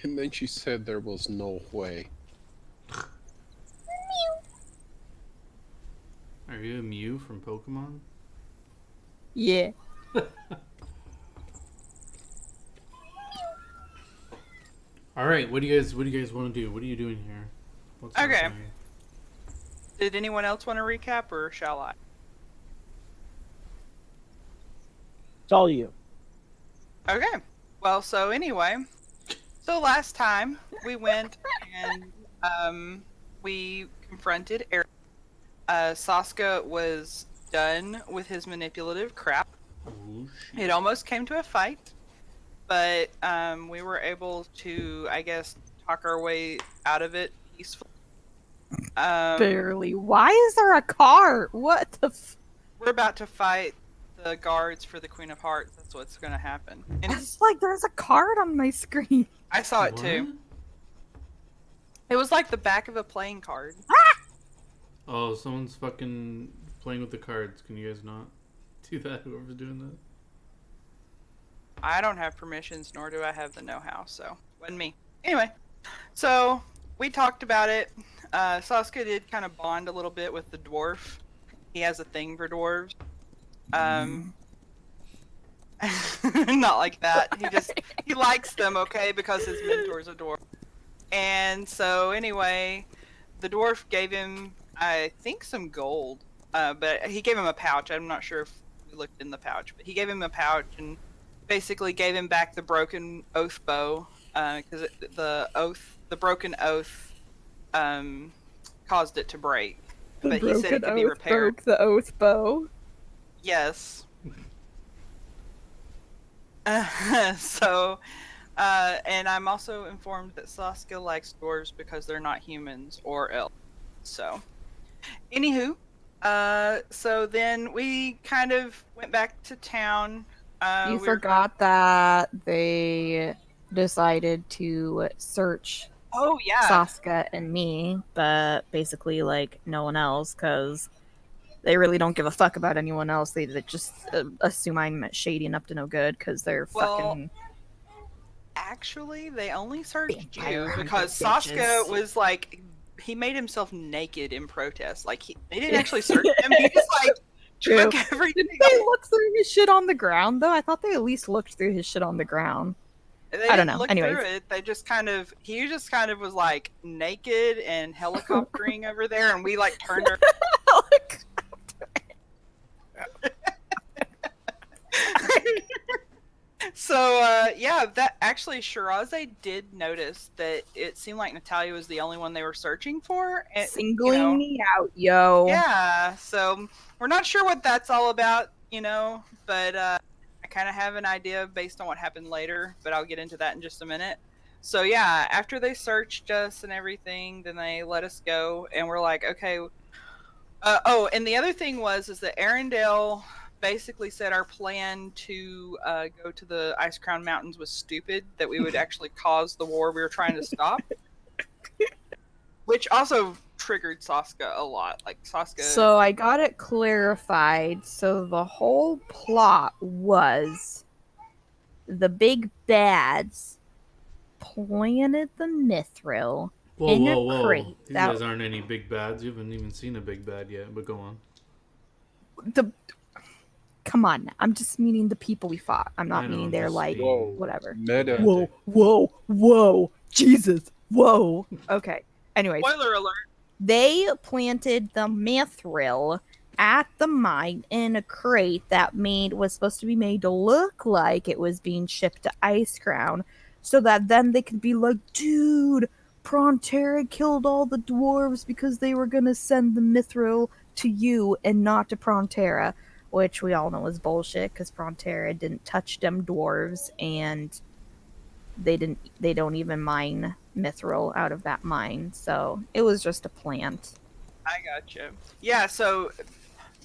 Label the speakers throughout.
Speaker 1: And then she said there was no way.
Speaker 2: Are you a Mew from Pokemon?
Speaker 3: Yeah.
Speaker 2: All right, what do you guys want to do? What are you doing here? What's
Speaker 4: Okay.
Speaker 2: happening?
Speaker 4: Did anyone else want to recap, or shall I?
Speaker 5: It's all you.
Speaker 4: Okay. Well, so anyway, so last time we went and we confronted Eric. Saska was done with his manipulative crap.
Speaker 2: Oh, shit.
Speaker 4: It almost came to a fight, but we were able to, I guess, talk our way out of it peacefully.
Speaker 3: Barely. Why is there a car? What the
Speaker 4: We're about to fight the guards for the Queen of Hearts. That's what's going to happen. And
Speaker 3: It's like there's a card on my screen.
Speaker 4: I saw it
Speaker 2: What?
Speaker 4: too. It was like the back of a playing card.
Speaker 2: Oh, someone's fucking playing with the cards. Can you guys not do that? Whoever's doing that.
Speaker 4: I don't have permissions, nor do I have the know-how, so wasn't me. Anyway, so we talked about it. Saska did kind of bond a little bit with the dwarf. He has a thing for dwarves. Not like that. He likes them, okay, because his mentor's a dwarf. And so anyway, the dwarf gave him, I think, some gold. But he gave him a pouch. I'm not sure if we looked in the pouch, but he gave him a pouch and basically gave him back the broken oath bow, because the broken oath caused it to break. But he said it could be repaired.
Speaker 3: Broke the oath bow.
Speaker 4: Yes. So, and I'm also informed that Saska likes dwarves because they're not humans or elves. So, anywho, so then we kind of went back to town.
Speaker 3: You
Speaker 4: we were
Speaker 3: forgot that they decided to search
Speaker 4: Oh yeah.
Speaker 3: Saska and me, but basically, like, no one else, because they really don't give a fuck about anyone else. They just assume I'm shady and up to no good, because they're fucking...
Speaker 4: Actually, they only searched
Speaker 3: Vampire
Speaker 4: you
Speaker 3: hunter
Speaker 4: because
Speaker 3: bitches.
Speaker 4: Saska was like, he made himself naked in protest. Like, they didn't actually search him. He just like
Speaker 3: True.
Speaker 4: took everything.
Speaker 3: Didn't they look through his shit on the ground, though? I thought they at least looked through his shit on the ground.
Speaker 4: They
Speaker 3: I don't
Speaker 4: didn't
Speaker 3: know.
Speaker 4: look
Speaker 3: Anyways.
Speaker 4: through it. They just kind of, he just kind of was like naked and helicoptering over there, and we like turned our. So yeah, that actually Shirazade did notice that it seemed like Natalia was the only one they were searching for. And,
Speaker 3: Singling me out, yo.
Speaker 4: Yeah, so we're not sure what that's all about, but I kind of have an idea based on what happened later, but I'll get into that in just a minute. So yeah, after they searched us and everything, then they let us go, and we're like, okay. And the other thing is that Arendelle basically said our plan to go to the Ice Crown Mountains was stupid, that we would actually cause the war we were trying to stop. Which also triggered Saska a lot. Like, Saska...
Speaker 3: So I got it clarified. So the whole plot was the big bads planted the mithril in a crate.
Speaker 2: These guys aren't any big bads. You haven't even seen a big bad yet, but go on.
Speaker 3: Come on, I'm just meaning the people we fought. I'm not meaning they're like,
Speaker 1: Whoa.
Speaker 3: whatever.
Speaker 1: Meta.
Speaker 3: Whoa, Jesus, whoa. Okay, anyways.
Speaker 4: Spoiler alert.
Speaker 3: They planted the mithril at the mine in a crate that was supposed to be made to look like it was being shipped to Ice Crown, so that then they could be like, dude, Prontera killed all the dwarves because they were gonna send the mithril to you and not to Prontera. Which we all know is bullshit, because Prontera didn't touch them dwarves, and they don't even mine mithril out of that mine. So it was just a plant.
Speaker 4: I gotcha. Yeah, so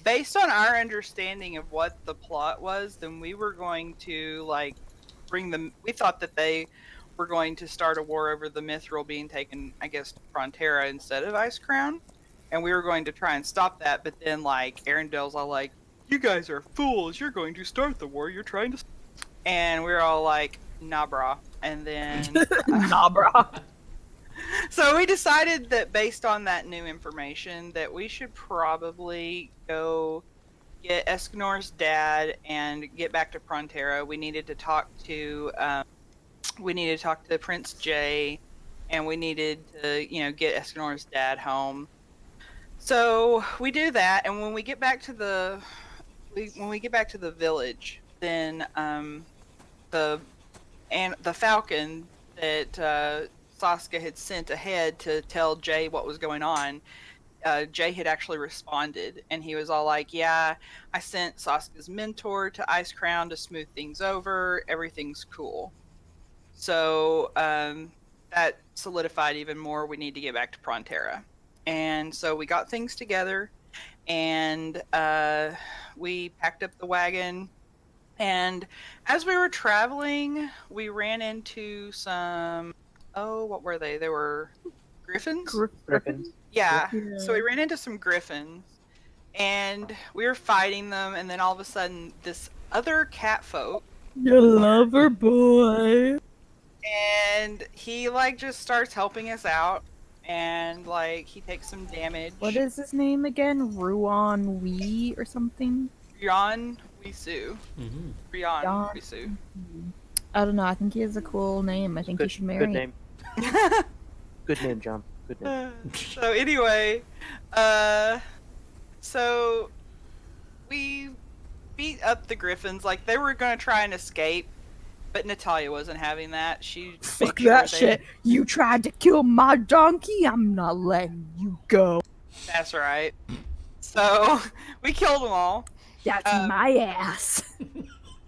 Speaker 4: based on our understanding of what the plot was, then we were going to like bring them. We thought that they were going to start a war over the mithril being taken, I guess, to Prontera instead of Ice Crown, and we were going to try and stop that. But then, like, Arendelle's all like, "You guys are fools! You're going to start the war you're trying to," and we're all like, Nabra, and then
Speaker 3: Nah, bro.
Speaker 4: so we decided that based on that new information that we should probably go get Escanor's dad and get back to Prontera. We needed to talk to Prince Jay, and we needed to get Escanor's dad home. So we do that, and when we get back to the village, then the falcon that Sasuke had sent ahead to tell Jay what was going on, Jay had actually responded, and he was all like, "Yeah, I sent Sasuke's mentor to Ice Crown to smooth things over. Everything's cool." So that solidified even more. We need to get back to Prontera, and so we got things together, and we packed up the wagon. And as we were traveling, we ran into some. Oh, what were they? They were griffins.
Speaker 5: Griffins.
Speaker 4: Yeah.
Speaker 3: Yeah.
Speaker 4: So we ran into some griffins, and we were fighting them, and then all of a sudden, this other cat folk,
Speaker 3: Your lover boy.
Speaker 4: and he like just starts helping us out, and like he takes some damage.
Speaker 3: What is his name again? Ruan Wee or something?
Speaker 4: Ryan Wisu?
Speaker 2: Mm-hmm.
Speaker 4: Ryan
Speaker 3: Ryan.
Speaker 4: Wisu.
Speaker 3: I don't know. I think he has a cool name. I think you should marry
Speaker 5: Good
Speaker 3: him.
Speaker 5: name. Good name, John. Good name.
Speaker 4: So anyway, so we beat up the griffins. Like they were gonna try and escape, but Natalia wasn't having that. She
Speaker 3: Fuck
Speaker 4: made sure
Speaker 3: that
Speaker 4: they-
Speaker 3: shit. You tried to kill my donkey. I'm not letting you go.
Speaker 4: That's right. So we killed them all.
Speaker 3: That's my ass.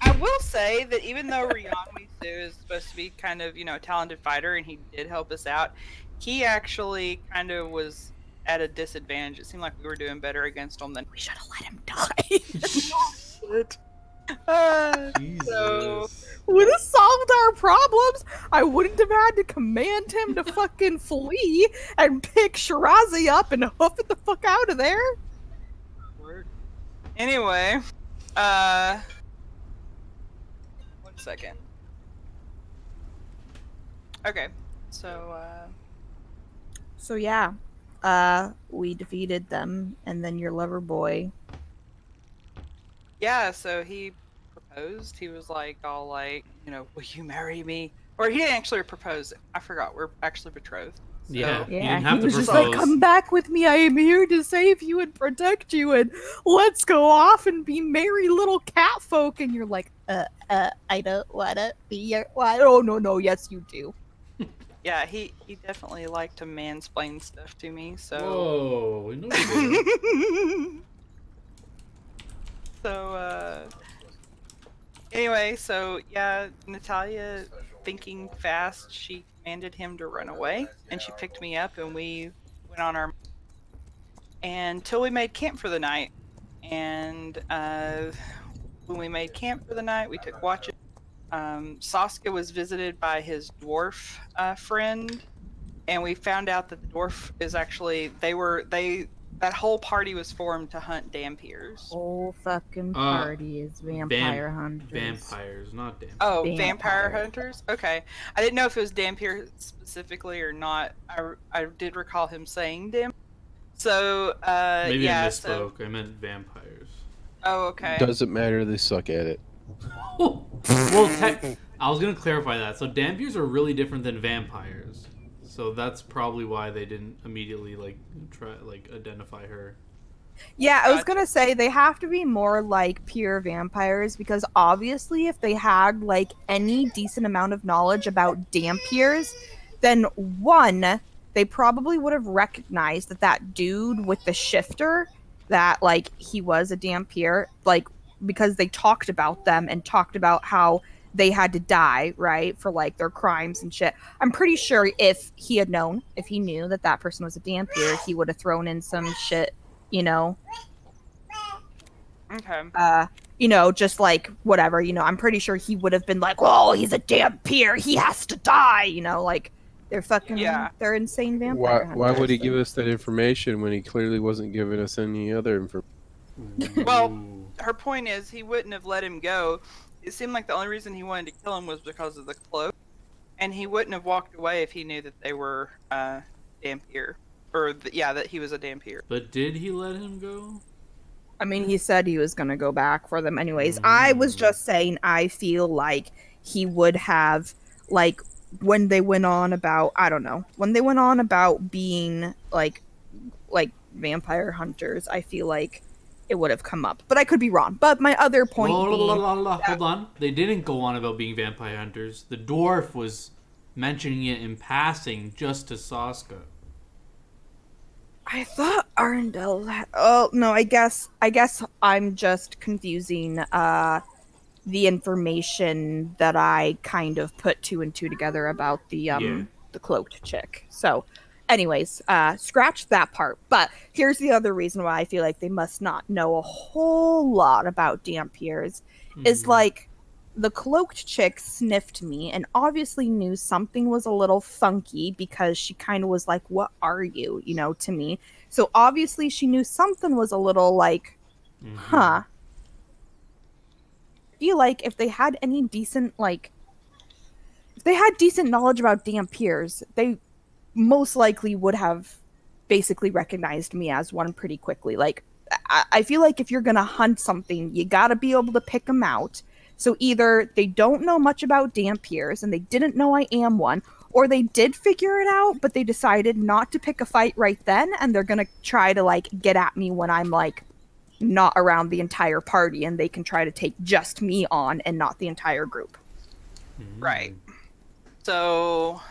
Speaker 4: I will say that even though Ryan Wisu is supposed to be kind of, a talented fighter, and he did help us out, he actually kind of was at a disadvantage. It seemed like we were doing better against him than
Speaker 3: We should have let him die.
Speaker 2: Jesus.
Speaker 3: Would have solved our problems. I wouldn't have had to command him to fucking flee and pick Shirazi up and hoof it the fuck out of there.
Speaker 4: Anyway, 1 second. Okay, so,
Speaker 3: So yeah, we defeated them, and then your lover boy.
Speaker 4: yeah, so he proposed. He was like, all like, will you marry me? Or he didn't actually propose. I forgot. We're actually betrothed. So,
Speaker 2: Yeah. You
Speaker 3: Yeah,
Speaker 2: didn't have
Speaker 3: he
Speaker 2: to
Speaker 3: was just
Speaker 2: propose.
Speaker 3: like, "Come back with me. I am here to save you and protect you, and let's go off and be merry little cat folk." And you're like, I don't wanna be your. Why? Oh no, yes you do.
Speaker 4: Yeah, he definitely liked to mansplain stuff to me. So.
Speaker 2: Whoa. No, you didn't.
Speaker 4: So, anyway, so yeah, Natalia, thinking fast, she commanded him to run away, and she picked me up, and we went on our. Until we made camp for the night, and when we made camp for the night, we took watches. Sasuke was visited by his dwarf friend, and we found out that the dwarf is actually that whole party was formed to hunt Dampiers.
Speaker 3: Whole fucking party is vampire hunters.
Speaker 2: Vampires, not damn.
Speaker 4: Oh,
Speaker 3: Vampire.
Speaker 4: vampire hunters? Okay. I didn't know if it was Dampier specifically or not. I did recall him saying Damp. So,
Speaker 2: Maybe
Speaker 4: yeah,
Speaker 2: I
Speaker 4: so.
Speaker 2: misspoke. I meant vampires.
Speaker 4: Oh, okay.
Speaker 1: Doesn't matter. They suck at it.
Speaker 2: Well, I was gonna clarify that. So Dampiers are really different than vampires. So that's probably why they didn't immediately identify her.
Speaker 3: Yeah, I was gonna say they have to be more like pure vampires, because obviously if they had like any decent amount of knowledge about Dampiers, then one, they probably would have recognized that dude with the shifter, that like he was a Dampier, like because they talked about them and talked about how they had to die, right, for like their crimes and shit. I'm pretty sure if he knew that person was a Dampier, he would have thrown in some shit,
Speaker 4: Okay.
Speaker 3: Just like whatever, I'm pretty sure he would have been like, "Oh, he's a Dampier, he has to die," like they're fucking,
Speaker 4: Yeah.
Speaker 3: they're insane vampire
Speaker 1: Why would he
Speaker 3: hunters.
Speaker 1: give us that information when he clearly wasn't giving us any other information?
Speaker 4: Well,
Speaker 2: Ooh.
Speaker 4: her point is he wouldn't have let him go it seemed like the only reason he wanted to kill him was because of the cloak, and he wouldn't have walked away if he knew that they were Dampier, or that he was a Dampier.
Speaker 2: But did he let him go?
Speaker 3: I mean, he said he was going to go back for them anyways. I was just saying, I feel like he would have, like, when they went on about, I don't know, when they went on about being, like vampire hunters, I feel like it would have come up. But I could be wrong. But my other point
Speaker 2: Hold on. They didn't go on about being vampire hunters. The dwarf was mentioning it in passing just to Saska.
Speaker 3: I thought Arndel had... Oh, no, I guess I'm just confusing the information that I kind of put 2 and 2 together about the cloaked chick. So, anyways, scratch that part. But here's the other reason why I feel like they must not know a whole lot about Dampiers. Is like, the cloaked chick sniffed me and obviously knew something was a little funky because she kind of was like, what are you, to me. So obviously she knew something was a little like, huh. I feel like if they had any decent, if they had decent knowledge about Dampiers, they most likely would have basically recognized me as one pretty quickly. Like, I feel like if you're going to hunt something, you got to be able to pick them out. So either they don't know much about Dampiers and they didn't know I am one, or they did figure it out, but they decided not to pick a fight right then, and they're going to try to, get at me when I'm, not around the entire party, and they can try to take just me on and not the entire group.
Speaker 4: Right. So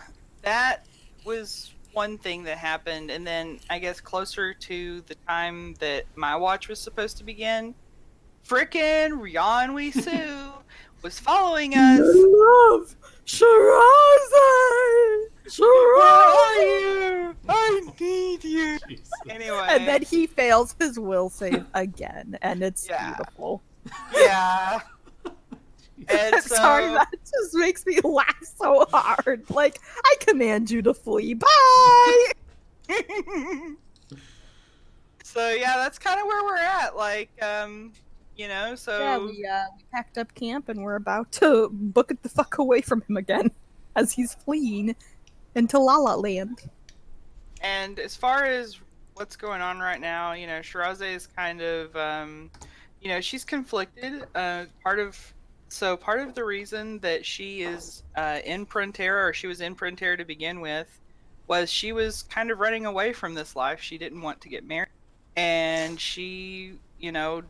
Speaker 4: that was one thing that happened, and then I guess closer to the time that my watch was supposed to begin, frickin' Rian Wisu was following us.
Speaker 3: Love! Shirazi!
Speaker 4: Where are you? I need you.
Speaker 2: Jesus.
Speaker 4: Anyway.
Speaker 3: And then he fails his will save again, and it's beautiful.
Speaker 4: Yeah. And so...
Speaker 3: Sorry, that just makes me laugh so hard. Like, I command you to flee. Bye!
Speaker 4: So, yeah, that's kind of where we're at. So...
Speaker 3: Yeah, we packed up camp, and we're about to book it the fuck away from him again as he's fleeing into La La Land.
Speaker 4: And as far as what's going on right now, Shiraze is kind of, she's conflicted. Part of the reason that she is in Frontera, or she was in Frontera to begin with, was she was kind of running away from this life. She didn't want to get married. And she,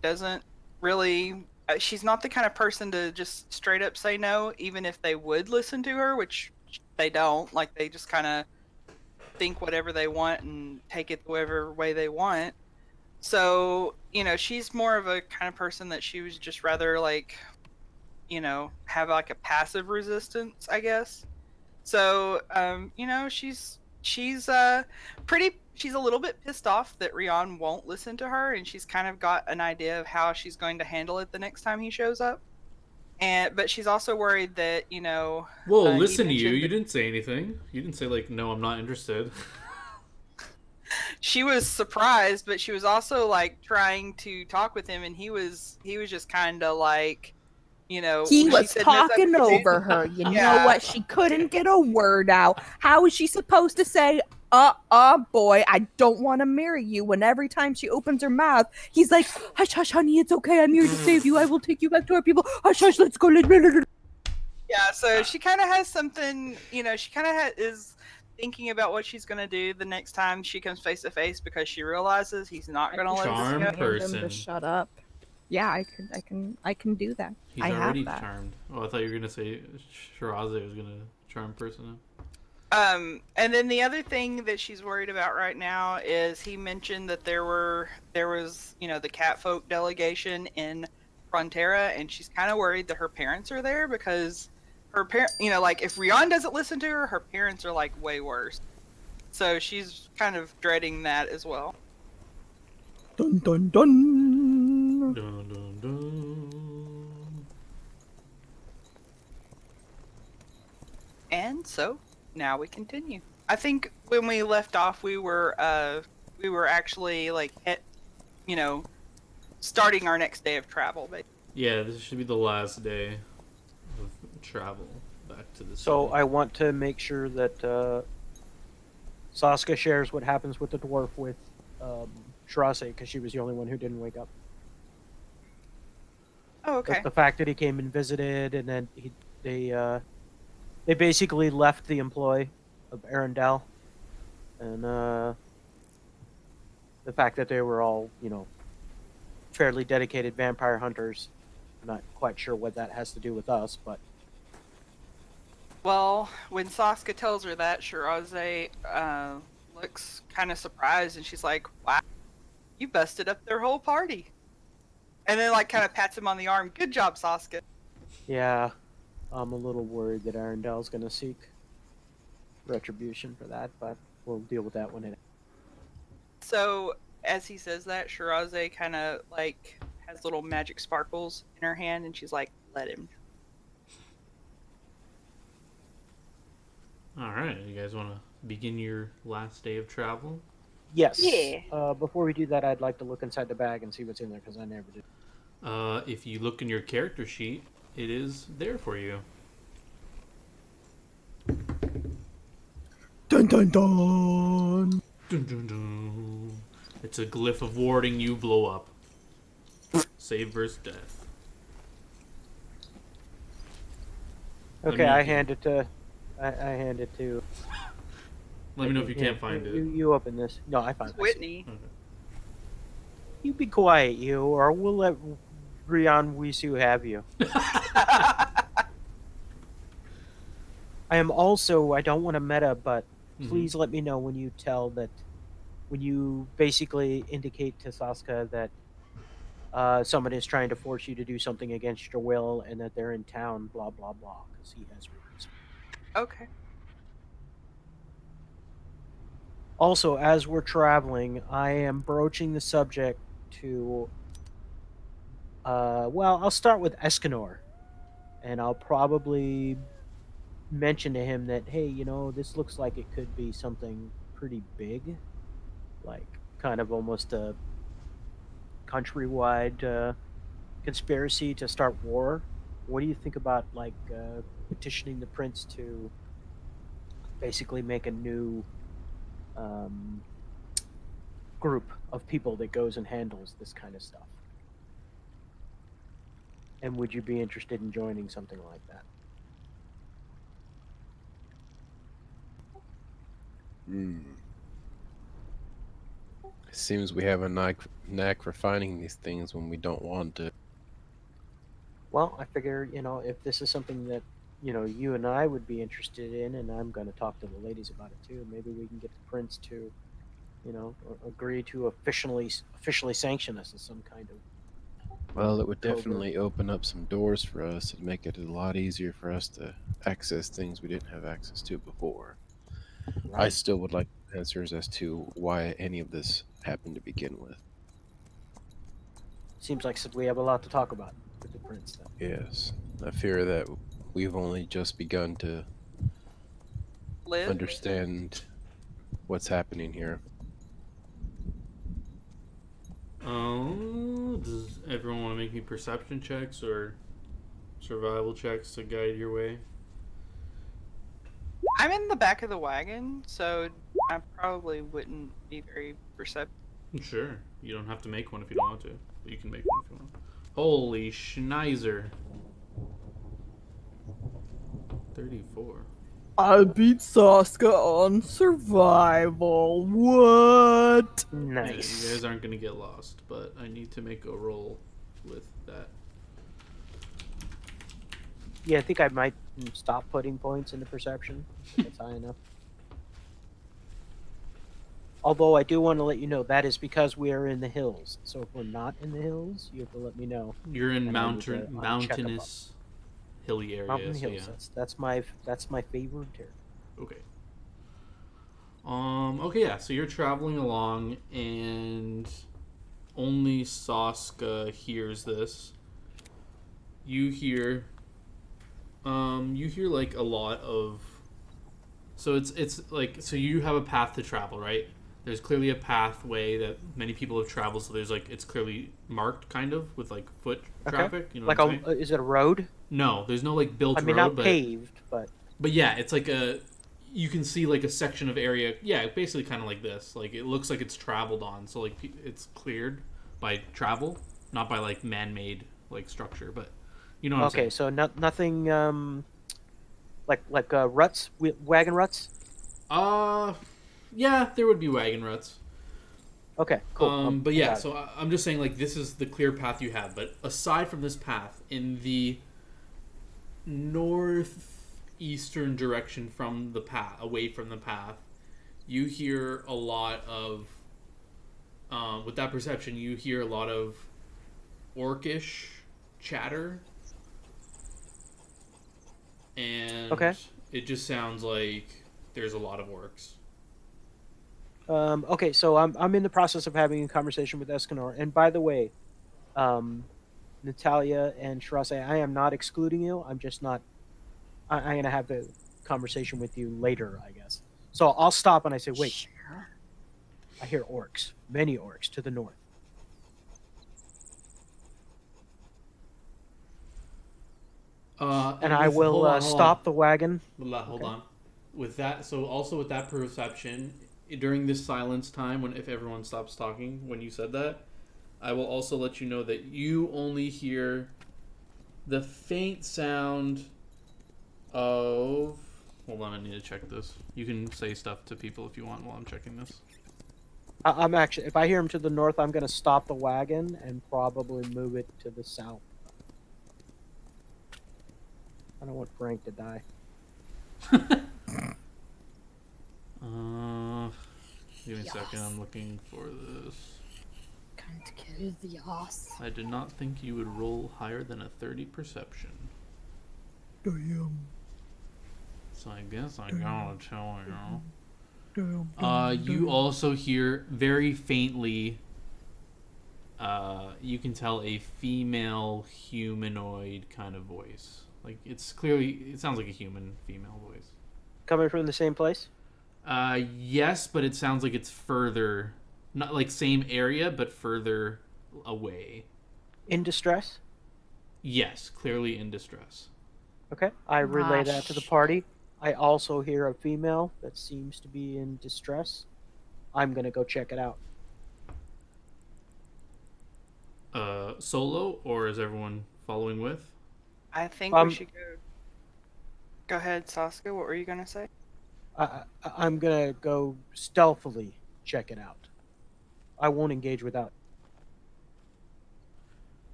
Speaker 4: doesn't really... she's not the kind of person to just straight up say no, even if they would listen to her, which they don't. Like, they just kind of think whatever they want and take it whatever way they want. So, she's more of a kind of person that she was just rather have a passive resistance, I guess. So, she's a little bit pissed off that Rian won't listen to her, and she's kind of got an idea of how she's going to handle it the next time he shows up. But she's also worried that,
Speaker 2: Well, listen to you. You didn't say anything. You didn't say, no, I'm not interested.
Speaker 4: She was surprised, but she was also, trying to talk with him, and he was just kind of he
Speaker 3: was talking over her. You know what? She couldn't get a word out. How is she supposed to say, boy, I don't want to marry you, when every time she opens her mouth, he's like, hush, hush, honey, it's okay. I'm here to save you. I will take you back to our people. Hush, hush, let's go.
Speaker 4: Yeah, so she kind of has something, she kind of is thinking about what she's going to do the next time she comes face to face, because she realizes he's not going to let
Speaker 2: Charm
Speaker 4: us go.
Speaker 2: person.
Speaker 3: To shut up. Yeah, I can do that.
Speaker 2: He's
Speaker 3: I
Speaker 2: already
Speaker 3: have that.
Speaker 2: charmed. Oh, I thought you were gonna say Shiraze was gonna charm person.
Speaker 4: And then the other thing that she's worried about right now is he mentioned that there was the Catfolk delegation in Frontera, and she's kind of worried that her parents are there, because her parent, if Rian doesn't listen to her, her parents are way worse. So she's kind of dreading that as well.
Speaker 3: Dun dun dun.
Speaker 2: Dun, dun, dun.
Speaker 4: And so now we continue. I think when we left off, we were actually starting our next day of travel.
Speaker 2: Yeah, this should be the last day. travel back to the
Speaker 5: So
Speaker 2: city.
Speaker 5: I want to make sure that Sasuke shares what happens with the dwarf with Shirase, because she was the only one who didn't wake up.
Speaker 4: Oh, okay.
Speaker 5: The fact that he came and visited, and then they basically left the employ of Arendelle, and the fact that they were all, fairly dedicated vampire hunters. I'm not quite sure what that has to do with us, but
Speaker 4: Well, when Sasuke tells her that, Shiraze looks kind of surprised, and she's like, "Wow, you busted up their whole party." And then, like, kind of pats him on the arm. Good job, Sasuke.
Speaker 5: yeah, I'm a little worried that Arendelle's going to seek retribution for that, but we'll deal with that when it.
Speaker 4: So, as he says that, Shiraze kind of, like, has little magic sparkles in her hand, and she's like, "Let him."
Speaker 2: All right, you guys want to begin your last day of travel?
Speaker 5: Yes.
Speaker 4: Yeah.
Speaker 5: Before we do that, I'd like to look inside the bag and see what's in there because I never did.
Speaker 2: If you look in your character sheet, it is there for you.
Speaker 3: Dun dun dun.
Speaker 2: Dun, dun, dun. It's a glyph of warding you blow up. Save versus death.
Speaker 5: Okay,
Speaker 2: me-
Speaker 5: I hand it to. I hand it to.
Speaker 2: Let me know if you
Speaker 5: Yeah,
Speaker 2: can't find it.
Speaker 5: You open this. No, I found it.
Speaker 4: Whitney.
Speaker 5: You be quiet, you, or we'll let Rian Wisu have you. I am also. I don't want to meta, but please let me know when you tell that. When you basically indicate to Sasuke that someone is trying to force you to do something against your will and that they're in town, blah blah blah, because he has rumors.
Speaker 4: Okay.
Speaker 5: Also, as we're traveling, I am broaching the subject to. Well, I'll start with Escanor, and I'll probably mention to him that, hey, this looks like it could be something pretty big, like kind of almost a countrywide conspiracy to start war. What do you think about like petitioning the prince to basically make a new um, group of people that goes and handles this kind of stuff? And would you be interested in joining something like that?
Speaker 1: Seems we have a knack for finding these things when we don't want to.
Speaker 5: Well, I figure, if this is something that, you and I would be interested in, and I'm going to talk to the ladies about it too, maybe we can get the prince to, agree to officially sanction us as some kind of.
Speaker 1: Well, it would
Speaker 5: Covert.
Speaker 1: definitely open up some doors for us and make it a lot easier for us to access things we didn't have access to before. I
Speaker 5: Right.
Speaker 1: still would like answers as to why any of this happened to begin with.
Speaker 5: Seems like we have a lot to talk about with the prince then.
Speaker 1: Yes, I fear that we've only just begun to
Speaker 4: Live.
Speaker 1: understand what's happening here.
Speaker 2: Does everyone want to make me perception checks or survival checks to guide your way?
Speaker 4: I'm in the back of the wagon, so I probably wouldn't be very perceptive.
Speaker 2: Sure. You don't have to make one if you don't want to, but you can make one if you want. Holy Schneiser. 34.
Speaker 3: I beat Sasuke on survival. What?
Speaker 2: Yeah, you
Speaker 5: Nice.
Speaker 2: guys aren't going to get lost, but I need to make a roll with that.
Speaker 5: Yeah, I think I might stop putting points into perception. If that's high enough. Although I do want to let you know that is because we are in the hills. So if we're not in the hills, you have to let me know.
Speaker 2: You're in
Speaker 5: And I need to uncheck
Speaker 2: mountainous, hilly areas.
Speaker 5: Mountain
Speaker 2: so
Speaker 5: hills.
Speaker 2: yeah.
Speaker 5: That's my favorite territory.
Speaker 2: Okay. Okay, yeah. So you're traveling along, and only Sasuke hears this. You hear like a lot of. So it's like so you have a path to travel, right? There's clearly a pathway that many people have traveled, so there's like it's clearly marked, kind of with like foot traffic. You know
Speaker 5: Like
Speaker 2: what I'm saying?
Speaker 5: is it a road?
Speaker 2: No, there's no like built
Speaker 5: I mean,
Speaker 2: road,
Speaker 5: not paved, but
Speaker 2: but yeah, it's like a. You can see like a section of area. Yeah, basically kind of like this. Like it looks like it's traveled on, so like it's cleared by travel, not by like man-made like structure. But you know what I'm saying?
Speaker 5: okay. So nothing like ruts, wagon ruts.
Speaker 2: Yeah, there would be wagon ruts.
Speaker 5: Okay, cool.
Speaker 2: But
Speaker 5: I
Speaker 2: yeah,
Speaker 5: got it.
Speaker 2: so I'm just saying like this is the clear path you have. But aside from this path, in the northeastern direction from the path, away from the path, you hear a lot of. With that perception, you hear a lot of orcish chatter, and
Speaker 5: Okay.
Speaker 2: it just sounds like there's a lot of orcs.
Speaker 5: Okay, so I'm in the process of having a conversation with Escanor, and by the way, Natalia and Shirase, I am not excluding you. I'm just not. I'm gonna have the conversation with you later, I guess. So I'll stop and I say, wait.
Speaker 3: Sure.
Speaker 5: I hear orcs, many orcs to the north. And I will stop the wagon.
Speaker 2: Hold on. With that, so also with that perception, during this silence time, when if everyone stops talking, when you said that, I will also let you know that you only hear the faint sound of. Hold on, I need to check this. You can say stuff to people if you want while I'm checking this.
Speaker 5: I'm actually, if I hear him to the north, I'm going to stop the wagon and probably move it to the south. I don't want Frank to die.
Speaker 2: Give me a second. I'm looking for this.
Speaker 3: Can't kill the ass.
Speaker 2: I did not think you would roll higher than a 30 perception.
Speaker 3: Damn.
Speaker 2: So I guess I gotta tell you.
Speaker 3: Damn.
Speaker 2: You also hear very faintly. You can tell a female humanoid kind of voice. Like it's clearly, it sounds like a human female voice.
Speaker 5: Coming from the same place?
Speaker 2: Yes, but it sounds like it's further, not like same area, but further away.
Speaker 5: In distress?
Speaker 2: Yes, clearly in distress.
Speaker 5: Okay, I relay that to the party. I also hear a female that seems to be in distress. I'm gonna go check it out.
Speaker 2: Solo, or is everyone following with?
Speaker 4: I think we should go. Go ahead, Saska. What were you gonna say?
Speaker 5: I'm gonna go stealthily check it out. I won't engage without.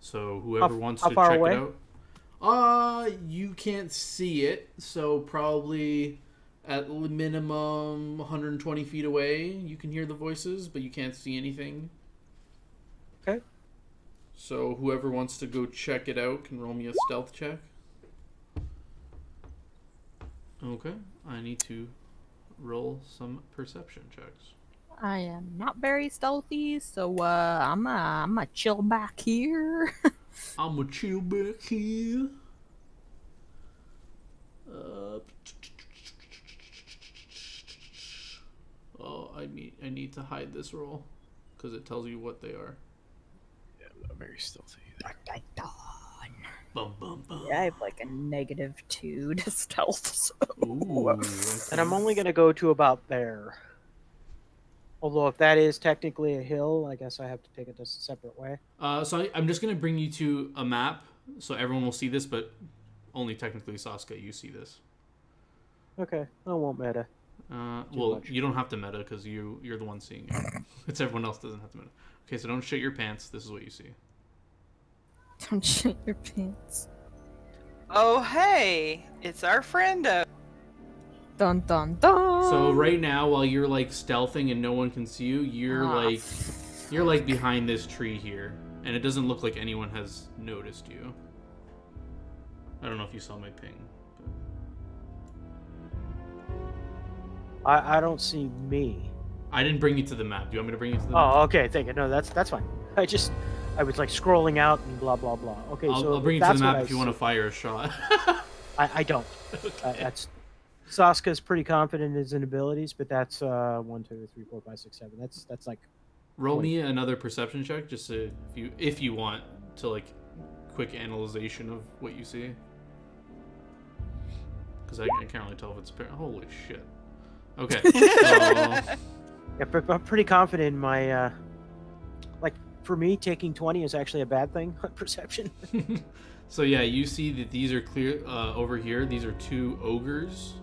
Speaker 2: So whoever wants
Speaker 5: how
Speaker 2: to
Speaker 5: far
Speaker 2: check
Speaker 5: away?
Speaker 2: it out. You can't see it, so probably at minimum 120 feet away, you can hear the voices, but you can't see anything.
Speaker 5: Okay.
Speaker 2: So whoever wants to go check it out can roll me a stealth check. Okay, I need to roll some perception checks.
Speaker 3: I am not very stealthy, so I'm a chill back here.
Speaker 2: I'm gonna chill back here. Oh, I need to hide this roll because it tells you what they are.
Speaker 1: Yeah, I'm not very stealthy either.
Speaker 2: Bum bum bum.
Speaker 3: Yeah, I have like a -2 to stealth. So.
Speaker 2: Ooh.
Speaker 5: And I'm only gonna go to about there. Although if that is technically a hill, I guess I have to take it a separate way.
Speaker 2: So I'm just gonna bring you to a map so everyone will see this, but only technically Saska, you see this.
Speaker 5: Okay, I won't meta.
Speaker 2: Well,
Speaker 5: much.
Speaker 2: you don't have to meta because you're the one seeing it. It's everyone else doesn't have to meta. Okay, so don't shit your pants. This is what you see.
Speaker 3: Don't shit your pants.
Speaker 4: Oh, hey, it's our friend.
Speaker 3: Dun dun dun.
Speaker 2: So right now, while you're like stealthing and no one can see you, you're like behind this tree here, and it doesn't look like anyone has noticed you. I don't know if you saw my ping.
Speaker 5: I don't see me.
Speaker 2: I didn't bring you to the map. Do you want me to bring you to the map?
Speaker 5: Oh, okay, thank you. No, that's fine. I was like scrolling out and blah blah blah. Okay, so
Speaker 2: I'll bring you to the
Speaker 5: that's
Speaker 2: map
Speaker 5: what
Speaker 2: if you want to fire a shot.
Speaker 5: I don't.
Speaker 2: Okay.
Speaker 5: Saska's pretty confident in his abilities, but that's 1, 2, 3, 4, 5, 6, 7. That's like
Speaker 2: Roll
Speaker 5: 20.
Speaker 2: me another perception check, just to, if you want to like quick analyzation of what you see. Because I can't really tell if it's holy shit. Okay.
Speaker 5: Yeah, but I'm pretty confident in my like for me taking 20 is actually a bad thing on perception.
Speaker 2: So yeah, you see that these are clear over here. These are 2 ogres.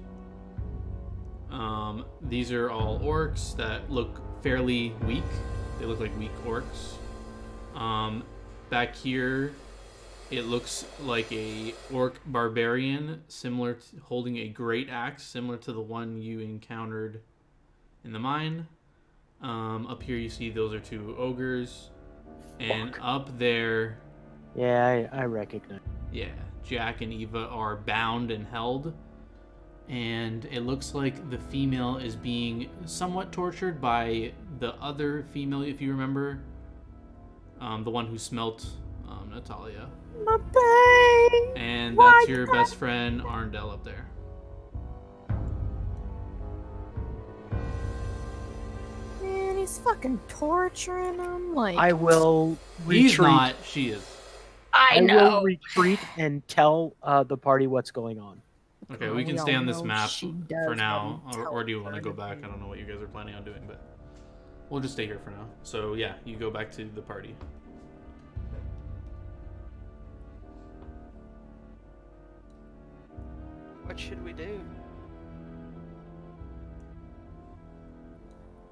Speaker 2: These are all orcs that look fairly weak. They look like weak orcs. Back here, it looks like a orc barbarian, similar to, holding a great axe, similar to the one you encountered in the mine. Up here, you see those are 2 ogres, and up there,
Speaker 5: Yeah, I recognize.
Speaker 2: yeah, Jack and Eva are bound and held. And it looks like the female is being somewhat tortured by the other female, if you remember. The one who smelt Natalia.
Speaker 3: My babe.
Speaker 2: And
Speaker 3: Why
Speaker 2: that's your
Speaker 3: did I-
Speaker 2: best friend, Arndel, up there.
Speaker 3: Man, he's fucking torturing him. Like
Speaker 5: I will retreat.
Speaker 2: He's not, she is.
Speaker 3: I
Speaker 5: will retreat and tell the party what's going on.
Speaker 2: Okay,
Speaker 3: Well,
Speaker 2: we can
Speaker 3: we
Speaker 2: stay
Speaker 3: all
Speaker 2: on this
Speaker 3: know
Speaker 2: map
Speaker 3: she
Speaker 2: for
Speaker 3: does
Speaker 2: now.
Speaker 3: what he
Speaker 2: Or do you want to
Speaker 3: tells
Speaker 2: go
Speaker 3: her to
Speaker 2: back?
Speaker 3: do.
Speaker 2: I don't know what you guys are planning on doing, but we'll just stay here for now. So yeah, you go back to the party.
Speaker 4: What should we do?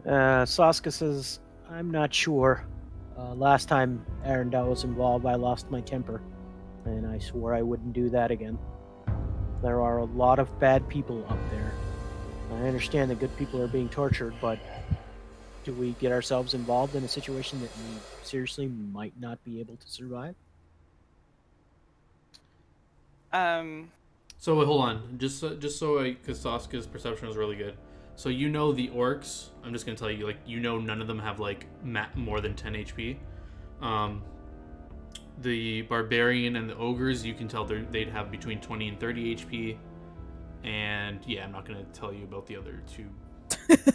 Speaker 5: Saska says, I'm not sure. Last time Arendelle was involved, I lost my temper, and I swore I wouldn't do that again. There are a lot of bad people up there. I understand that good people are being tortured, but do we get ourselves involved in a situation that we seriously might not be able to survive?
Speaker 2: So wait, hold on, just so because Sasuke's perception was really good. So you know the orcs. I'm just gonna tell you, like, you know none of them have like more than 10 HP. The barbarian and the ogres, you can tell they'd have between 20 and 30 HP. And yeah, I'm not gonna tell you about the other 2.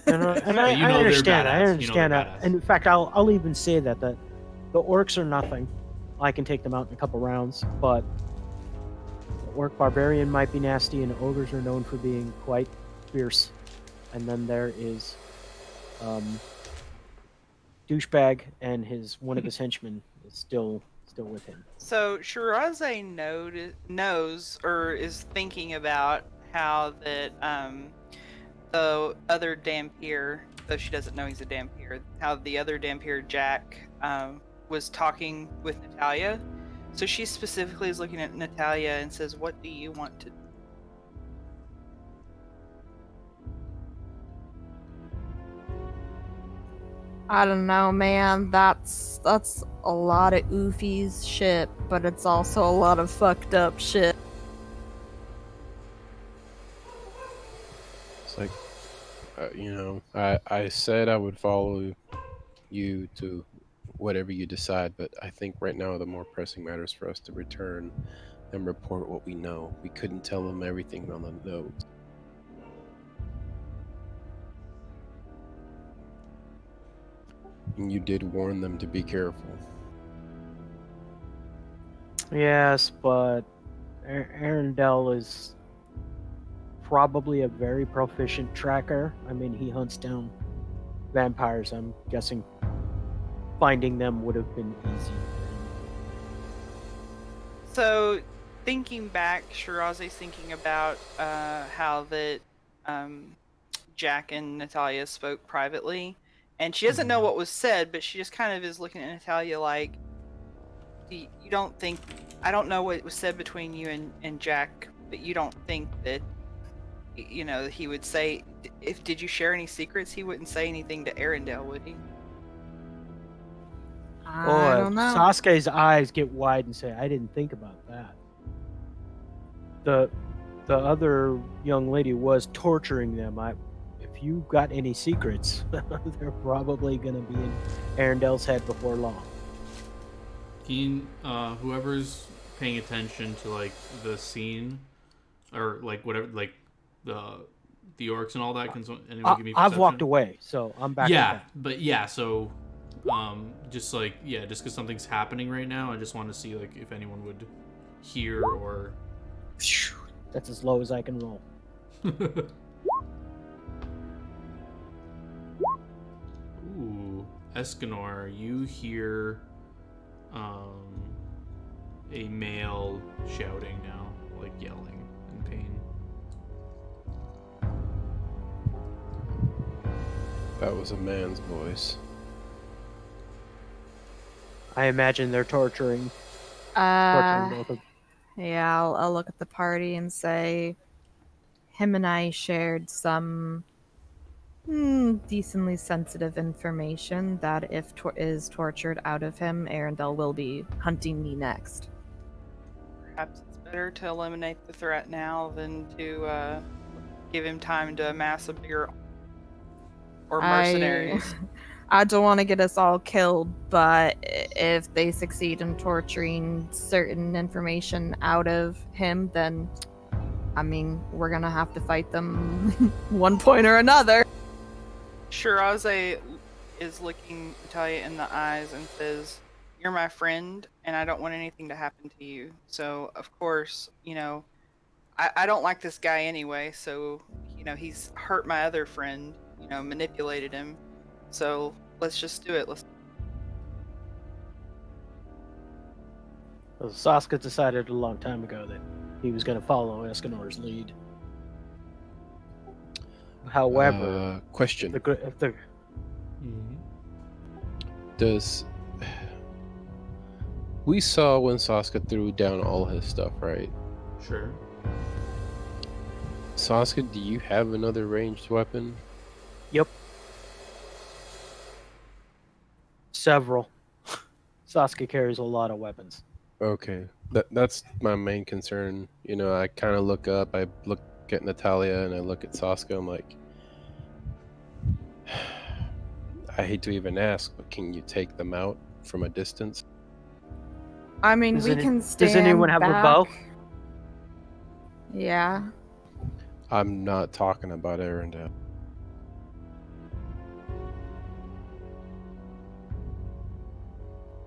Speaker 5: And I
Speaker 2: You know they're
Speaker 5: understand. I
Speaker 2: badass. You know
Speaker 5: understand
Speaker 2: they're
Speaker 5: that.
Speaker 2: badass.
Speaker 5: And in fact, I'll even say that the orcs are nothing. I can take them out in a couple rounds, but the orc barbarian might be nasty, and ogres are known for being quite fierce. And then there is douchebag and one of his henchmen is still with him.
Speaker 4: So Shiraze knows or is thinking about how that the other Dampier, though she doesn't know he's a Dampier, how the other Dampier, Jack, was talking with Natalia. So she specifically is looking at Natalia and says, "What do you want to do?"
Speaker 3: I don't know, man. That's a lot of oofies shit, but it's also a lot of fucked up shit.
Speaker 1: It's like, I said I would follow you to whatever you decide, but I think right now the more pressing matter is for us to return and report what we know. We couldn't tell them everything on the notes. And you did warn them to be careful.
Speaker 5: Yes, but Arendelle is probably a very proficient tracker. I mean, he hunts down vampires. I'm guessing finding them would have been easy.
Speaker 4: So, thinking back, Shiraze's thinking about how that Jack and Natalia spoke privately, and she doesn't know what was said, but she just kind of is looking at Natalia like, you don't think, I don't know what was said between you and Jack, but you don't think that, he would say, did you share any secrets? He wouldn't say anything to Arendelle, would he?
Speaker 3: I don't know.
Speaker 5: Sasuke's eyes get wide and say, I didn't think about that. The other young lady was torturing them. If you got any secrets, they're probably going to be in Arendelle's head before long.
Speaker 2: Whoever's paying attention to like the scene or like whatever, like the orcs and all that? Can anyone give me
Speaker 5: I've walked
Speaker 2: perception?
Speaker 5: away, so I'm back.
Speaker 2: Yeah,
Speaker 5: with them.
Speaker 2: but so just just because something's happening right now, I just want to see like if anyone would hear or.
Speaker 5: That's as low as I can roll.
Speaker 2: Ooh, Escanor, you hear a male shouting now, like yelling in pain.
Speaker 1: That was a man's voice.
Speaker 5: I imagine they're torturing
Speaker 3: Uh,
Speaker 5: both of.
Speaker 3: yeah, I'll look at the party and say, him and I shared some decently sensitive information that if is tortured out of him, Arendelle will be hunting me next.
Speaker 4: Perhaps it's better to eliminate the threat now than to give him time to amass a bigger or mercenaries.
Speaker 3: I don't want to get us all killed, but if they succeed in torturing certain information out of him, then I mean, we're gonna have to fight them one point or another.
Speaker 4: Shiraze is looking Natalia in the eyes and says, "You're my friend, and I don't want anything to happen to you. So, of course, I don't like this guy anyway, so, he's hurt my other friend, manipulated him. So, let's just do it.
Speaker 5: Well, Saska decided a long time ago that he was going to follow Escanor's lead. However,
Speaker 1: Question.
Speaker 5: if the
Speaker 1: Does we saw when Saska threw down all his stuff, right?
Speaker 2: Sure.
Speaker 1: Saska, do you have another ranged weapon?
Speaker 5: Yep. Several. Saska carries a lot of weapons.
Speaker 1: Okay, that's my main concern. I kind of look up, I look at Natalia, and I look at Saska. I'm like, I hate to even ask, but can you take them out from a distance?
Speaker 3: I mean, we can stand
Speaker 5: Does anyone have
Speaker 3: back.
Speaker 5: a bow?
Speaker 3: Yeah.
Speaker 1: I'm not talking about Arendelle.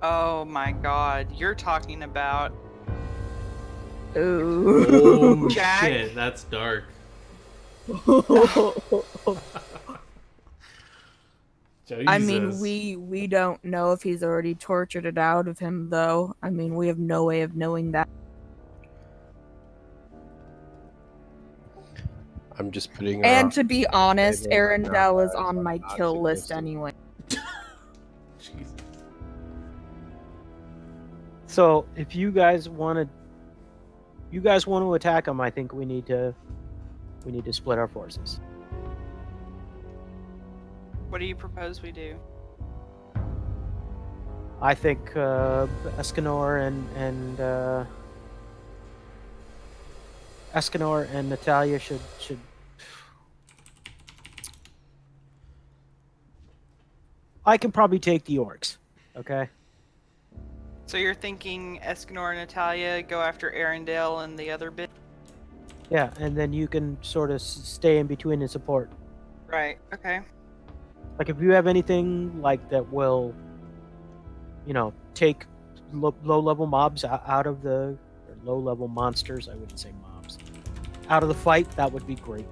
Speaker 4: Oh my god, you're talking about
Speaker 3: Ooh.
Speaker 2: Oh
Speaker 4: Jack.
Speaker 2: shit, that's dark.
Speaker 3: I mean,
Speaker 2: Jesus.
Speaker 3: we don't know if he's already tortured it out of him, though. I mean, we have no way of knowing that.
Speaker 1: I'm just putting her
Speaker 3: And
Speaker 1: on
Speaker 3: to be honest,
Speaker 1: the table right now,
Speaker 3: Arendelle is
Speaker 1: guys.
Speaker 3: on my
Speaker 1: I'm not
Speaker 3: kill list
Speaker 1: suggesting-
Speaker 3: anyway.
Speaker 2: Jesus.
Speaker 5: So if you guys want to attack him, I think we need to split our forces.
Speaker 4: what do you propose we do?
Speaker 5: I think Escanor and Natalia should. I can probably take the orcs. Okay.
Speaker 4: So you're thinking Escanor and Natalia go after Arendelle and the other bit?
Speaker 5: Yeah, and then you can sort of stay in between and support.
Speaker 4: Right, okay.
Speaker 5: Like if you have anything like that will, take low-level mobs out of the or low-level monsters. I wouldn't say mobs out of the fight. That would be great.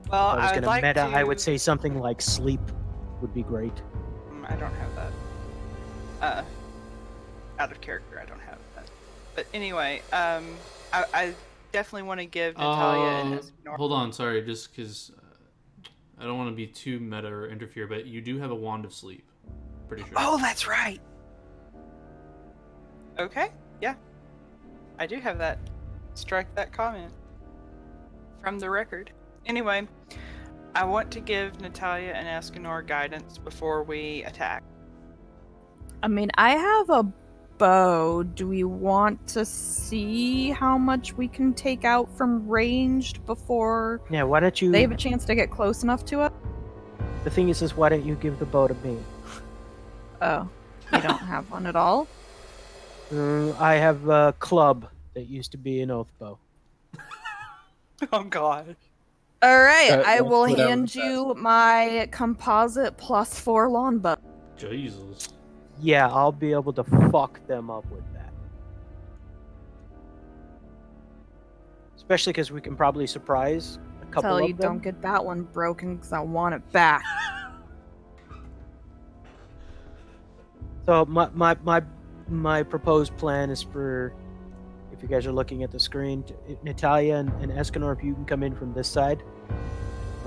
Speaker 4: Well,
Speaker 5: If I was
Speaker 4: I'd
Speaker 5: going to
Speaker 4: like
Speaker 5: meta, I
Speaker 4: to-
Speaker 5: would say something like sleep would be great.
Speaker 4: I don't have that. Out of character, I don't have that. But anyway, I definitely want to give Natalia and Escanor...
Speaker 2: Hold on, sorry, just because I don't want to be too meta or interfere, but you do have a wand of sleep. Pretty sure.
Speaker 4: Oh, that's right! Okay, yeah. I do have that. Strike that comment from the record. Anyway, I want to give Natalia and Escanor guidance before we attack.
Speaker 3: I mean, I have a bow. Do we want to see how much we can take out from ranged before
Speaker 5: Yeah, why don't you?
Speaker 3: they have a chance to get close enough to us?
Speaker 5: The thing is, why don't you give the bow to me?
Speaker 3: Oh, you don't have one at all?
Speaker 5: I have a club that used to be an oath bow.
Speaker 4: Oh god.
Speaker 3: All right, I
Speaker 1: That's
Speaker 3: will
Speaker 1: what I
Speaker 3: hand
Speaker 1: was
Speaker 3: you my composite +4 longbow.
Speaker 2: Jesus.
Speaker 5: Yeah, I'll be able to fuck them up with that. Especially because we can probably surprise a couple
Speaker 3: Tell
Speaker 5: of
Speaker 3: you
Speaker 5: them.
Speaker 3: don't get that one broken because I want it back.
Speaker 5: So my proposed plan is for, if you guys are looking at the screen, Natalia and Escanor, if you can come in from this side,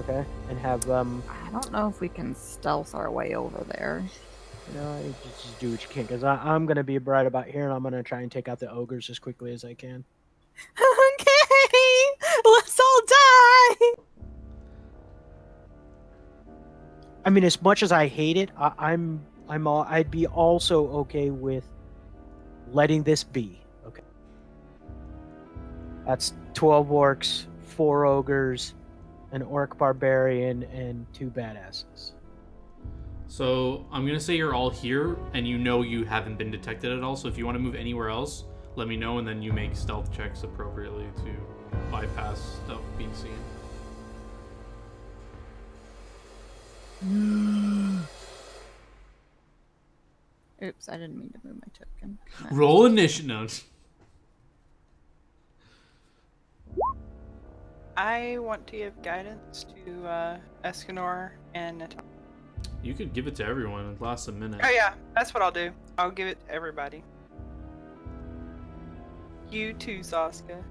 Speaker 5: okay, and have
Speaker 3: I don't know if we can stealth our way over there.
Speaker 5: you just do what you can, because I'm gonna be right about here, and I'm gonna try and take out the ogres as quickly as I can.
Speaker 3: Okay, let's all die.
Speaker 5: I mean, as much as I hate it, I'd be also okay with letting this be. Okay, that's 12 orcs, 4 ogres, an orc barbarian, and 2 badasses.
Speaker 2: So I'm gonna say you're all here, and you know you haven't been detected at all. So if you want to move anywhere else, let me know, and then you make stealth checks appropriately to bypass stuff being seen.
Speaker 3: Oops, I didn't mean to move my token.
Speaker 2: Roll initiative. No.
Speaker 4: I want to give guidance to Escanor and Natalia.
Speaker 2: You could give it to everyone. It lasts a minute.
Speaker 4: Oh yeah, that's what I'll do. I'll give it to everybody. You too, Saska.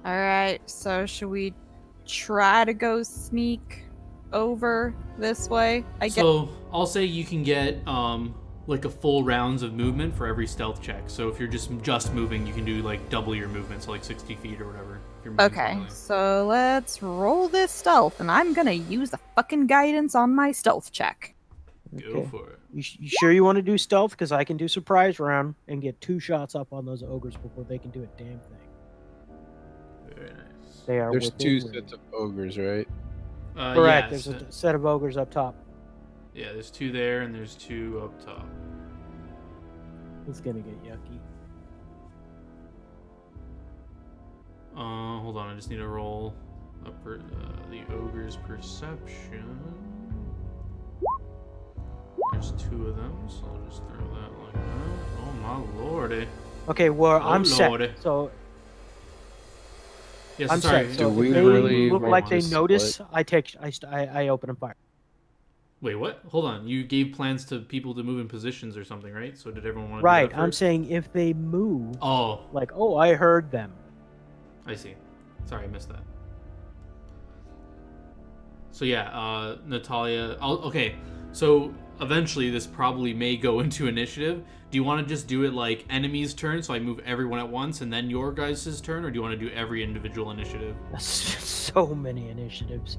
Speaker 3: All right, so should we try to go sneak over this way? I guess.
Speaker 2: So I'll say you can get like a full rounds of movement for every stealth check. So if you're just moving, you can do like double your movement, so like 60 feet or whatever. If you're moving
Speaker 3: Okay,
Speaker 2: slowly.
Speaker 3: so let's roll this stealth, and I'm gonna use the fucking guidance on my stealth check.
Speaker 2: Go for it.
Speaker 5: You sure you want to do stealth? Because I can do surprise round and get 2 shots up on those ogres before they can do a damn thing.
Speaker 2: Very nice.
Speaker 5: They are
Speaker 1: There's
Speaker 5: within
Speaker 1: 2
Speaker 5: range.
Speaker 1: sets of ogres, right?
Speaker 5: Correct.
Speaker 2: Yes.
Speaker 5: There's a set of ogres up top.
Speaker 2: Yeah, there's 2 there, and there's 2 up top.
Speaker 5: It's gonna get yucky.
Speaker 2: Hold on, I just need to roll the ogre's perception. There's 2 of them, so I'll just throw that like that. Oh my lordy.
Speaker 5: Okay, well,
Speaker 2: Oh,
Speaker 5: I'm
Speaker 2: lordy.
Speaker 5: set. So
Speaker 2: Yes,
Speaker 5: I'm
Speaker 2: sorry.
Speaker 5: set. So
Speaker 1: Do we
Speaker 5: if they
Speaker 1: really
Speaker 5: look
Speaker 1: want
Speaker 5: like they
Speaker 1: to
Speaker 5: notice,
Speaker 1: split?
Speaker 5: I open them fire.
Speaker 2: Wait, what? Hold on. You gave plans to people to move in positions or something, right? So did everyone want to
Speaker 5: Right.
Speaker 2: do that
Speaker 5: I'm
Speaker 2: first?
Speaker 5: saying if they move,
Speaker 2: Oh,
Speaker 5: like, oh, I heard them.
Speaker 2: I see. Sorry, I missed that. So yeah, Natalia. Okay, so eventually this probably may go into initiative. Do you want to just do it like enemy's turn, so I move everyone at once, and then your guys' turn, or do you want to do every individual initiative?
Speaker 5: That's just so many initiatives.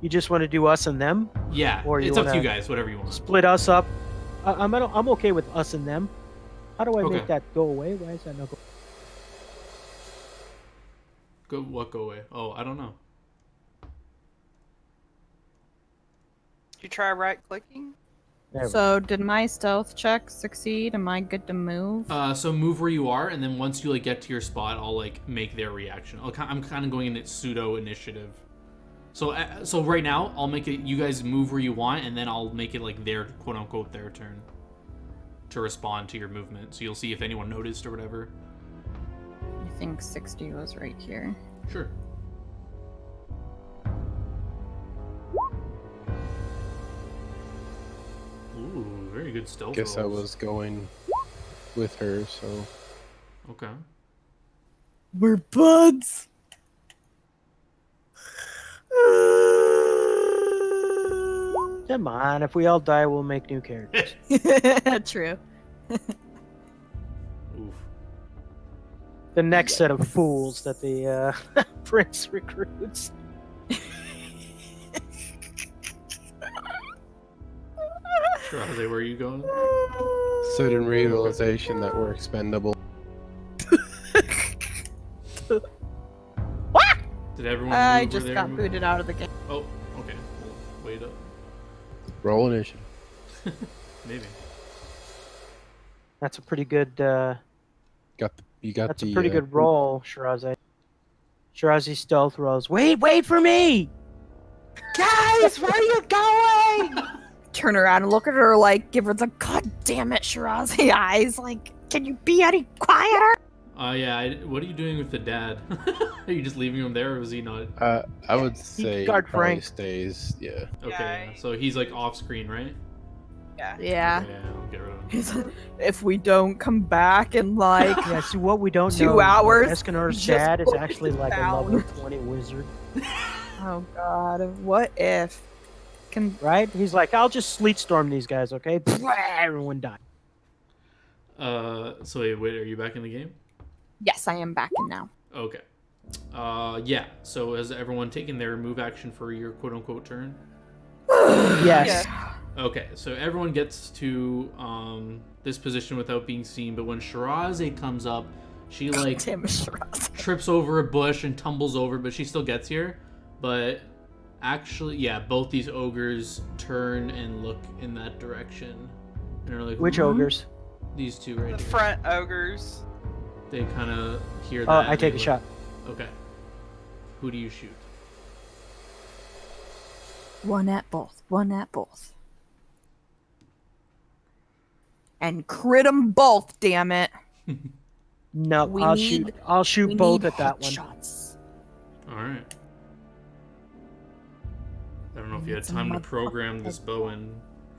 Speaker 5: You just want to do us and them?
Speaker 2: Yeah,
Speaker 5: Or you
Speaker 2: it's up to you
Speaker 5: wanna
Speaker 2: guys, whatever you want.
Speaker 5: Split us up? I'm okay with us and them. How do I
Speaker 2: Okay.
Speaker 5: make that go away? Why is that not go?
Speaker 2: Go away? Oh, I don't know.
Speaker 4: Did you try right clicking?
Speaker 5: There we
Speaker 3: So did my stealth check succeed? Am I good to move?
Speaker 2: So move where you are, and then once you like get to your spot, I'll like make their reaction. I'm kind of going in pseudo initiative. So right now, I'll make it. You guys move where you want, and then I'll make it like their quote unquote their turn to respond to your movement. So you'll see if anyone noticed or whatever.
Speaker 3: I think 60 was right here.
Speaker 2: Sure. Ooh, very good stealth.
Speaker 1: Guess I
Speaker 2: rolls.
Speaker 1: was going with her, so
Speaker 2: Okay.
Speaker 3: We're buds.
Speaker 5: Come on, if we all die, we'll make new characters.
Speaker 3: True.
Speaker 2: Oof.
Speaker 5: The next set of fools that the prince recruits.
Speaker 2: Shiraze, where are you going?
Speaker 1: sudden realization that we're expendable.
Speaker 2: Did everyone?
Speaker 3: I
Speaker 2: move where
Speaker 3: just
Speaker 2: they
Speaker 3: got
Speaker 2: were
Speaker 3: booted out of the game.
Speaker 2: Oh, okay. We'll wait up.
Speaker 1: Roll initiative.
Speaker 2: Maybe.
Speaker 5: That's a pretty good.
Speaker 1: You got
Speaker 5: That's
Speaker 1: the
Speaker 5: a pretty good roll, Shiraz. Shirazi stealth rolls. Wait for me! Guys, where are you going?
Speaker 3: Turn around and look at her, like, give her the god damn it, Shirazi eyes. Like, can you be any quieter?
Speaker 2: Yeah. What are you doing with the dad? Are you just leaving him there, or was he not?
Speaker 1: I would say he
Speaker 5: guard
Speaker 1: probably
Speaker 5: Frank.
Speaker 1: stays. Yeah.
Speaker 2: Okay.
Speaker 4: Yeah.
Speaker 2: Yeah. So he's like off screen, right?
Speaker 4: Yeah.
Speaker 3: Yeah.
Speaker 2: Okay, yeah, I'll get rid of him.
Speaker 3: He's like, if we don't come back in, like,
Speaker 5: Yeah, see, what we don't
Speaker 3: 2
Speaker 5: know
Speaker 3: hours,
Speaker 5: is Escanor's
Speaker 3: just
Speaker 5: dad is
Speaker 3: put
Speaker 5: actually
Speaker 3: it
Speaker 5: like a
Speaker 3: down.
Speaker 5: level 20 wizard,
Speaker 3: oh god, what if? Can
Speaker 5: right? He's like, I'll just sleet storm these guys, okay? Everyone died.
Speaker 2: So wait, are you back in the game?
Speaker 3: Yes, I am back in now.
Speaker 2: Okay. Yeah. So has everyone taken their move action for your quote unquote turn?
Speaker 5: Yes.
Speaker 2: Okay, so everyone gets to this position without being seen, but when Shirazi comes up, she like
Speaker 3: Damn it, Shirazi.
Speaker 2: trips over a bush and tumbles over, but she still gets here. But actually, yeah, both these ogres turn and look in that direction. And are like,
Speaker 5: Which
Speaker 2: "Hmm?"
Speaker 5: ogres?
Speaker 2: These two right
Speaker 4: The
Speaker 2: here.
Speaker 4: front ogres.
Speaker 2: They kind of hear that.
Speaker 5: Oh,
Speaker 2: and
Speaker 5: I
Speaker 2: they
Speaker 5: take a
Speaker 2: look.
Speaker 5: shot.
Speaker 2: Okay. Who do you shoot?
Speaker 3: One at both. And crit them both, damn it.
Speaker 5: No,
Speaker 3: We
Speaker 5: I'll
Speaker 3: need-
Speaker 5: shoot
Speaker 3: We
Speaker 5: both
Speaker 3: need
Speaker 5: at that one.
Speaker 3: shots.
Speaker 2: All right. I don't know if you had
Speaker 3: Some
Speaker 2: time to
Speaker 3: motherfucker-
Speaker 2: program this bow in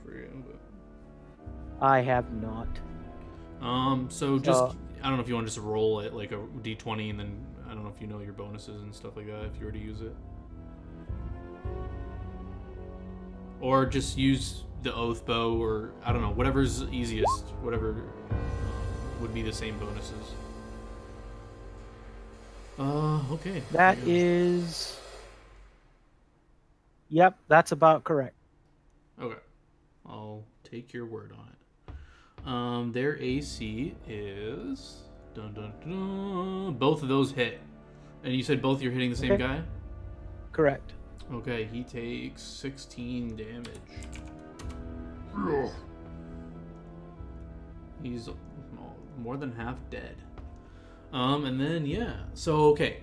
Speaker 2: for you, but.
Speaker 5: I have not.
Speaker 2: So just I don't know if you want to just roll it like a d20 and then I don't know if you know your bonuses and stuff like that if you were to use it. Or just use the oath bow or I don't know, whatever's easiest, whatever would be the same bonuses. Okay.
Speaker 5: That is. Yep, that's about correct.
Speaker 2: Okay. I'll take your word on it. Their AC is dun, dun, dun, both of those hit. And you said both you're hitting the same
Speaker 5: Okay.
Speaker 2: guy?
Speaker 5: Correct.
Speaker 2: Okay, he takes 16 damage. He's more than half dead. And then yeah. So okay.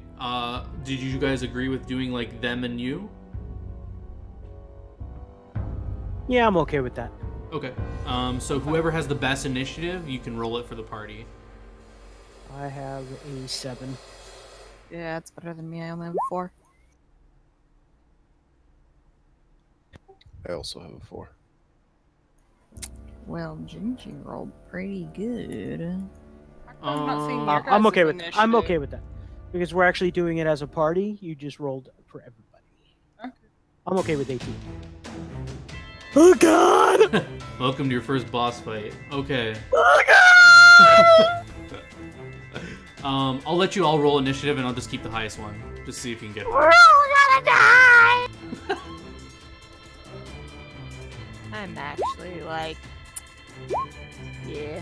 Speaker 2: Did you guys agree with doing like them and you?
Speaker 5: Yeah, I'm okay with that.
Speaker 2: Okay. So whoever has the best initiative, you can roll it for the party.
Speaker 5: I have a 7.
Speaker 3: Yeah, it's better than me. I only have a 4.
Speaker 1: I also have a 4.
Speaker 3: Well, Gingy rolled pretty good.
Speaker 4: I'm not seeing
Speaker 2: Uh,
Speaker 4: your
Speaker 5: I'm
Speaker 4: guys'
Speaker 5: okay with that. I'm
Speaker 4: initiative.
Speaker 5: okay with that. Because we're actually doing it as a party. You just rolled for everybody.
Speaker 4: Okay.
Speaker 5: I'm okay with 18.
Speaker 3: Oh god!
Speaker 2: Welcome to your first boss fight. Okay.
Speaker 3: Oh
Speaker 2: I'll let you all roll initiative and I'll just keep the highest one. Just see if you can get it.
Speaker 3: We're all gonna die! I'm actually like... Yeah.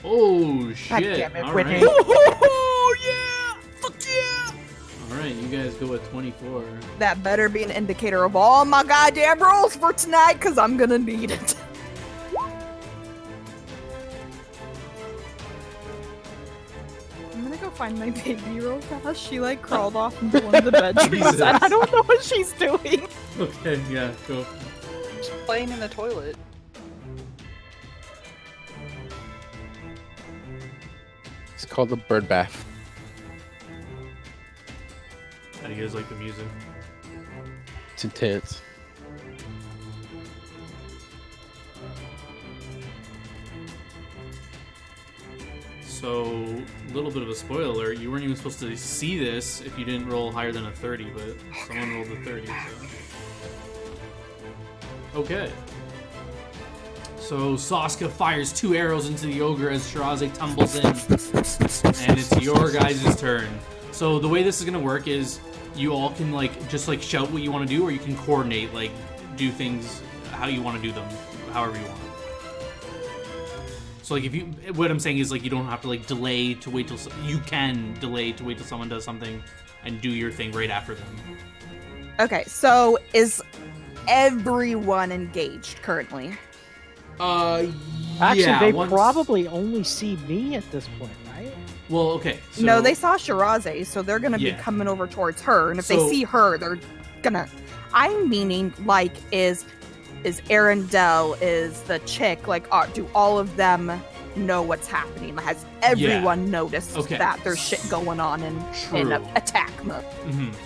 Speaker 2: Oh
Speaker 5: God
Speaker 2: shit.
Speaker 5: damn it,
Speaker 2: All
Speaker 5: Whitney.
Speaker 2: right.
Speaker 3: Oh yeah! Fuck yeah!
Speaker 2: Alright, you guys go with 24.
Speaker 3: That better be an indicator of all my goddamn rolls for tonight, because I'm gonna need it. I'm gonna go find my baby real fast. She like crawled off into one of the bedrooms
Speaker 2: Jesus.
Speaker 3: and I don't know what she's doing.
Speaker 2: Okay, yeah, go.
Speaker 4: Just playing in the toilet.
Speaker 1: It's called the bird bath.
Speaker 2: How do you guys like the music?
Speaker 1: It's intense.
Speaker 2: So, a little bit of a spoiler alert, you weren't even supposed to see this if you didn't roll higher than a 30, but someone rolled a 30, so. Okay. So, Saska fires 2 arrows into the ogre as Shirazi tumbles in, and it's your guys' turn. So, the way this is gonna work is you all can, like, just, like, shout what you want to do, or you can coordinate, like, do things how you want to do them, however you want. So like if you, what I'm saying is like you don't have to like delay to wait till you can delay to wait till someone does something, and do your thing right after them.
Speaker 3: Okay, so is everyone engaged currently?
Speaker 5: Actually,
Speaker 2: Yeah,
Speaker 5: they
Speaker 2: once-
Speaker 5: probably only see me at this point, right?
Speaker 2: Well, okay. So,
Speaker 3: No, they saw Shiraze, so they're gonna be
Speaker 2: Yeah.
Speaker 3: coming over towards her, and if
Speaker 2: So-
Speaker 3: they see her, they're gonna. I'm meaning like is Arendelle, is the chick, like do all of them know what's happening? Has everyone noticed
Speaker 2: Okay.
Speaker 3: that there's shit going on in
Speaker 2: True.
Speaker 3: attack mode?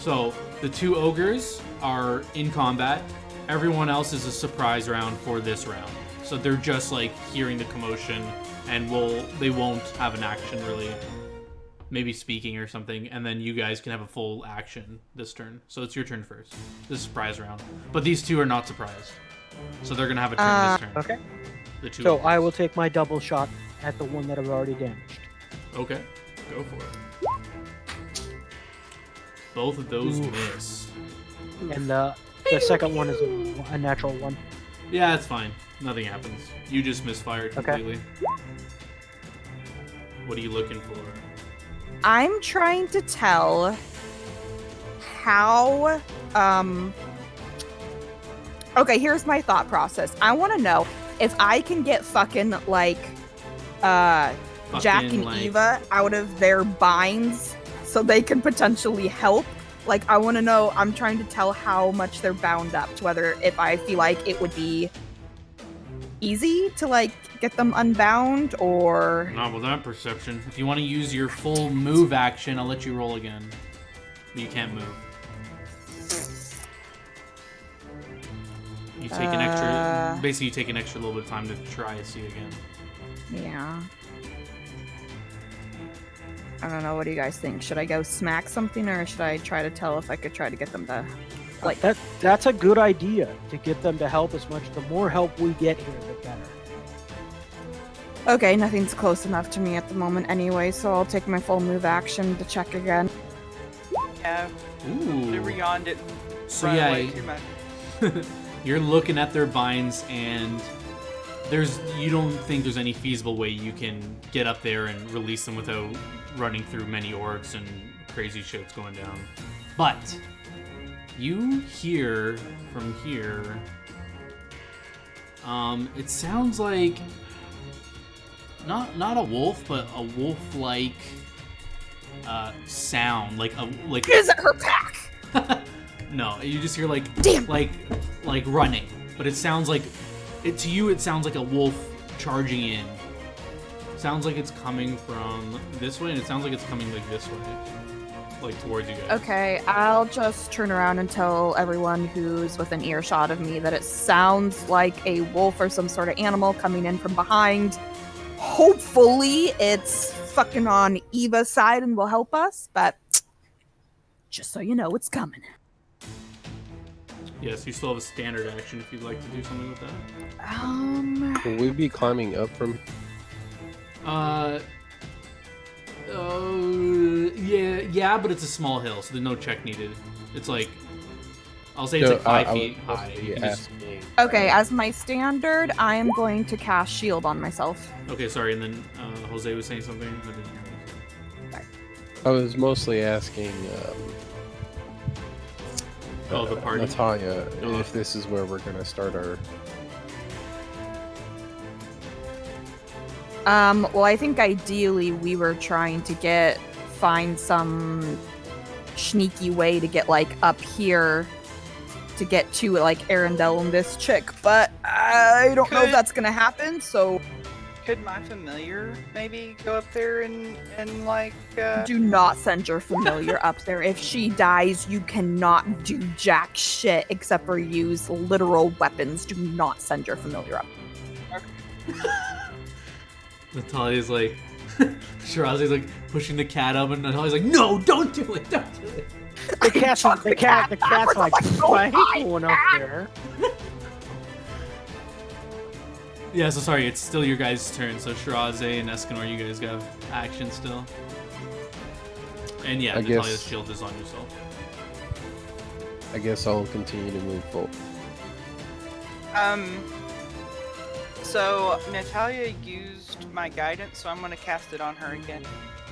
Speaker 2: So the 2 ogres are in combat. Everyone else is a surprise round for this round. So they're just like hearing the commotion, and they won't have an action really. Maybe speaking or something, and then you guys can have a full action this turn. So it's your turn first. This is surprise round. But these 2 are not surprised. So they're gonna have a turn this turn.
Speaker 5: Okay.
Speaker 2: The 2
Speaker 5: So
Speaker 2: ogres.
Speaker 5: I will take my double shot at the one that I've already damaged.
Speaker 2: Okay. Go for it. Both of those miss.
Speaker 5: And the second one is a natural one.
Speaker 2: Yeah, it's fine. Nothing happens. You just misfired completely. What are you looking for?
Speaker 3: I'm trying to tell how. Okay, here's my thought process. I want to know if I can get fucking like Jack and
Speaker 2: like-
Speaker 3: Eva out of their binds so they can potentially help. Like, I want to know. I'm trying to tell how much they're bound up to whether if I feel like it would be easy to like get them unbound or.
Speaker 2: Not with that perception. If you want to use your full move action, I'll let you roll again. But you can't move. You take an extra. Basically, you take an extra little bit of time to try to see again.
Speaker 3: Yeah. I don't know. What do you guys think? Should I go smack something, or should I try to tell if I could try to get them to, like,
Speaker 5: That's a good idea to get them to help as much. The more help we get here, the better.
Speaker 3: Okay, nothing's close enough to me at the moment anyway, so I'll take my full move action to check again.
Speaker 4: Yeah,
Speaker 2: Ooh.
Speaker 4: Rion didn't
Speaker 2: So
Speaker 4: run
Speaker 2: yeah,
Speaker 4: away too much.
Speaker 2: you're looking at their binds, and you don't think there's any feasible way you can get up there and release them without running through many orcs and crazy shit's going down. But you hear from here. It sounds like not a wolf, but a wolf-like sound, like
Speaker 3: Is it her pack?
Speaker 2: No, you just hear like
Speaker 3: Damn.
Speaker 2: like running, but it sounds like to you. It sounds like a wolf charging in. Sounds like it's coming from this way, and it sounds like it's coming like this way, like towards you guys.
Speaker 3: Okay, I'll just turn around and tell everyone who's within earshot of me that it sounds like a wolf or some sort of animal coming in from behind. Hopefully, it's fucking on Eva's side and will help us, but just so you know, it's coming.
Speaker 2: Yes, you still have a standard action if you'd like to do something with that.
Speaker 1: Will we be climbing up from?
Speaker 2: Yeah, but it's a small hill, so there's no check needed. It's like, I'll say it's
Speaker 1: No,
Speaker 2: like 5
Speaker 1: I
Speaker 2: feet
Speaker 1: was
Speaker 2: high.
Speaker 1: mostly
Speaker 2: You can just-
Speaker 1: asking.
Speaker 3: Okay, as my standard, I am going to cast shield on myself.
Speaker 2: Okay, sorry, and then Jose was saying something. I didn't hear anything.
Speaker 1: I was mostly asking.
Speaker 2: The party.
Speaker 1: Natalia,
Speaker 2: Oh.
Speaker 1: if this is where we're gonna start our.
Speaker 3: Well, I think ideally we were trying to find some sneaky way to get, like, up here to get to, like, Arendelle and this chick, but I don't know if that's gonna happen, so
Speaker 4: Could my familiar maybe go up there and like
Speaker 3: do not send your familiar up there. If she dies, you cannot do jack shit except for use literal weapons. Do not send your familiar up.
Speaker 2: Natalia's like, Shirazi's like pushing the cat up, and Natalia's like, no, don't do it, don't do it.
Speaker 5: The cat's like, I hate going up there.
Speaker 2: Yeah, so sorry, it's still your guys' turn. So Shiraze and Escanor, you guys got action still. And yeah,
Speaker 1: I
Speaker 2: Natalia's
Speaker 1: guess-
Speaker 2: shield is on yourself.
Speaker 1: I guess I'll continue to move forward.
Speaker 4: So Natalia used my guidance, so I'm gonna cast it on her again.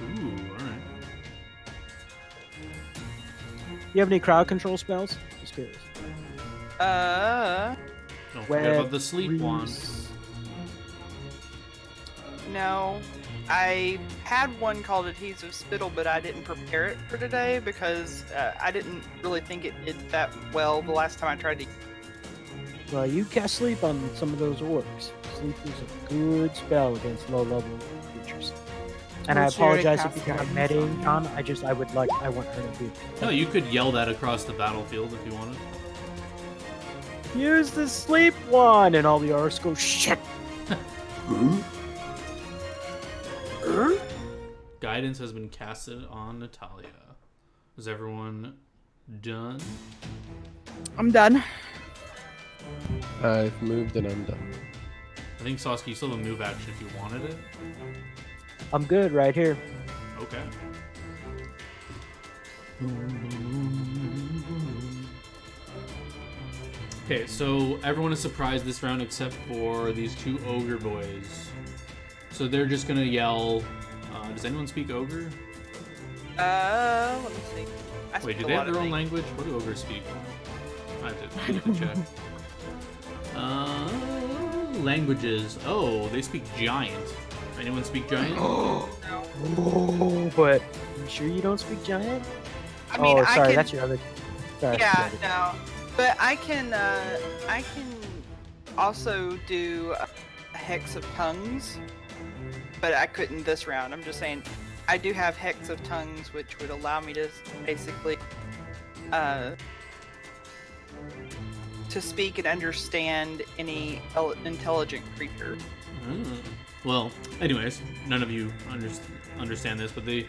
Speaker 2: Ooh, alright.
Speaker 5: You have any crowd control spells? Just curious.
Speaker 2: Don't forget
Speaker 5: Web
Speaker 2: about the sleep wand.
Speaker 5: freeze.
Speaker 4: No. I had one called Adhesive Spittle, but I didn't prepare it for today because I didn't really think it did that well the last time I tried to.
Speaker 5: Well, you cast sleep on some of those orcs. Sleep is a good spell against low-level creatures. And I
Speaker 3: Well, she already
Speaker 5: apologize if
Speaker 3: cast
Speaker 5: you're not
Speaker 3: guidance
Speaker 5: medding,
Speaker 3: on
Speaker 5: John. I want her to be.
Speaker 2: No, you could yell that across the battlefield if you wanted.
Speaker 5: Use the sleep one, and all the orcs go shit.
Speaker 2: Guidance has been casted on Natalia. Is everyone done?
Speaker 3: I'm done.
Speaker 1: I've moved and I'm done.
Speaker 2: I think Sasuke, you still have a move action if you wanted it.
Speaker 5: I'm good right here.
Speaker 2: Okay. Okay, so everyone is surprised this round except for these two ogre boys. So they're just gonna yell. Does anyone speak ogre?
Speaker 4: Let me see. I
Speaker 2: Wait,
Speaker 4: speak
Speaker 2: do
Speaker 4: a
Speaker 2: they
Speaker 4: lot
Speaker 2: have their
Speaker 4: of
Speaker 2: own
Speaker 4: things.
Speaker 2: language? What do ogres speak? I have to check. Languages. Oh, they speak giant. Anyone speak giant?
Speaker 5: Oh, but you sure you don't speak giant?
Speaker 4: I mean,
Speaker 5: oh,
Speaker 4: I
Speaker 5: sorry,
Speaker 4: can.
Speaker 5: that's your other. Sorry,
Speaker 4: Yeah,
Speaker 5: sorry.
Speaker 4: no. But I can also do a hex of tongues, but I couldn't this round. I'm just saying, I do have hex of tongues, which would allow me to basically to speak and understand any intelligent creature.
Speaker 2: Hmm. Well, anyways, none of you understand this, but they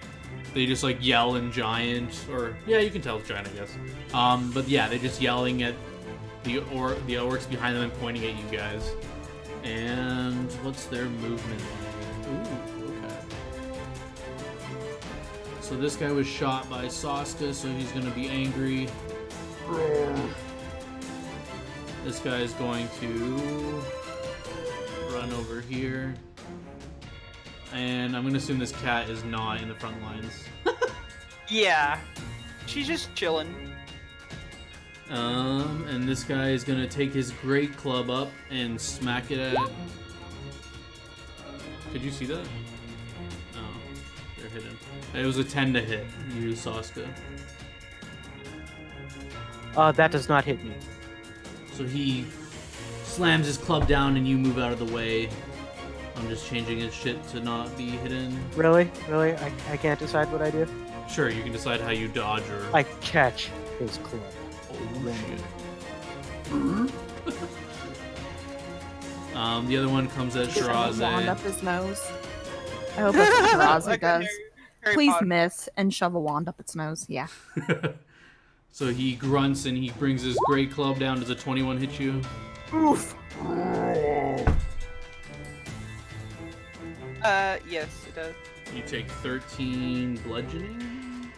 Speaker 2: just like yell in giant, or yeah, you can tell it's giant, I guess. But yeah, they're just yelling at the orcs behind them and pointing at you guys. And what's their movement like? Ooh, okay. So this guy was shot by Sasuke, so he's gonna be angry. This guy is going to run over here. And I'm gonna assume this cat is not in the front lines.
Speaker 4: Yeah, she's just chilling.
Speaker 2: And this guy is gonna take his great club up and smack it at. Could you see that? Oh, they're hidden. It was a 10 to hit. You, Sasuke.
Speaker 5: That does not hit me.
Speaker 2: So he slams his club down, and you move out of the way. I'm just changing his shit to not be hidden.
Speaker 5: Really? Really? I can't decide what I do?
Speaker 2: Sure, you can decide how you dodge or.
Speaker 5: I catch his club.
Speaker 2: Oh shit. The other one comes at
Speaker 3: Shove a wand
Speaker 2: Shiraz.
Speaker 3: up his nose. I hope that's what Shirazi
Speaker 4: Like a
Speaker 3: does.
Speaker 4: Harry
Speaker 3: Please
Speaker 4: Potter.
Speaker 3: miss and shove a wand up its nose. Yeah.
Speaker 2: So he grunts and he brings his great club down. Does a 21 hit you?
Speaker 3: Oof.
Speaker 4: Yes, it does.
Speaker 2: You take 13 bludgeoning.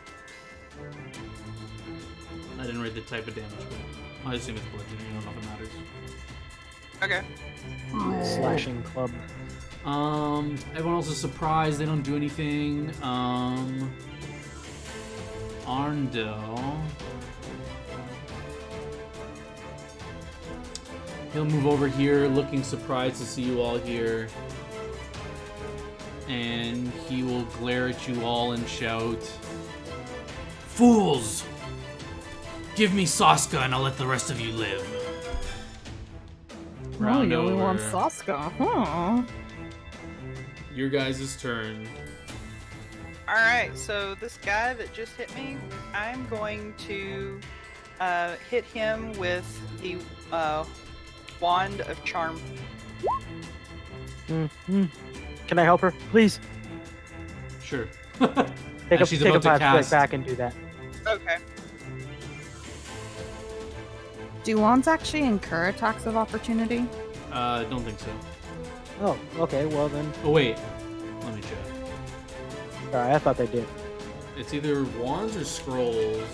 Speaker 2: I didn't write the type of damage, but I assume it's bludgeoning. I don't know if it matters.
Speaker 4: Okay.
Speaker 5: Slashing club.
Speaker 2: Everyone else is surprised. They don't do anything. Arndel. He'll move over here, looking surprised to see you all here. And he will glare at you all and shout, "Fools! Give me Sasuke and I'll let the rest of you live."
Speaker 3: Oh,
Speaker 2: Round
Speaker 3: you only want
Speaker 2: over.
Speaker 3: Sasuke, huh?
Speaker 2: Your guys' turn.
Speaker 4: Alright, so this guy that just hit me, I'm going to hit him with the Wand of Charm.
Speaker 5: Can I help her, please?
Speaker 2: Sure.
Speaker 5: Take
Speaker 2: As she's
Speaker 5: a
Speaker 2: about to
Speaker 5: 5
Speaker 2: cast.
Speaker 5: foot back and do that.
Speaker 4: Okay.
Speaker 3: Do wands actually incur attacks of opportunity?
Speaker 2: Don't think so.
Speaker 5: Oh, okay. Well then,
Speaker 2: Oh wait, let me check.
Speaker 5: sorry, I thought they did.
Speaker 2: It's either wands or scrolls.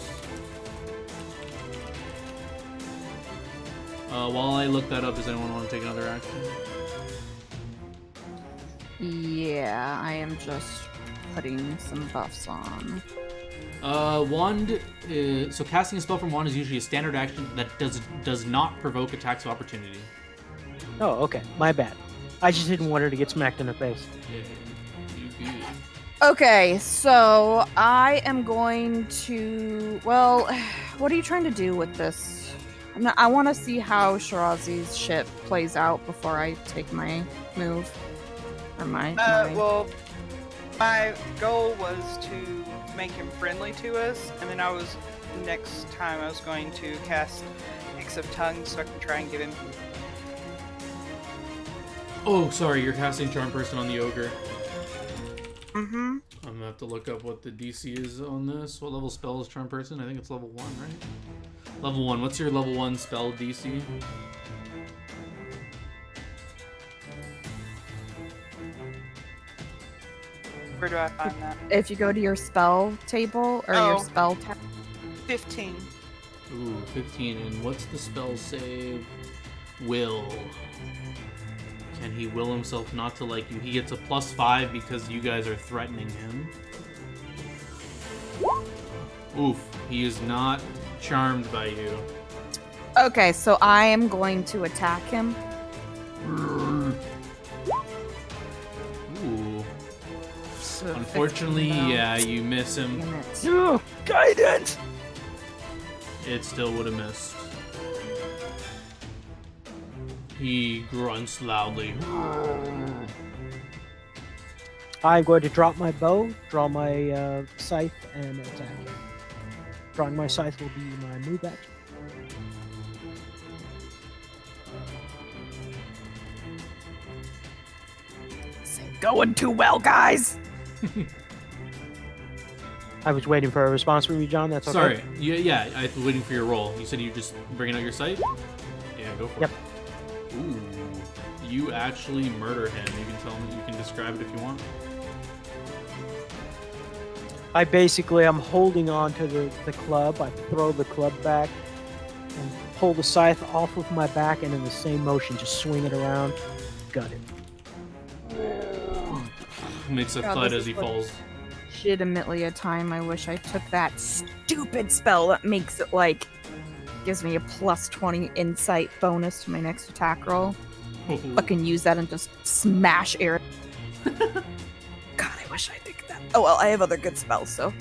Speaker 2: While I look that up, does anyone want to take another action?
Speaker 3: Yeah, I am just putting some buffs on.
Speaker 2: Wand. So casting a spell from wand is usually a standard action that does not provoke attacks of opportunity.
Speaker 5: Oh, okay. My bad. I just didn't want her to get smacked in the face.
Speaker 2: Yeah, you good.
Speaker 3: Okay, so I am going to. Well, what are you trying to do with this? I want to see how Shirazi's ship plays out before I take my move. Or my.
Speaker 4: Well, my goal was to make him friendly to us, and then next time I was going to cast Mix of Tongues so I can try and get him.
Speaker 2: Oh, sorry, you're casting Charm Person on the ogre.
Speaker 4: Mm-hmm.
Speaker 2: I'm gonna have to look up what the DC is on this. What level spell is Charm Person? I think it's level 1, right? Level 1. What's your level 1 spell DC?
Speaker 4: Where do I find that?
Speaker 3: If you go to your spell table or your
Speaker 4: Oh.
Speaker 3: spell tab.
Speaker 4: 15.
Speaker 2: Ooh, 15. And what's the spell save? Will. Can he will himself not to like you? He gets a +5 because you guys are threatening him. Oof. He is not charmed by you.
Speaker 3: Okay, so I am going to attack him.
Speaker 2: Ooh.
Speaker 3: So
Speaker 2: Unfortunately,
Speaker 3: 15
Speaker 2: yeah,
Speaker 3: rounds.
Speaker 2: you miss him.
Speaker 3: Damn it.
Speaker 5: No, guidance!
Speaker 2: It still would have missed. He grunts loudly.
Speaker 5: I'm going to drop my bow, draw my scythe, and attack. Drawing my scythe will be my move action.
Speaker 3: This ain't going too well, guys.
Speaker 5: I was waiting for a response from you, John. That's okay.
Speaker 2: Sorry. Yeah, I was waiting for your roll. You said you just bringing out your sight? Yeah, go for
Speaker 5: Yep.
Speaker 2: it. Ooh. You actually murder him. You can tell me, you can describe it if you want.
Speaker 5: I'm holding on to the club. I throw the club back and pull the scythe off of my back, and in the same motion, just swing it around. Got it.
Speaker 2: Makes a
Speaker 3: God,
Speaker 2: thud
Speaker 3: this
Speaker 2: as he
Speaker 3: is like-
Speaker 2: falls.
Speaker 3: Legitimately a time I wish I took that stupid spell that makes it like gives me a +20 insight bonus to my next attack roll. Fucking use that and just smash air. God, I wish I did that. Oh well, I have other good spells, so.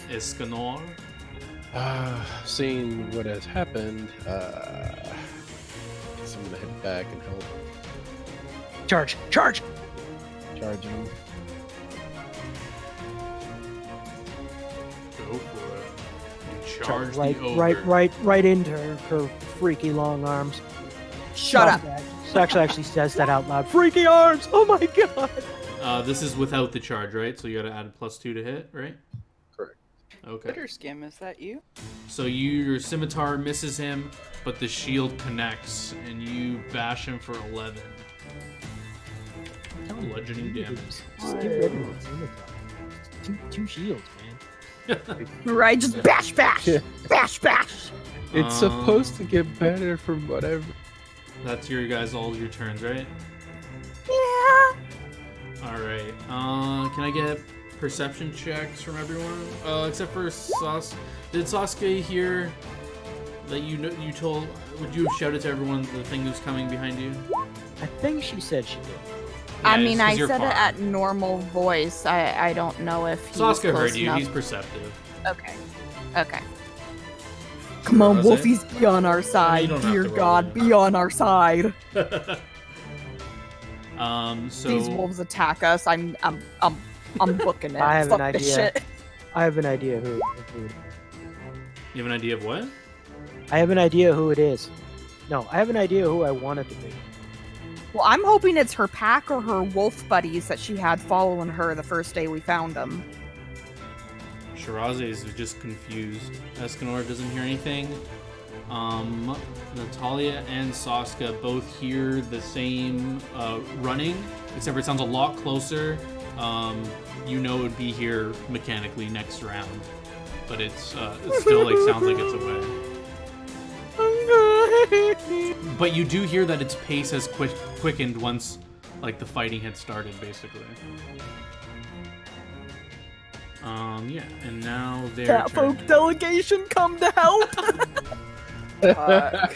Speaker 2: Escanor.
Speaker 1: Seeing what has happened, guess I'm gonna head back and help
Speaker 5: Charge!
Speaker 1: charge him.
Speaker 2: Go for it. You charge
Speaker 5: right,
Speaker 2: the ogre.
Speaker 5: right into her freaky long arms.
Speaker 3: Shut up.
Speaker 5: Saksha actually says that out loud. Freaky arms! Oh my god!
Speaker 2: This is without the charge, right? So you gotta add a +2 to hit, right?
Speaker 1: Correct.
Speaker 2: Okay.
Speaker 4: Twitter skim, is that you?
Speaker 2: So your scimitar misses him, but the shield connects, and you bash him for 11. Bludgeoning damage.
Speaker 5: Just get rid of it. Two shields, man.
Speaker 3: Right, just bash, bash, bash, bash.
Speaker 1: It's supposed to get better from whatever.
Speaker 2: That's your guys, all your turns, right?
Speaker 3: Yeah.
Speaker 2: All right. Can I get perception checks from everyone? Except for Sas. Did Sasuke hear that you told? Would you have shouted to everyone the thing was coming behind you?
Speaker 5: I think she said she did.
Speaker 3: I
Speaker 2: Yeah,
Speaker 3: mean,
Speaker 2: it's 'cause
Speaker 3: I
Speaker 2: you're
Speaker 3: said it
Speaker 2: far.
Speaker 3: at normal voice. I don't know if he was
Speaker 2: Sasuke
Speaker 3: close
Speaker 2: heard you.
Speaker 3: enough.
Speaker 2: He's perceptive.
Speaker 3: Okay. Okay. Come on,
Speaker 2: Was it?
Speaker 3: Wolfie's be on our side.
Speaker 2: don't have
Speaker 3: Dear
Speaker 2: to roll
Speaker 3: God,
Speaker 2: it.
Speaker 3: be on our side.
Speaker 2: So
Speaker 3: These wolves attack us. I'm booking it.
Speaker 5: I have
Speaker 3: Fuck
Speaker 5: an
Speaker 3: this
Speaker 5: idea.
Speaker 3: shit.
Speaker 5: I have an idea who.
Speaker 2: you have an idea of what?
Speaker 5: I have an idea who it is. No, I have an idea who I want it to be.
Speaker 3: Well, I'm hoping it's her pack or her wolf buddies that she had following her the first day we found them.
Speaker 2: Shirazi is just confused. Escanor doesn't hear anything. Natalia and Sasuke both hear the same running, except for it sounds a lot closer. You know it would be here mechanically next round, but it still like sounds like it's away. But you do hear that its pace has quickened once like the fighting had started, basically. Yeah, and now they're
Speaker 3: Cat folk delegation come to help.
Speaker 4: Fuck.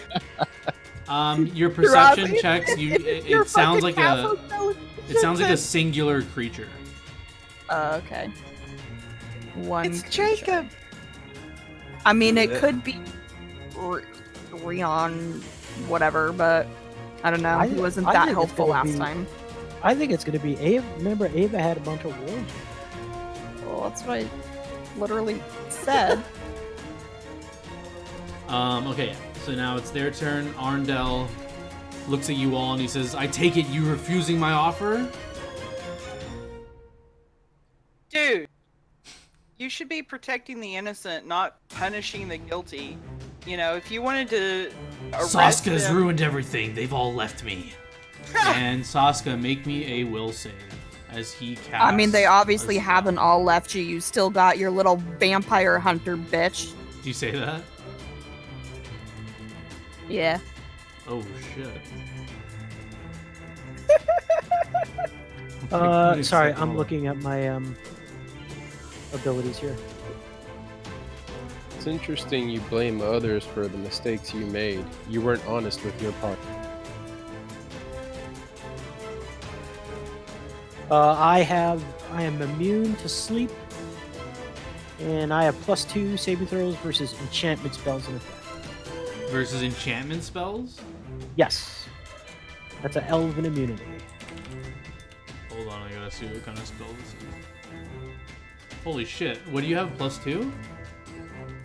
Speaker 2: Your perception
Speaker 3: Robbie,
Speaker 2: checks.
Speaker 3: you're
Speaker 2: It sounds like
Speaker 3: fucking
Speaker 2: a. It sounds like a singular creature.
Speaker 3: Okay. One.
Speaker 4: It's
Speaker 3: creature.
Speaker 4: Jacob.
Speaker 3: I mean, it could be Rion, whatever, but I don't know. He wasn't
Speaker 5: I
Speaker 3: that
Speaker 5: think it's
Speaker 3: helpful
Speaker 5: gonna
Speaker 3: last
Speaker 5: be-
Speaker 3: time.
Speaker 5: I think it's going to be Ava. Remember, Ava had a bunch of wolves.
Speaker 3: Well, that's what I literally said.
Speaker 2: Okay, so now it's their turn. Arndel looks at you all and he says, I take it you refusing my offer?
Speaker 4: Dude, you should be protecting the innocent, not punishing the guilty. You know, if you wanted to arrest
Speaker 2: Saska's
Speaker 4: them,
Speaker 2: ruined everything. They've all left me. And Saska, make me a will save as he casts.
Speaker 3: I mean, they obviously
Speaker 2: a spell.
Speaker 3: haven't all left you. You still got your little vampire hunter bitch.
Speaker 2: Do you say that?
Speaker 3: Yeah.
Speaker 2: Oh shit.
Speaker 5: Sorry, I'm looking at my abilities here.
Speaker 1: It's interesting you blame others for the mistakes you made. You weren't honest with your part.
Speaker 5: I am immune to sleep, and I have +2 saving throws versus enchantment spells and effects.
Speaker 2: Versus enchantment spells?
Speaker 5: Yes, that's an elven immunity.
Speaker 2: Hold on, I gotta see what kind of spell this is. Holy shit, what do you have, +2?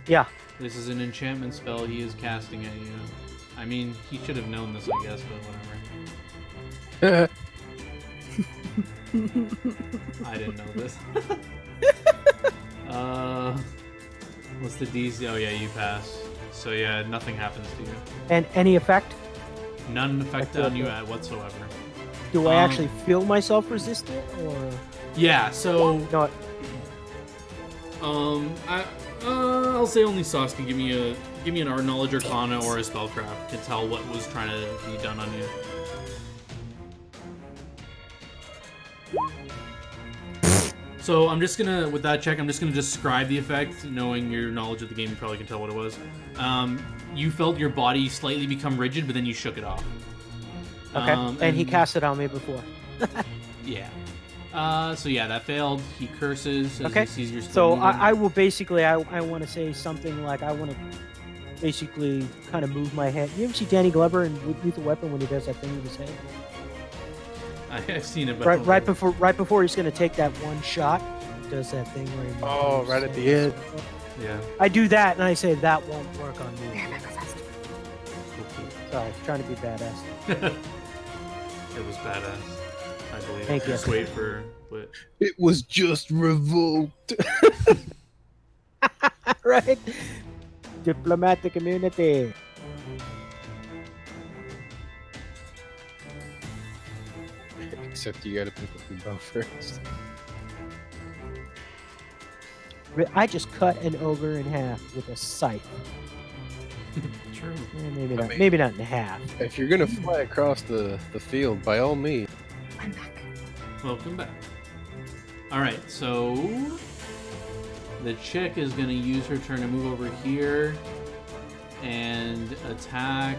Speaker 5: Yeah,
Speaker 2: This is an enchantment spell he is casting at you. I mean, he should have known this, I guess, but whatever. I didn't know this. What's the DC? Oh yeah, you pass. So yeah, nothing happens to you.
Speaker 5: and any effect?
Speaker 2: None effect
Speaker 5: Okay,
Speaker 2: on you
Speaker 5: okay.
Speaker 2: whatsoever.
Speaker 5: Do I actually feel myself resist it, or
Speaker 2: Yeah, so
Speaker 5: no?
Speaker 2: I'll say only Sauce can give me an art knowledge arcana or a spellcraft to tell what was trying to be done on you. So I'm just gonna, with that check, I'm just gonna describe the effect. Knowing your knowledge of the game, you probably can tell what it was. You felt your body slightly become rigid, but then you shook it off.
Speaker 5: Okay, and he cast it on me before.
Speaker 2: Yeah. So yeah, that failed. He curses as
Speaker 5: Okay,
Speaker 2: he sees you're still
Speaker 5: so
Speaker 2: moving.
Speaker 5: I will basically, I want to say something like, I want to basically kind of move my head. You ever see Danny Glover in Lethal Weapon when he does that thing with his head?
Speaker 2: I've seen it, but
Speaker 5: Right before he's going to take that one shot, he does that thing where he
Speaker 1: Oh,
Speaker 5: moves
Speaker 1: right at the
Speaker 5: his-
Speaker 1: end.
Speaker 2: Yeah.
Speaker 5: I do that, and I say that won't work on me. Sorry, trying to be badass.
Speaker 2: It was badass. I believe.
Speaker 5: Thank you.
Speaker 2: Just wait for what.
Speaker 1: It was just revoked.
Speaker 5: Right? Diplomatic immunity.
Speaker 1: Except you gotta pick up your bow first.
Speaker 5: I just cut an ogre in half with a scythe.
Speaker 2: True.
Speaker 5: Maybe not.
Speaker 1: mean-
Speaker 5: Maybe not in half.
Speaker 1: If you're gonna fly across the field, by all means.
Speaker 3: I'm back.
Speaker 2: Welcome back. All right, so the chick is gonna use her turn to move over here and attack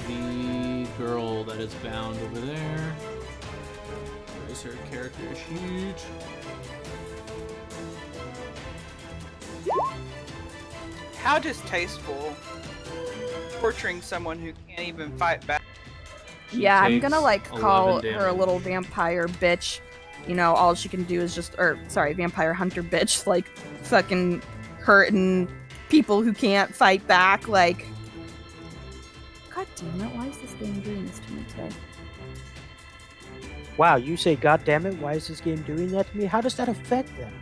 Speaker 2: the girl that is bound over there. Where's her character sheet?
Speaker 4: How distasteful. Torturing someone who can't even fight back.
Speaker 2: She
Speaker 3: Yeah, I'm
Speaker 2: takes
Speaker 3: gonna like
Speaker 2: 11
Speaker 3: call her a
Speaker 2: damage.
Speaker 3: little vampire bitch. You know, all she can do is just, or sorry, vampire hunter bitch, like fucking hurting people who can't fight back. Like, god damn it, why is this game doing this to me today?
Speaker 5: Wow, you say, God damn it, why is this game doing that to me? How does that affect them?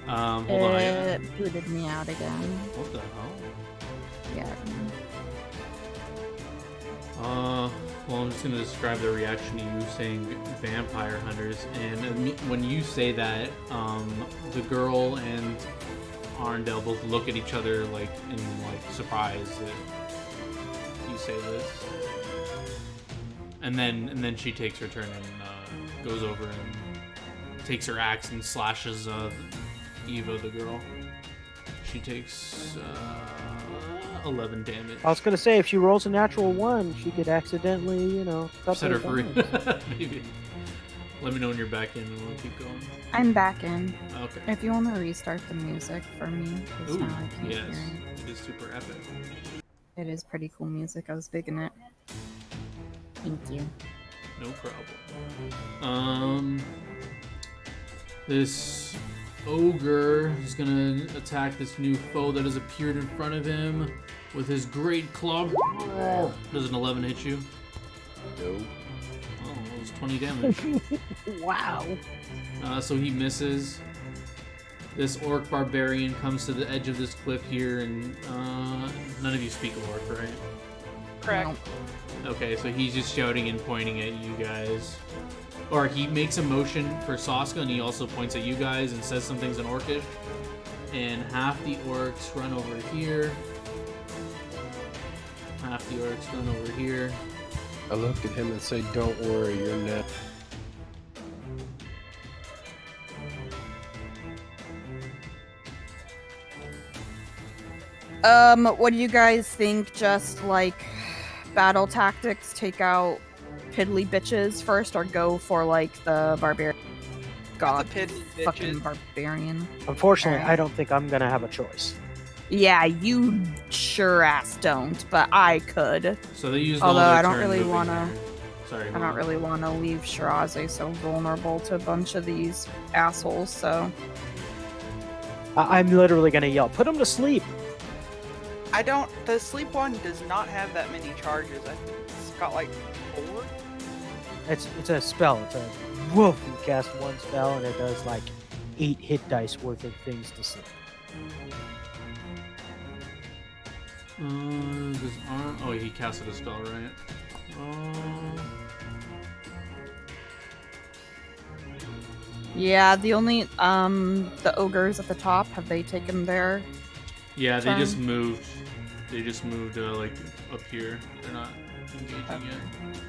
Speaker 2: Hold on.
Speaker 3: It booted me out again.
Speaker 2: What the hell?
Speaker 3: Yeah.
Speaker 2: Well, I'm just gonna describe the reaction to you saying vampire hunters, and when you say that, the girl and Arndale both look at each other like in like surprise that you say this, and then she takes her turn and goes over and takes her axe and slashes Eva, the girl. She takes 11 damage.
Speaker 5: I was gonna say if she rolls a natural 1, she could accidentally, cut
Speaker 2: Set her
Speaker 5: those
Speaker 2: free.
Speaker 5: diamonds.
Speaker 2: Maybe. Let me know when you're back in and we'll keep going.
Speaker 3: I'm back in.
Speaker 2: Okay.
Speaker 3: If you want to restart the music for me, because
Speaker 2: Ooh,
Speaker 3: now I can't
Speaker 2: yes.
Speaker 3: hear it.
Speaker 2: It is super epic.
Speaker 3: It is pretty cool music. I was digging it. Thank you.
Speaker 2: No problem. This ogre is gonna attack this new foe that has appeared in front of him with his great club. Does an 11 hit you?
Speaker 1: No.
Speaker 2: Oh, it was 20 damage.
Speaker 5: Wow.
Speaker 2: So he misses. This orc barbarian comes to the edge of this cliff here, and none of you speak orc, right?
Speaker 4: Correct.
Speaker 2: Okay, so he's just shouting and pointing at you guys. Or he makes a motion for Saska, and he also points at you guys and says some things in Orcish. And half the orcs run over here. Half the orcs run over here.
Speaker 1: I look at him and say, "Don't worry, you're not."
Speaker 3: What do you guys think? Just like battle tactics, take out piddly bitches first, or go for like the barbarian? God,
Speaker 4: The piddly
Speaker 3: fucking
Speaker 4: bitches.
Speaker 3: barbarian.
Speaker 5: Unfortunately,
Speaker 3: Alright.
Speaker 5: I don't think I'm gonna have a choice.
Speaker 3: Yeah, you sure ass don't, but I could.
Speaker 2: So they use
Speaker 3: Although
Speaker 2: all their
Speaker 3: I don't
Speaker 2: turn
Speaker 3: really
Speaker 2: moving
Speaker 3: wanna-
Speaker 2: here. Sorry,
Speaker 3: I
Speaker 2: go
Speaker 3: don't
Speaker 2: on.
Speaker 3: really want to leave Shiraze so vulnerable to a bunch of these assholes, so.
Speaker 5: I'm literally gonna yell, "Put him to sleep!"
Speaker 4: I don't. The sleep one does not have that many charges. I think it's got like 4.
Speaker 5: It's a spell. It's a woof. You cast one spell and it does like 8 hit dice worth of things to sleep.
Speaker 2: Does Arm... Oh, he casted a spell, right?
Speaker 3: Yeah, the only, the ogres at the top, have they taken their.
Speaker 2: Yeah, they
Speaker 3: Turn.
Speaker 2: just moved. They just moved, like, up here. They're not engaging yet.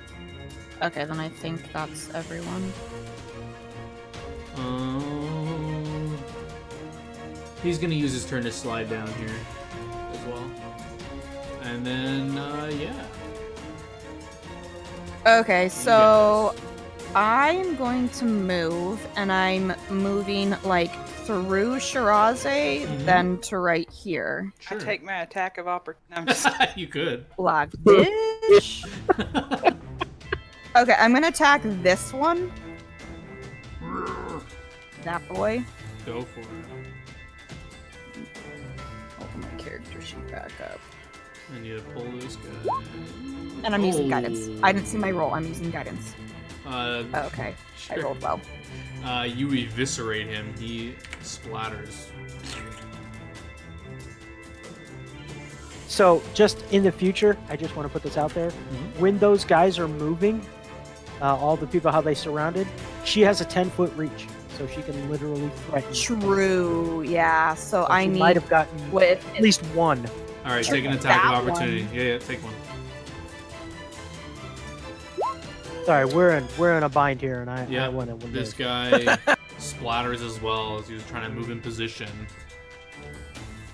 Speaker 3: Okay, then I think that's everyone.
Speaker 2: He's gonna use his turn to slide down here as well. And then, yeah.
Speaker 3: Okay, so I'm going to move, and I'm moving like through Shiraze,
Speaker 2: Mhm.
Speaker 3: then to right here.
Speaker 2: Sure.
Speaker 4: I take my attack of opportunity.
Speaker 2: You could.
Speaker 3: Like this. Okay, I'm gonna attack this one. That boy.
Speaker 2: Go for it.
Speaker 3: Open my character sheet back up.
Speaker 2: I need to pull this guy.
Speaker 3: And I'm using guidance. I didn't see my
Speaker 2: Oh.
Speaker 3: roll. I'm using guidance. Okay, I
Speaker 2: Sure.
Speaker 3: rolled well.
Speaker 2: You eviscerate him. He splatters.
Speaker 5: So, just in the future, I just want to put this out there.
Speaker 2: Mhm.
Speaker 5: When those guys are moving, all the people how they surrounded, she has a 10-foot reach, so she can literally threaten.
Speaker 3: True. Yeah. So I
Speaker 5: She
Speaker 3: need.
Speaker 5: might have gotten
Speaker 3: With
Speaker 5: at least one.
Speaker 2: All right,
Speaker 3: Sure,
Speaker 2: take an attack
Speaker 3: that
Speaker 2: of opportunity.
Speaker 3: one.
Speaker 2: Yeah, take one.
Speaker 5: Sorry, we're in a bind here, and I
Speaker 2: Yeah,
Speaker 5: want to win
Speaker 2: this
Speaker 5: this.
Speaker 2: guy splatters as well as he was trying to move in position.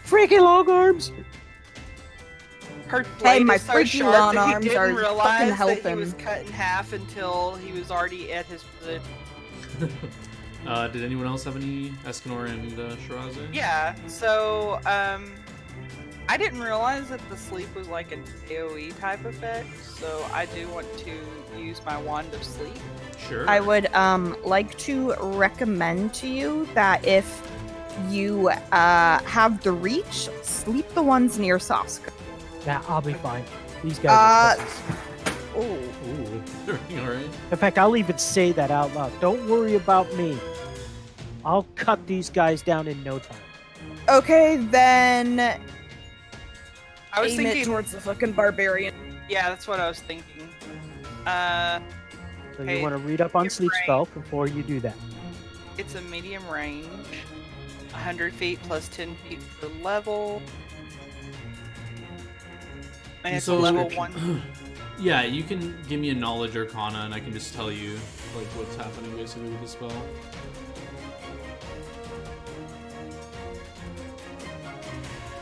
Speaker 5: Freaking long arms!
Speaker 4: Her blade
Speaker 3: my
Speaker 4: is so
Speaker 3: freaky
Speaker 4: sharp
Speaker 3: long
Speaker 4: that he
Speaker 3: arms
Speaker 4: didn't
Speaker 3: are
Speaker 4: realize
Speaker 3: fucking
Speaker 4: that he
Speaker 3: helping.
Speaker 4: was cut in half until he was already at his position.
Speaker 2: Did anyone else have any Escanor and Shiraze?
Speaker 4: Yeah, so, I didn't realize that the sleep was like an AoE type effect, so I do want to use my Wand of Sleep.
Speaker 2: Sure.
Speaker 3: I would like to recommend to you that if you have the reach, sleep the ones near Saska.
Speaker 5: Nah, I'll be fine. These guys are pussies.
Speaker 3: Oh.
Speaker 2: Ooh. Everything all right?
Speaker 5: In fact, I'll even say that out loud. Don't worry about me. I'll cut these guys down in no time.
Speaker 3: Okay, then
Speaker 4: I was
Speaker 3: aim
Speaker 4: thinking,
Speaker 3: it towards the fucking barbarian.
Speaker 4: yeah, that's what I was thinking.
Speaker 5: So
Speaker 4: Okay,
Speaker 5: you want to read up on
Speaker 4: you're
Speaker 5: sleep
Speaker 4: right.
Speaker 5: spell before you do that.
Speaker 4: It's a medium range, 100 feet plus 10 feet per level. And it's a
Speaker 2: So-
Speaker 4: level 1.
Speaker 2: Yeah, you can give me a knowledge arcana and I can just tell you like what's happening basically with the spell.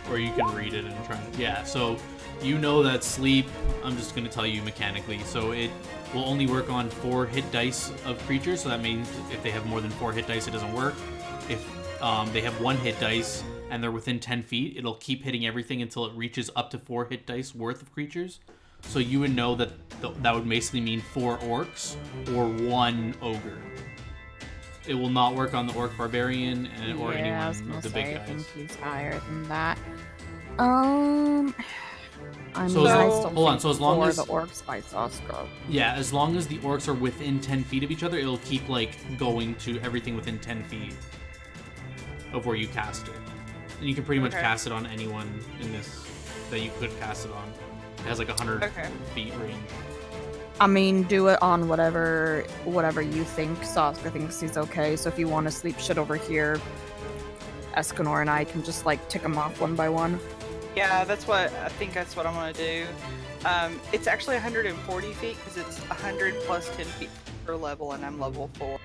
Speaker 2: Or or you can read it and try to. Yeah, so you know that sleep. I'm just gonna tell you mechanically. So it will only work on 4 hit dice of creatures. So that means if they have more than 4 hit dice, it doesn't work. If they have 1 hit dice and they're within 10 feet, it'll keep hitting everything until it reaches up to 4 hit dice worth of creatures. So you would know that that would basically mean 4 orcs or 1 ogre. It will not work on the orc barbarian or
Speaker 3: I was
Speaker 2: anyone
Speaker 3: gonna
Speaker 2: of the
Speaker 3: say,
Speaker 2: big
Speaker 3: I think
Speaker 2: guys.
Speaker 3: he's higher than that. I
Speaker 2: So
Speaker 3: mean,
Speaker 2: as-
Speaker 3: I still
Speaker 2: hold on,
Speaker 3: think
Speaker 2: so as long
Speaker 3: for
Speaker 2: as-
Speaker 3: the orcs by Saska.
Speaker 2: Yeah, as long as the orcs are within 10 feet of each other, it'll keep like going to everything within 10 feet of where you cast it. And you can pretty much
Speaker 4: Okay.
Speaker 2: cast it on anyone in this that you could cast it on. It has like 100
Speaker 4: Okay.
Speaker 2: feet range.
Speaker 3: I mean, do it on whatever you think Saska thinks he's okay. So if you want to sleep shit over here, Escanor and I can just like tick them off one by one.
Speaker 4: Yeah, that's what I think. That's what I'm gonna do. It's actually 140 feet because it's 100 plus 10 feet per level, and I'm level 4.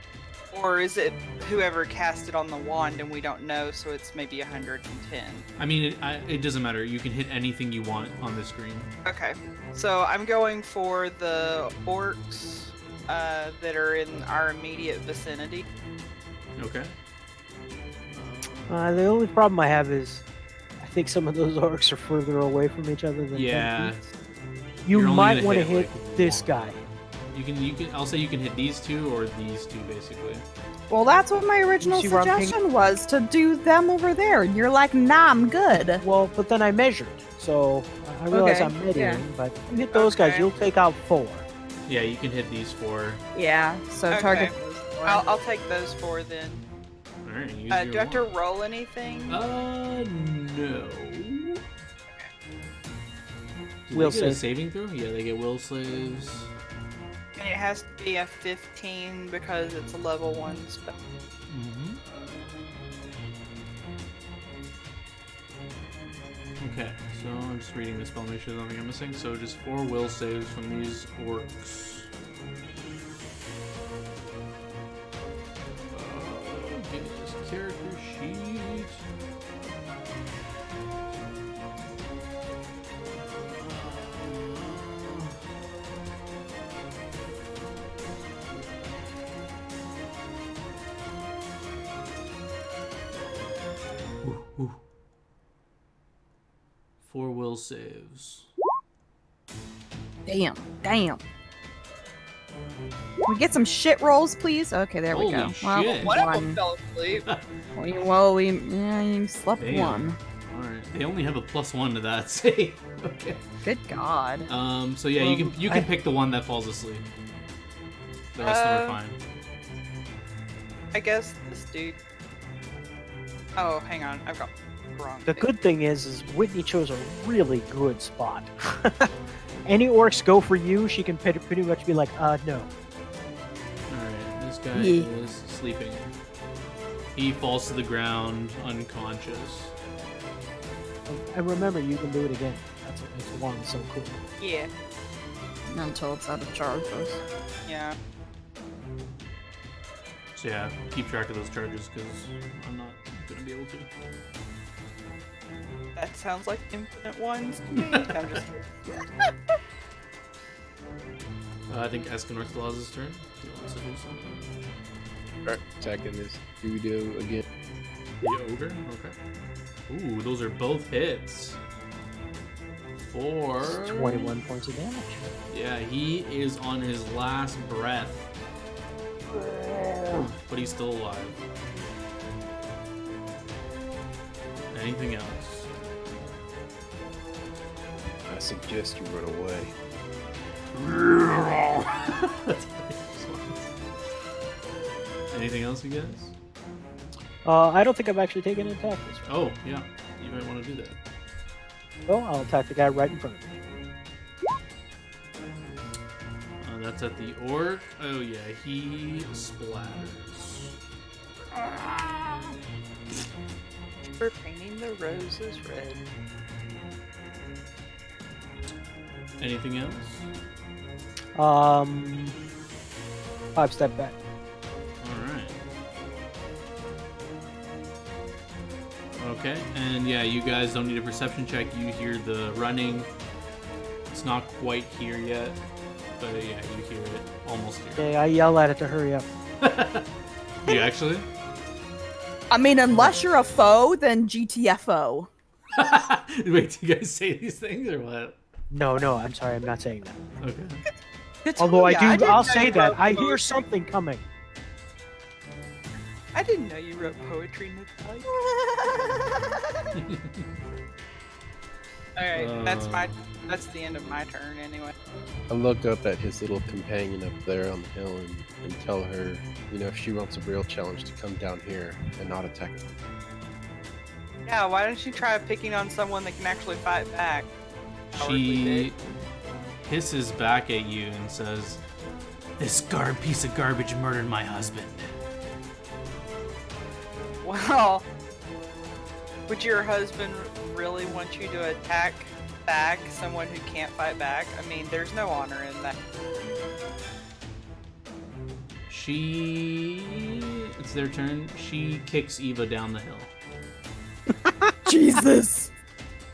Speaker 4: Or is it whoever cast it on the wand and we don't know, so it's maybe 110?
Speaker 2: I mean, it doesn't matter. You can hit anything you want on the screen.
Speaker 4: Okay, so I'm going for the orcs that are in our immediate vicinity.
Speaker 2: Okay.
Speaker 5: The only problem I have is I think some of those orcs are further away from each other than 10
Speaker 2: Yeah.
Speaker 5: feet. You
Speaker 2: You're only
Speaker 5: might
Speaker 2: gonna
Speaker 5: want to
Speaker 2: hit,
Speaker 5: hit
Speaker 2: like,
Speaker 5: this
Speaker 2: one.
Speaker 5: guy.
Speaker 2: You can. I'll say you can hit these 2 or these 2, basically.
Speaker 3: Well, that's what my original
Speaker 5: see where I'm ping-
Speaker 3: suggestion was, to do them over there. And you're like, nah, I'm good.
Speaker 5: Well, but then I measured, so I realize
Speaker 3: Okay,
Speaker 5: I'm measuring.
Speaker 3: yeah.
Speaker 5: But you hit those guys,
Speaker 4: Okay.
Speaker 5: you'll take out 4.
Speaker 2: Yeah, you can hit these 4.
Speaker 3: Yeah, so
Speaker 4: Okay.
Speaker 3: target those four.
Speaker 4: I'll take those 4 then.
Speaker 2: All right. Use
Speaker 4: Do I
Speaker 2: your
Speaker 4: have to
Speaker 2: wand.
Speaker 4: roll anything?
Speaker 2: No. Do
Speaker 5: Will
Speaker 2: they get a
Speaker 5: save.
Speaker 2: saving throw? Yeah, they get will saves.
Speaker 4: And it has to be a 15 because it's a level 1 spell.
Speaker 2: Mm-hmm. Okay, so I'm just reading the spell, make sure there's nothing I'm missing. So just 4 will saves from these orcs. Give me this character sheet. Ooh, ooh. 4 will saves.
Speaker 3: Damn. Can we get some shit rolls, please? Okay, there we
Speaker 2: Holy
Speaker 3: go.
Speaker 2: shit.
Speaker 4: One of
Speaker 3: one.
Speaker 4: them fell asleep.
Speaker 3: You slept
Speaker 2: Damn.
Speaker 3: one.
Speaker 2: Alright. They only have a +1 to that save. Okay.
Speaker 3: Good God.
Speaker 2: So yeah, you can
Speaker 5: I-
Speaker 2: pick the one that falls asleep. The rest of them are
Speaker 4: Uh,
Speaker 2: fine.
Speaker 4: I guess this dude. Oh, hang on. I've got wrong.
Speaker 5: The
Speaker 4: thing.
Speaker 5: good thing is Whitney chose a really good spot. Any orcs go for you, she can pretty much be like, no.
Speaker 2: Alright, this guy
Speaker 3: Yeah.
Speaker 2: is sleeping. He falls to the ground unconscious.
Speaker 5: And remember, you can do it again. That's what makes the wand so cool.
Speaker 4: Yeah.
Speaker 3: Until it's out of charges.
Speaker 4: Yeah.
Speaker 2: So yeah, keep track of those charges because I'm not gonna be able to.
Speaker 4: That sounds like infinite ones to me. I'm just kidding.
Speaker 2: I think Escanor still has his turn. He wants to do something.
Speaker 1: Alright, attacking this Dudo again.
Speaker 2: The ogre? Okay. Ooh, those are both hits. For
Speaker 5: 21 points of damage.
Speaker 2: Yeah, he is on his last breath. But he's still alive. Anything else?
Speaker 1: I suggest you run away.
Speaker 2: Anything else, you guys?
Speaker 5: I don't think I've actually taken an attack this round.
Speaker 2: Oh, yeah. You might want to do that.
Speaker 5: So I'll attack the guy right in front of me.
Speaker 2: That's at the orc. Oh, yeah. He splatters.
Speaker 4: For painting the roses red.
Speaker 2: Anything else?
Speaker 5: 5-step back.
Speaker 2: Alright. Okay, and yeah, you guys don't need a perception check. You hear the running. It's not quite here yet, but yeah, you hear it. Almost here.
Speaker 5: Okay, I yell at it to hurry up.
Speaker 2: You actually?
Speaker 3: I mean, unless you're a foe, then GTFO.
Speaker 2: Wait, do you guys say these things or what?
Speaker 5: No, I'm sorry, I'm not saying that.
Speaker 2: Okay.
Speaker 5: Although I
Speaker 4: Yeah,
Speaker 5: do,
Speaker 4: didn't
Speaker 5: I'll
Speaker 4: know
Speaker 5: say
Speaker 4: you
Speaker 5: that.
Speaker 4: wrote
Speaker 5: I hear
Speaker 4: poetry.
Speaker 5: something coming.
Speaker 4: I didn't know you wrote poetry, Natalia. Alright, that's the end of my turn anyway.
Speaker 1: I look up at his little companion up there on the hill and tell her, if she wants a real challenge, to come down here and not attack them.
Speaker 4: Yeah, why don't you try picking on someone that can actually fight back? Cowardly
Speaker 2: She
Speaker 4: bitch.
Speaker 2: hisses back at you and says, "This piece of garbage murdered my husband."
Speaker 4: Well, would your husband really want you to attack back someone who can't fight back? I mean, there's no honor in that.
Speaker 2: It's their turn. She kicks Eva down the hill.
Speaker 3: Jesus.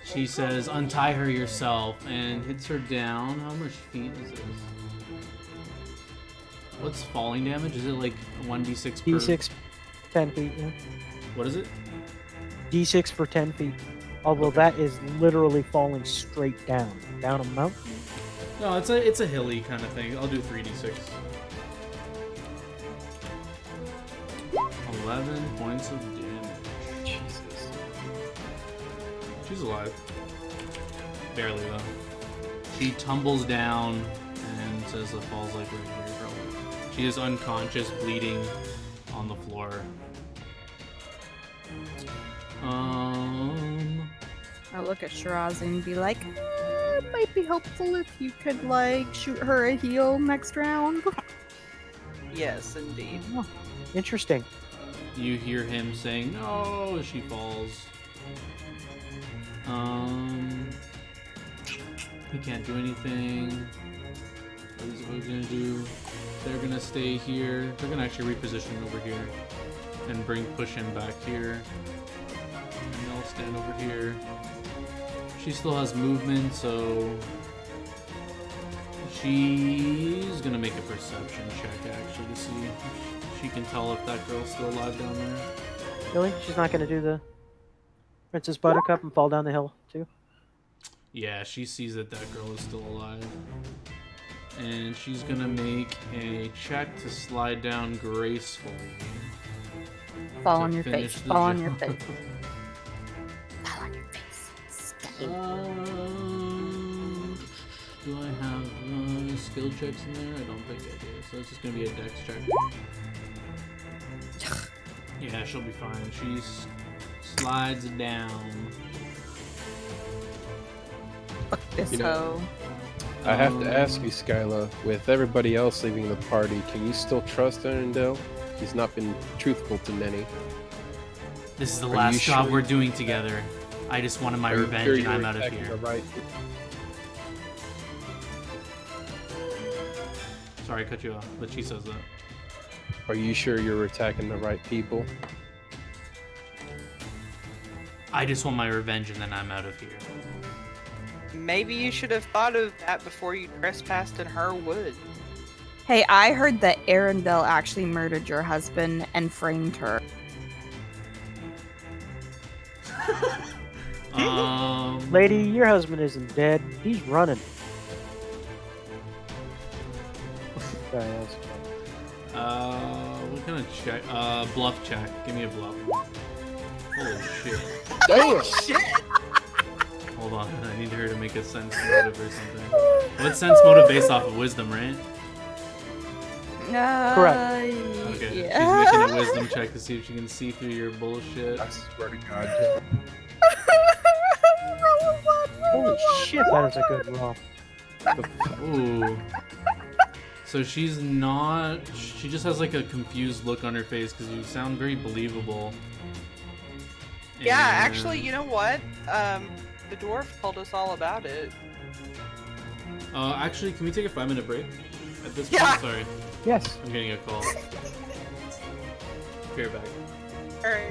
Speaker 2: She says, "Untie her yourself," and hits her down. How much feet is this? What's falling damage? Is it like 1d6 per...
Speaker 5: D6, 10 feet, yeah.
Speaker 2: What is it?
Speaker 5: D6 for 10 feet. Although that is literally falling straight down a mountain.
Speaker 2: No, it's a hilly kind of thing. I'll do 3d6. 11 points of damage.
Speaker 1: Jesus.
Speaker 2: She's alive. Barely, though. She tumbles down and says the fall's like right here, probably. She is unconscious, bleeding on the floor.
Speaker 3: I look at Shirazi and be like, it might be helpful if you could, shoot her a heal next round.
Speaker 4: Yes, indeed.
Speaker 5: Oh, interesting.
Speaker 2: You hear him saying, "No," as she falls. He can't do anything. What is he gonna do? They're gonna stay here. They're gonna actually reposition over here and push him back here. And they'll stand over here. She still has movement, so she's gonna make a perception check actually to see if she can tell if that girl's still alive down there.
Speaker 5: Really? She's not going to do the Princess Buttercup and fall down the hill, too?
Speaker 2: Yeah, she sees that girl is still alive. And she's gonna make a check to slide down gracefully.
Speaker 3: Fall
Speaker 2: to
Speaker 3: on your
Speaker 2: finish
Speaker 3: face.
Speaker 2: the
Speaker 3: Fall on
Speaker 2: job.
Speaker 3: your face. Fall on your face. Stay.
Speaker 2: Do I have skill checks in there? I don't think I do. So it's just gonna be a dex check. Yeah, she'll be fine. She slides down.
Speaker 3: Fuck this
Speaker 1: You know-
Speaker 3: hoe.
Speaker 1: I have to ask you, Skyla, with everybody else leaving the party, can you still trust Arendelle? He's not been truthful to many.
Speaker 2: This is the
Speaker 1: Are you
Speaker 2: last job
Speaker 1: sure?
Speaker 2: we're doing together. I just wanted my
Speaker 1: Are you
Speaker 2: revenge
Speaker 1: sure
Speaker 2: and
Speaker 1: you're
Speaker 2: I'm out of
Speaker 1: attacking
Speaker 2: here.
Speaker 1: the right-
Speaker 2: Sorry, I cut you off, but she says that.
Speaker 1: Are you sure you're attacking the right people?
Speaker 2: I just want my revenge and then I'm out of here.
Speaker 4: Maybe you should have thought of that before you trespassed in her wood.
Speaker 3: Hey, I heard that Arendelle actually murdered your husband and framed her.
Speaker 5: Lady, your husband isn't dead. He's running. Sorry, that was
Speaker 2: What kind of check? Bluff check. Give me a bluff. Holy shit.
Speaker 1: Damn!
Speaker 2: Hold on, I need her to make a sense motive or something. What's sense motive based off of wisdom, right?
Speaker 5: Correct.
Speaker 2: Okay.
Speaker 3: Yeah.
Speaker 2: She's making a wisdom check to see if she can see through your bullshit.
Speaker 1: I swear to God.
Speaker 5: Holy shit, that is a good roll.
Speaker 2: Ooh. So she's not. She just has like a confused look on her face because you sound very believable.
Speaker 4: Yeah,
Speaker 2: And-
Speaker 4: actually, you know what? The dwarf told us all about it.
Speaker 2: Actually, can we take a 5-minute break? At this
Speaker 4: Yeah.
Speaker 2: point, sorry,
Speaker 5: Yes.
Speaker 2: I'm getting a call. Be right back.
Speaker 4: Alright.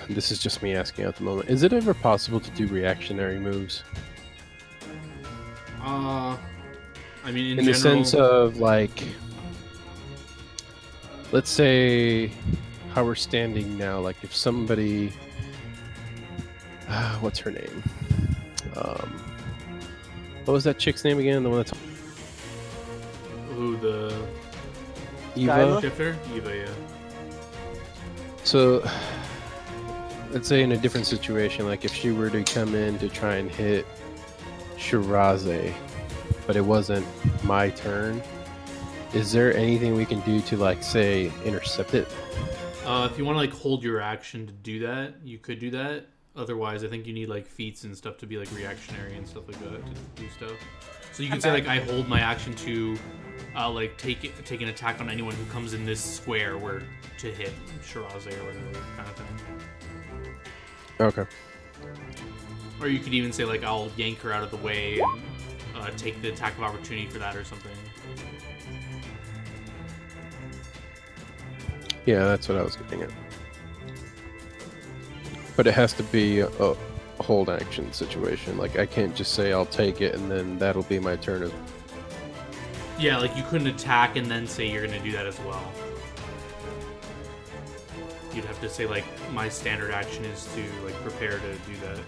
Speaker 1: this is just me asking at the moment. Is it ever possible to do reactionary moves?
Speaker 2: I mean,
Speaker 1: In the sense of, like, let's say how we're standing now, like if somebody, what's her name? What was that chick's name again? The one that's
Speaker 2: who the
Speaker 1: Eva.
Speaker 5: Skyla?
Speaker 2: shifter? Eva, yeah.
Speaker 1: So, let's say in a different situation, like if she were to come in to try and hit Shiraze, but it wasn't my turn, is there anything we can do to, like, say, intercept it?
Speaker 2: If you want to like hold your action to do that, you could do that. Otherwise, I think you need like feats and stuff to be like reactionary and stuff like that to do stuff. So you could say like I hold my action to like take an attack on anyone who comes in this square where to hit Shiraze or whatever kind of thing.
Speaker 1: Okay.
Speaker 2: Or you could even say like I'll yank her out of the way and take the attack of opportunity for that or something.
Speaker 1: Yeah, that's what I was getting at. But it has to be a hold action situation. Like, I can't just say I'll take it and then that'll be my turn as
Speaker 2: Yeah, like you couldn't attack and then say you're gonna do that as well. You'd have to say like my standard action is to like prepare to do that.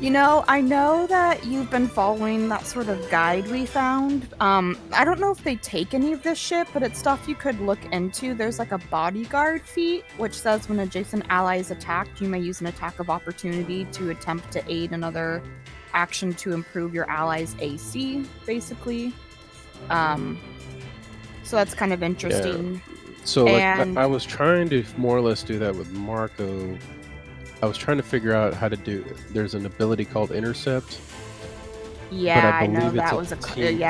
Speaker 3: You know, I know that you've been following that sort of guide we found. I don't know if they take any of this shit, but it's stuff you could look into. There's like a bodyguard feat, which says when adjacent ally is attacked, you may use an attack of opportunity to attempt to aid another action to improve your ally's AC, basically. So that's kind of interesting.
Speaker 1: So, like,
Speaker 3: And-
Speaker 1: I was trying to more or less do that with Marco. I was trying to figure out how to do. There's an ability called Intercept.
Speaker 3: Yeah,
Speaker 1: I
Speaker 3: I know
Speaker 1: believe it's
Speaker 3: that
Speaker 1: a
Speaker 3: was
Speaker 1: team.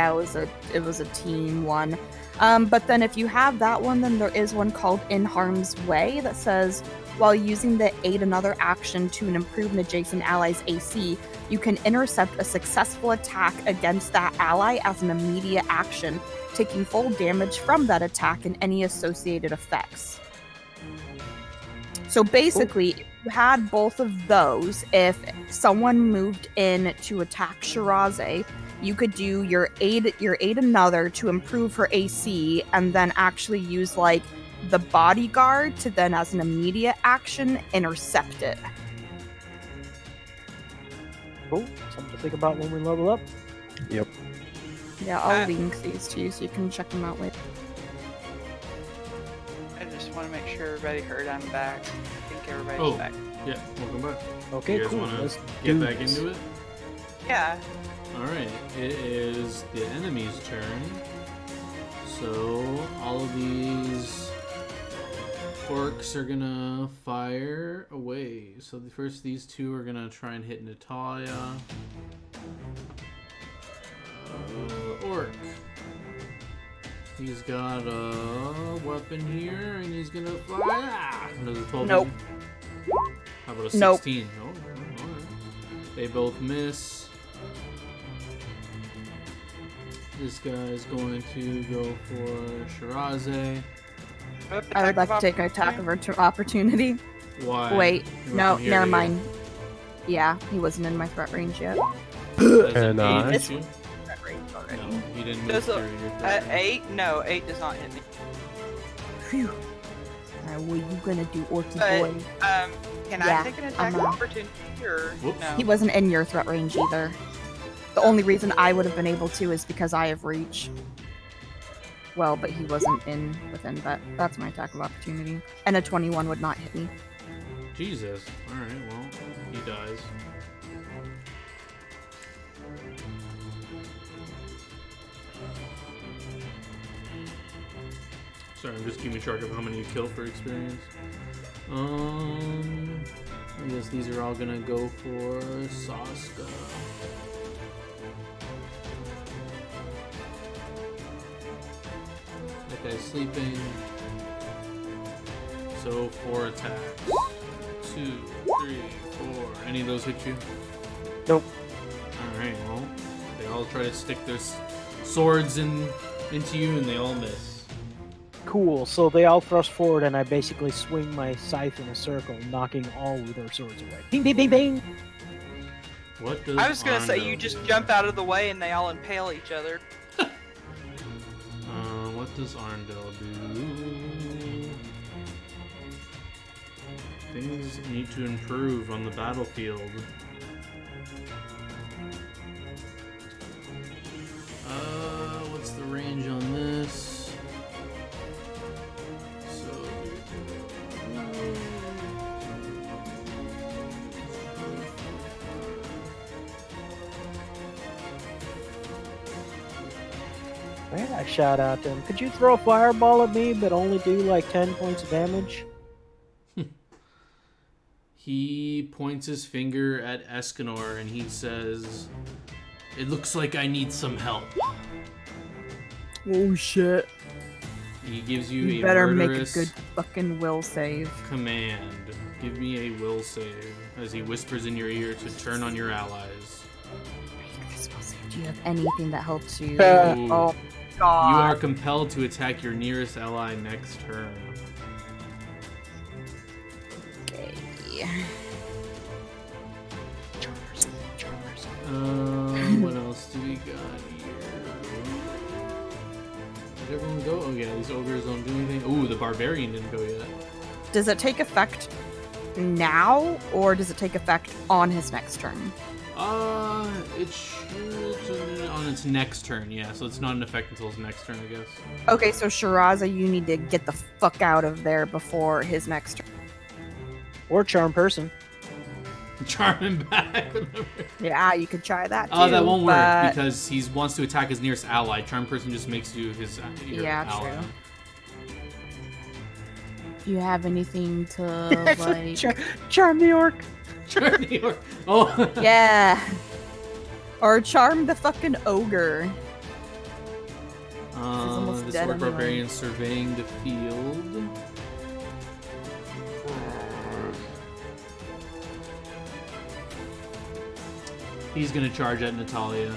Speaker 3: it was a team one. But then if you have that one, then there is one called In Harm's Way that says while using the aid another action to improve an adjacent ally's AC, you can intercept a successful attack against that ally as an immediate action, taking full damage from that attack and any associated effects. So basically, if you had both of those, if someone moved in to attack Shiraze, you could do your aid another to improve her AC, and then actually use like the bodyguard to then, as an immediate action, intercept it.
Speaker 5: Cool. Something to think about when we level up.
Speaker 1: Yep.
Speaker 3: Yeah, I'll link these to you so you can check them out later.
Speaker 4: I just want to make sure everybody heard I'm back. I think everybody's
Speaker 2: Oh.
Speaker 4: back.
Speaker 2: Yeah, welcome back.
Speaker 5: Okay,
Speaker 2: You guys
Speaker 5: cool.
Speaker 2: wanna
Speaker 5: Let's
Speaker 2: Get
Speaker 5: do
Speaker 2: back
Speaker 5: this.
Speaker 2: into it.
Speaker 4: Yeah.
Speaker 2: All right, it is the enemy's turn. So all of these orcs are gonna fire away. So the first, these two are gonna try and hit Natalia. Orc. He's got a weapon here, and he's gonna fire. Another 12.
Speaker 3: Nope.
Speaker 2: How about a
Speaker 3: Nope.
Speaker 2: 16? Oh, alright. They both miss. This guy's going to go for Shiraze.
Speaker 3: I would like to take an attack of opportunity.
Speaker 2: Why?
Speaker 3: Wait,
Speaker 2: You
Speaker 3: no,
Speaker 2: went from here
Speaker 3: never
Speaker 2: to
Speaker 3: mind. Yeah, he wasn't in my threat range yet.
Speaker 2: here. Does it
Speaker 1: And,
Speaker 2: aid hit you?
Speaker 3: Threat range
Speaker 2: No,
Speaker 3: already.
Speaker 2: he didn't move
Speaker 4: Does
Speaker 2: through
Speaker 4: it-
Speaker 2: your threat range.
Speaker 4: 8? No, 8 does not hit me.
Speaker 3: Phew. Alright, what you gonna do, Orky
Speaker 4: But-
Speaker 3: boy?
Speaker 4: Can
Speaker 3: Yeah,
Speaker 4: I take an attack of
Speaker 3: I'm,
Speaker 4: opportunity or
Speaker 2: Whoops.
Speaker 4: no?
Speaker 3: He wasn't in your threat range either. The only reason I would have been able to is because I have reach. Well, but he wasn't within that. That's my attack of opportunity. And a 21 would not hit me.
Speaker 2: Jesus. Alright, well, he dies. Sorry, I'm just keeping track of how many you kill for experience. I guess these are all gonna go for Saska. That guy's sleeping. So 4 attacks. 2, 3, 4. Any of those hit you?
Speaker 5: Nope.
Speaker 2: Alright, well, they all try to stick their swords into you and they all miss.
Speaker 5: Cool. So they all thrust forward, and I basically swing my scythe in a circle, knocking all of their swords away. Bing, bing, bing, bing.
Speaker 2: What does
Speaker 4: I was gonna say you
Speaker 2: Arndel
Speaker 4: just
Speaker 2: do?
Speaker 4: jump out of the way and they all impale each other.
Speaker 2: What does Arndel do? Things need to improve on the battlefield. What's the range on this? So.
Speaker 5: Man, I shout out to him. Could you throw a fireball at me, but only do like 10 points of damage?
Speaker 2: He points his finger at Escanor and he says, "It looks like I need some help."
Speaker 3: Oh shit.
Speaker 2: He gives you
Speaker 3: You
Speaker 2: a
Speaker 3: better make a
Speaker 2: murderous
Speaker 3: good fucking will save.
Speaker 2: command. Give me a will save as he whispers in your ear to turn on your allies.
Speaker 3: Do you have anything that helps you?
Speaker 2: Ooh.
Speaker 3: Oh god.
Speaker 2: You are compelled to attack your nearest ally next turn.
Speaker 3: Okay.
Speaker 2: What else do we got here? Did everyone go? Oh yeah, these ogres don't do anything. Ooh, the barbarian didn't go yet.
Speaker 3: Does it take effect now, or does it take effect on his next turn?
Speaker 2: It should on its next turn, yeah. So it's not in effect until his next turn, I guess.
Speaker 3: Okay, so Shiraza, you need to get the fuck out of there before his next turn.
Speaker 5: Or charm person.
Speaker 2: Charm him back.
Speaker 3: Yeah, you could try that too.
Speaker 2: Oh, that won't work
Speaker 3: but-
Speaker 2: because he wants to attack his nearest ally. Charm person just makes you his your
Speaker 3: Yeah,
Speaker 2: ally.
Speaker 3: true. Do you have anything to like?
Speaker 5: Charm the orc.
Speaker 2: Charm the orc. Oh.
Speaker 3: Yeah. Or charm the fucking ogre. almost
Speaker 2: This
Speaker 3: dead
Speaker 2: orc
Speaker 3: anyway.
Speaker 2: barbarian surveying the field. He's gonna charge at Natalia,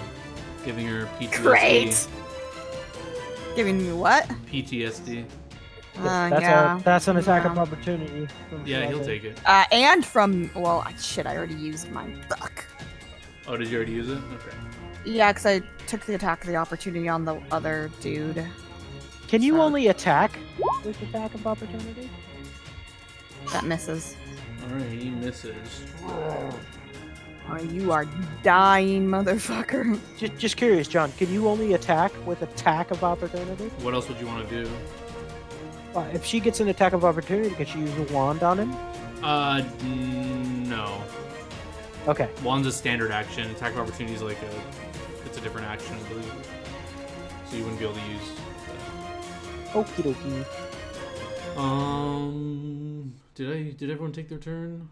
Speaker 2: giving her PTSD.
Speaker 3: Great. Giving me what?
Speaker 2: PTSD.
Speaker 5: That's an attack of
Speaker 3: Yeah.
Speaker 5: opportunity. from
Speaker 2: Yeah, he'll
Speaker 5: Shiraza.
Speaker 2: take it.
Speaker 3: And from shit, I already used mine. Fuck.
Speaker 2: Oh, did you already use it? Okay.
Speaker 3: Yeah, because I took the attack of the opportunity on the other dude.
Speaker 5: Can you
Speaker 3: So-
Speaker 5: only attack with attack of opportunity?
Speaker 3: That misses.
Speaker 2: Alright, he misses.
Speaker 3: Oh, you are dying, motherfucker.
Speaker 5: Just curious, John. Can you only attack with attack of opportunity?
Speaker 2: What else would you want to do?
Speaker 5: If she gets an attack of opportunity, can she use a wand on him?
Speaker 2: No.
Speaker 5: Okay.
Speaker 2: Wand's a standard action. Attack of opportunity is like it's a different action, I believe. So you wouldn't be able to use
Speaker 5: Okie dokie.
Speaker 2: that. Did everyone take their turn?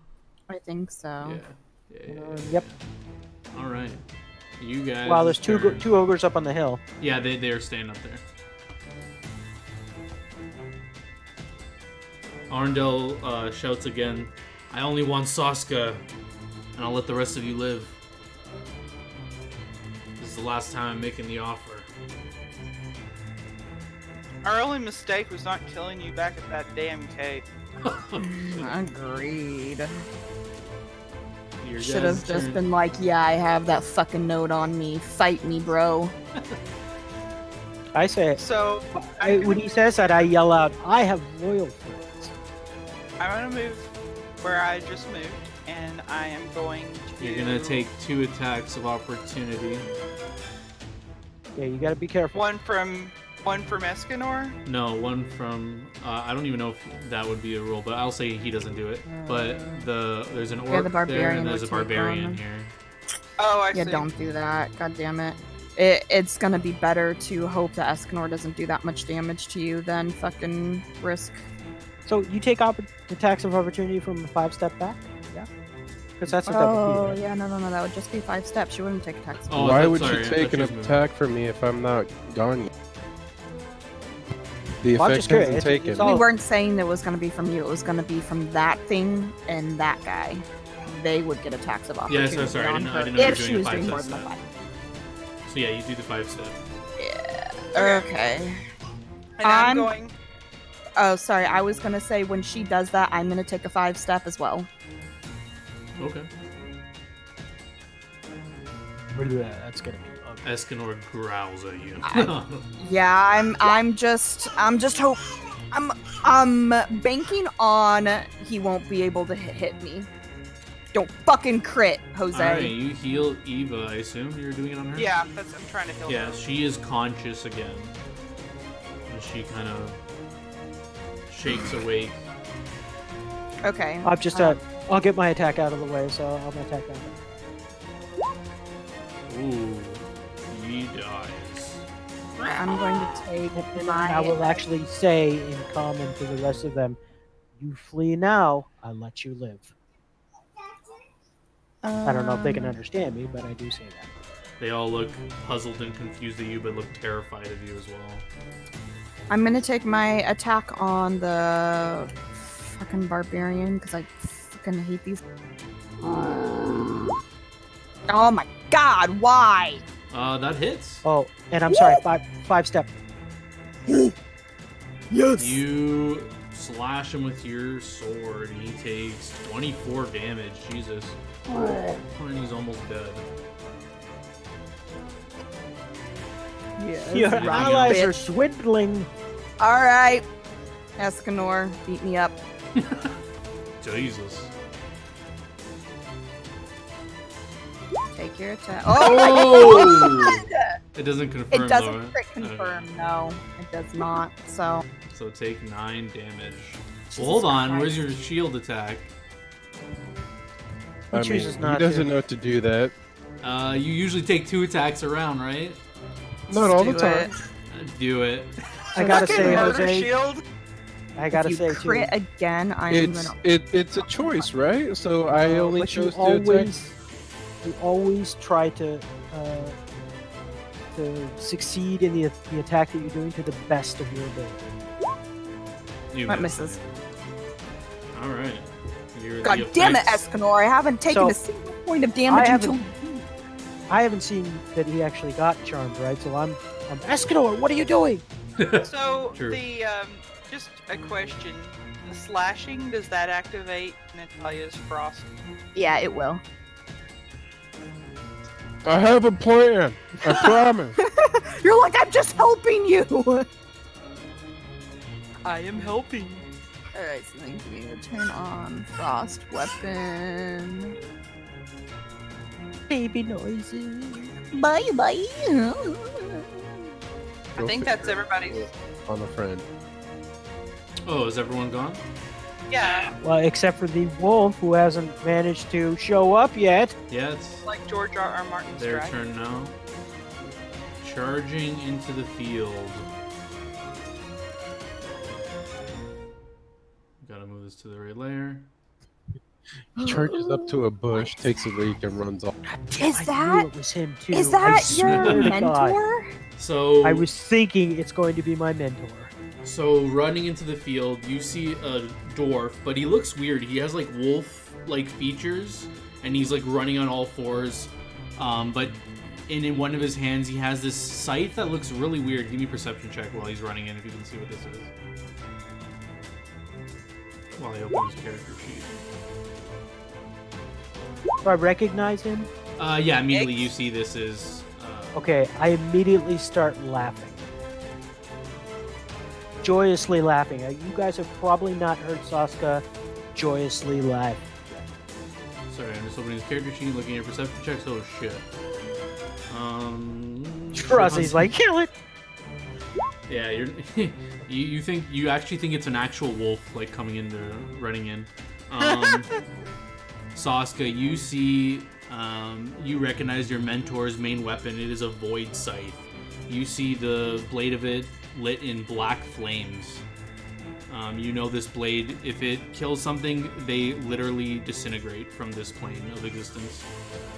Speaker 3: I think so.
Speaker 2: Yeah.
Speaker 5: Yep.
Speaker 2: All right. You guys.
Speaker 5: Wow, there's
Speaker 2: turn.
Speaker 5: two ogres up on the hill.
Speaker 2: Yeah, they are staying up there. Arndel shouts again, "I only want Saska, and I'll let the rest of you live. This is the last time I'm making the offer."
Speaker 4: Our only mistake was not killing you back at that damn cave.
Speaker 3: Agreed.
Speaker 2: Your
Speaker 3: Should have
Speaker 2: guys'
Speaker 3: just
Speaker 2: turn.
Speaker 3: been like, yeah, I have that fucking note on me. Fight me, bro.
Speaker 5: I say,
Speaker 4: So
Speaker 5: when he says that, I yell out, "I have loyal friends."
Speaker 4: I'm gonna move where I just moved, and I am going to.
Speaker 2: You're gonna take 2 attacks of opportunity.
Speaker 5: Yeah, you gotta be careful.
Speaker 4: one from Escanor.
Speaker 2: No, one from I don't even know if that would be a rule, but I'll say he doesn't do it. But there's an orc
Speaker 3: the
Speaker 2: there
Speaker 3: barbarian
Speaker 2: and there's a
Speaker 3: would take
Speaker 2: barbarian
Speaker 3: one.
Speaker 2: here.
Speaker 4: Oh, I
Speaker 3: Yeah,
Speaker 4: see.
Speaker 3: don't do that. God damn it. It's gonna be better to hope that Escanor doesn't do that much damage to you than fucking risk.
Speaker 5: So you take attacks of opportunity from a 5-step back? Yeah. Because that's a double
Speaker 3: Oh,
Speaker 5: key.
Speaker 3: yeah, no. That would just be 5 steps. She wouldn't take attacks.
Speaker 2: Oh,
Speaker 1: Why
Speaker 2: that's-
Speaker 1: would
Speaker 2: sorry, I
Speaker 1: she
Speaker 2: thought
Speaker 1: take
Speaker 2: she
Speaker 1: an
Speaker 2: was moving.
Speaker 1: attack from me if I'm not gone yet? The
Speaker 5: Well, I'm
Speaker 1: effect
Speaker 5: just curious,
Speaker 1: hasn't
Speaker 5: it's
Speaker 1: taken.
Speaker 5: all-
Speaker 3: We weren't saying it was gonna be from you. It was gonna be from that thing and that guy. They would get attacks of
Speaker 2: Yeah,
Speaker 3: opportunity.
Speaker 2: so sorry, I
Speaker 3: on
Speaker 2: didn't
Speaker 3: her
Speaker 2: know you were
Speaker 3: if
Speaker 2: doing
Speaker 3: she
Speaker 2: a
Speaker 3: was
Speaker 2: 5
Speaker 3: doing more
Speaker 2: step
Speaker 3: than a
Speaker 2: step.
Speaker 3: 5.
Speaker 2: So yeah, you do the 5 step.
Speaker 3: Okay.
Speaker 4: And I'm
Speaker 3: I'm-
Speaker 4: going.
Speaker 3: Oh, sorry. I was gonna say when she does that, I'm gonna take a 5-step as well.
Speaker 2: Okay.
Speaker 5: That's gonna be ugly.
Speaker 2: Escanor growls at you.
Speaker 3: Yeah, I'm banking on he won't be able to hit me. Don't fucking crit, Jose.
Speaker 2: Alright, you heal Eva, I assume you're doing it on her?
Speaker 4: Yeah, I'm trying to heal
Speaker 2: Yeah,
Speaker 4: her.
Speaker 2: she is conscious again. And she kind of shakes awake.
Speaker 3: Okay.
Speaker 5: I'm just I'll get my attack out of the way, so I'll attack that.
Speaker 2: Ooh, he dies.
Speaker 3: I'm going to take my.
Speaker 5: I will actually say in common to the rest of them, "You flee now, I let you live." I don't know if they can understand me, but I do say that.
Speaker 2: They all look puzzled and confused at you, but look terrified of you as well.
Speaker 3: I'm gonna take my attack on the fucking barbarian because I fucking hate these. Oh my god! Why?
Speaker 2: That hits.
Speaker 5: Oh, and I'm sorry, 5-step.
Speaker 3: Yes.
Speaker 2: You slash him with your sword, and he takes 24 damage. Jesus. And he's almost dead.
Speaker 3: Yes.
Speaker 5: Your
Speaker 2: Anything
Speaker 5: allies
Speaker 2: else?
Speaker 5: are swindling.
Speaker 3: All right, Escanor, beat me up.
Speaker 2: Jesus.
Speaker 3: Take your attack. Oh my god!
Speaker 2: It doesn't confirm,
Speaker 3: It doesn't
Speaker 2: though.
Speaker 3: crit confirm. No, it does not. So.
Speaker 2: So take 9 damage.
Speaker 3: Jesus
Speaker 2: Well, hold on.
Speaker 3: Christ.
Speaker 2: Where's your shield attack?
Speaker 5: He chooses
Speaker 1: he
Speaker 5: not
Speaker 1: doesn't
Speaker 5: to.
Speaker 1: know to do that.
Speaker 2: You usually take 2 attacks around, right?
Speaker 1: Not all the
Speaker 3: Do
Speaker 1: time.
Speaker 3: it.
Speaker 2: Do it.
Speaker 5: I gotta
Speaker 4: Fucking
Speaker 5: say,
Speaker 4: murder
Speaker 5: Jose,
Speaker 4: shield.
Speaker 5: I gotta
Speaker 3: if you
Speaker 5: say too.
Speaker 3: crit again, I'm
Speaker 1: It's
Speaker 3: gonna.
Speaker 1: it's a choice, right? So I only
Speaker 5: But
Speaker 1: chose to attack.
Speaker 5: you always try to succeed in the attack that you're doing to the best of your ability.
Speaker 2: You
Speaker 3: That
Speaker 2: missed.
Speaker 3: misses.
Speaker 2: All right.
Speaker 3: God damn it, Escanor! I haven't taken
Speaker 5: So,
Speaker 3: a single point of damage
Speaker 5: I
Speaker 3: until.
Speaker 5: I haven't seen that he actually got charmed, right? So I'm Escanor. What are you doing?
Speaker 4: So
Speaker 2: True.
Speaker 4: the just a question: the slashing, does that activate Natalia's frost?
Speaker 3: Yeah, it will.
Speaker 1: I have a plan. I promise.
Speaker 3: You're like, I'm just helping you.
Speaker 4: I am helping.
Speaker 3: Alright, so then give me a turn on frost weapon.
Speaker 5: Baby noises.
Speaker 3: Bye bye.
Speaker 4: I think that's everybody's.
Speaker 1: On a friend.
Speaker 2: Oh, is everyone gone?
Speaker 4: Yeah,
Speaker 5: Well, except for the wolf who hasn't managed to show up yet.
Speaker 2: Yeah, it's
Speaker 4: like George R. Martin's
Speaker 2: their
Speaker 4: dragon.
Speaker 2: turn now. Charging into the field. Gotta move this to the right layer.
Speaker 1: He charges up to a bush, takes a leak, and runs off.
Speaker 3: Is
Speaker 5: I
Speaker 3: that
Speaker 5: knew it was him too.
Speaker 3: is
Speaker 5: I
Speaker 3: that
Speaker 5: swear
Speaker 3: your
Speaker 5: to God.
Speaker 3: mentor?
Speaker 2: So
Speaker 5: I was thinking it's going to be my mentor.
Speaker 2: So running into the field, you see a dwarf, but he looks weird. He has like wolf-like features, and he's like running on all fours. But in one of his hands, he has this scythe that looks really weird. Give me a perception check while he's running in, if you can see what this is. While I open his character sheet.
Speaker 5: Do I recognize him?
Speaker 2: Yeah, immediately you see this is.
Speaker 5: Okay, I immediately start laughing. Joyously laughing. You guys have probably not heard Saska joyously laugh.
Speaker 2: Sorry, I'm just opening his character sheet, looking at perception checks. Oh shit.
Speaker 5: Rossi's like, kill it!
Speaker 2: Yeah, you're. you actually think it's an actual wolf like coming in there, running in. Saska, you see, you recognize your mentor's main weapon. It is a void scythe. You see the blade of it lit in black flames. You know this blade, if it kills something, they literally disintegrate from this plane of existence.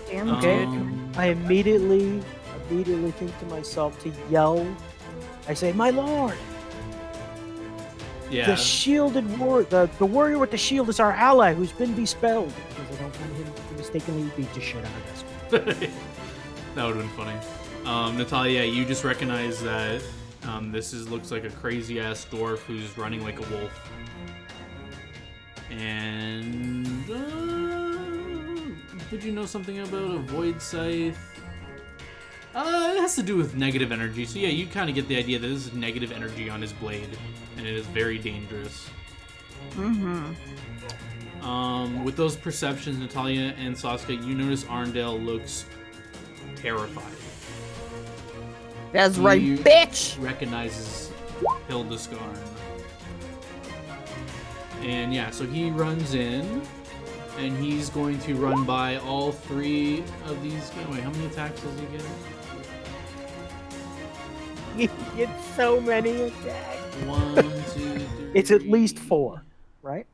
Speaker 3: Damn
Speaker 5: Okay.
Speaker 2: Um,
Speaker 5: I immediately think to myself to yell. I say, my lord!
Speaker 2: Yeah.
Speaker 5: The shielded the warrior with the shield is our ally who's been bespelled. Because I don't want him to mistakenly beat the shit out of us.
Speaker 2: That would have been funny. Natalia, you just recognize that Looks like a crazy ass dwarf who's running like a wolf. And did you know something about a void scythe? It has to do with negative energy. So yeah, you kind of get the idea that this is negative energy on his blade, and it is very dangerous.
Speaker 3: Mm-hmm.
Speaker 2: With those perceptions, Natalia and Sasuke, you notice Arndale looks terrified.
Speaker 3: That's right,
Speaker 2: He
Speaker 3: bitch!
Speaker 2: recognizes Hildesgarn. And yeah, so he runs in, and he's going to run by all 3 of these. Wait, how many attacks does he get?
Speaker 5: You get so many attacks.
Speaker 2: 1, 2, 3.
Speaker 5: It's at least 4, right?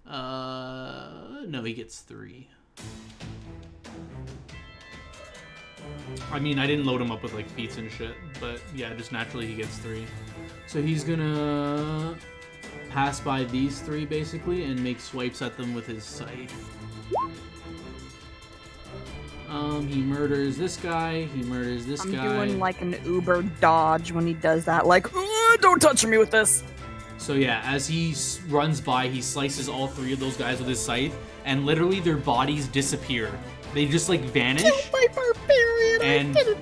Speaker 2: No, he gets 3. I mean, I didn't load him up with like feats and shit, but yeah, just naturally he gets 3. So he's gonna pass by these 3 basically and make swipes at them with his scythe. He murders this guy. He murders this
Speaker 3: I'm
Speaker 2: guy.
Speaker 3: doing like an Uber dodge when he does that. Like, don't touch me with this.
Speaker 2: So yeah, as he runs by, he slices all 3 of those guys with his scythe, and literally their bodies disappear. They just like vanish,
Speaker 3: My barbarian.
Speaker 2: and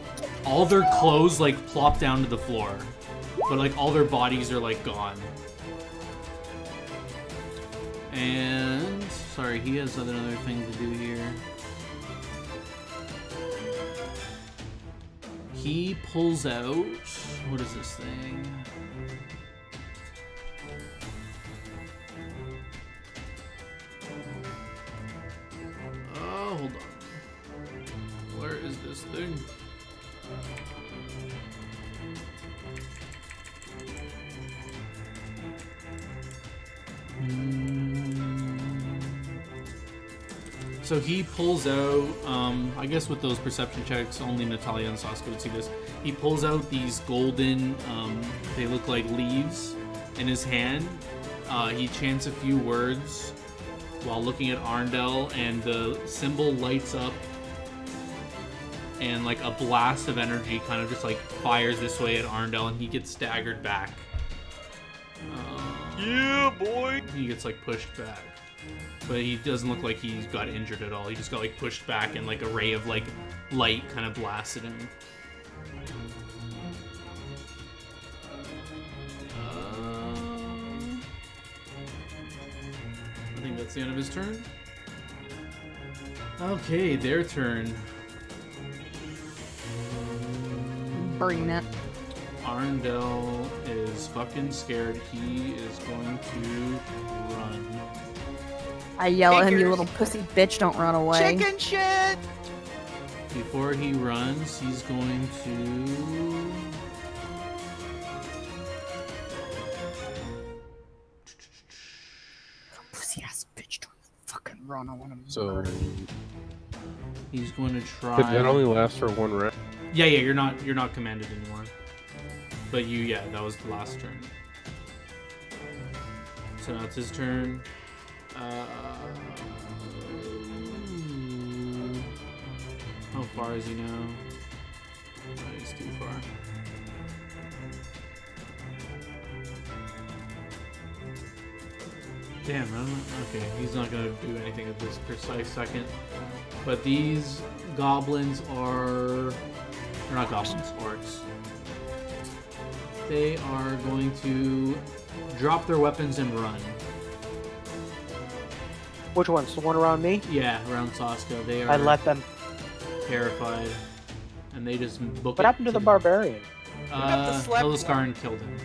Speaker 2: all their clothes like plop down to the floor, but like all their bodies are like gone. And sorry, he has another thing to do here. He pulls out, what is this thing? Oh, hold on. Where is this thing? So he pulls out, I guess with those perception checks, only Natalia and Sasuke would see this. He pulls out these golden, they look like leaves in his hand. He chants a few words while looking at Arndel, and the symbol lights up, and like a blast of energy kind of just like fires this way at Arndel, and he gets staggered back.
Speaker 4: Yeah, boy.
Speaker 2: He gets like pushed back. But he doesn't look like he's got injured at all. He just got like pushed back, and like a ray of like light kind of blasted him. I think that's the end of his turn. Okay, their turn.
Speaker 3: Bring it.
Speaker 2: Arndel is fucking scared. He is going to run.
Speaker 3: I yell at him, you
Speaker 4: Fingers.
Speaker 3: little pussy bitch, don't run away.
Speaker 4: Chicken shit.
Speaker 2: Before he runs, he's going to...
Speaker 3: Pussy ass bitch, don't fucking run. I want to
Speaker 1: So
Speaker 2: He's going to
Speaker 1: could
Speaker 2: try...
Speaker 1: that only last for 1 round?
Speaker 2: Yeah, you're not commanded anymore. But that was the last turn. So now it's his turn. How far is he now? Oh, he's too far. Damn, okay, he's not gonna do anything at this precise second. But these goblins are... They're not goblins, orcs. They are going to drop their weapons and run.
Speaker 5: Which one's the one around me?
Speaker 2: Yeah, around Sasuke. They are
Speaker 5: I let them.
Speaker 2: terrified. And they just book
Speaker 5: What happened to the barbarian?
Speaker 4: about the slept
Speaker 2: Hildesgarn killed him.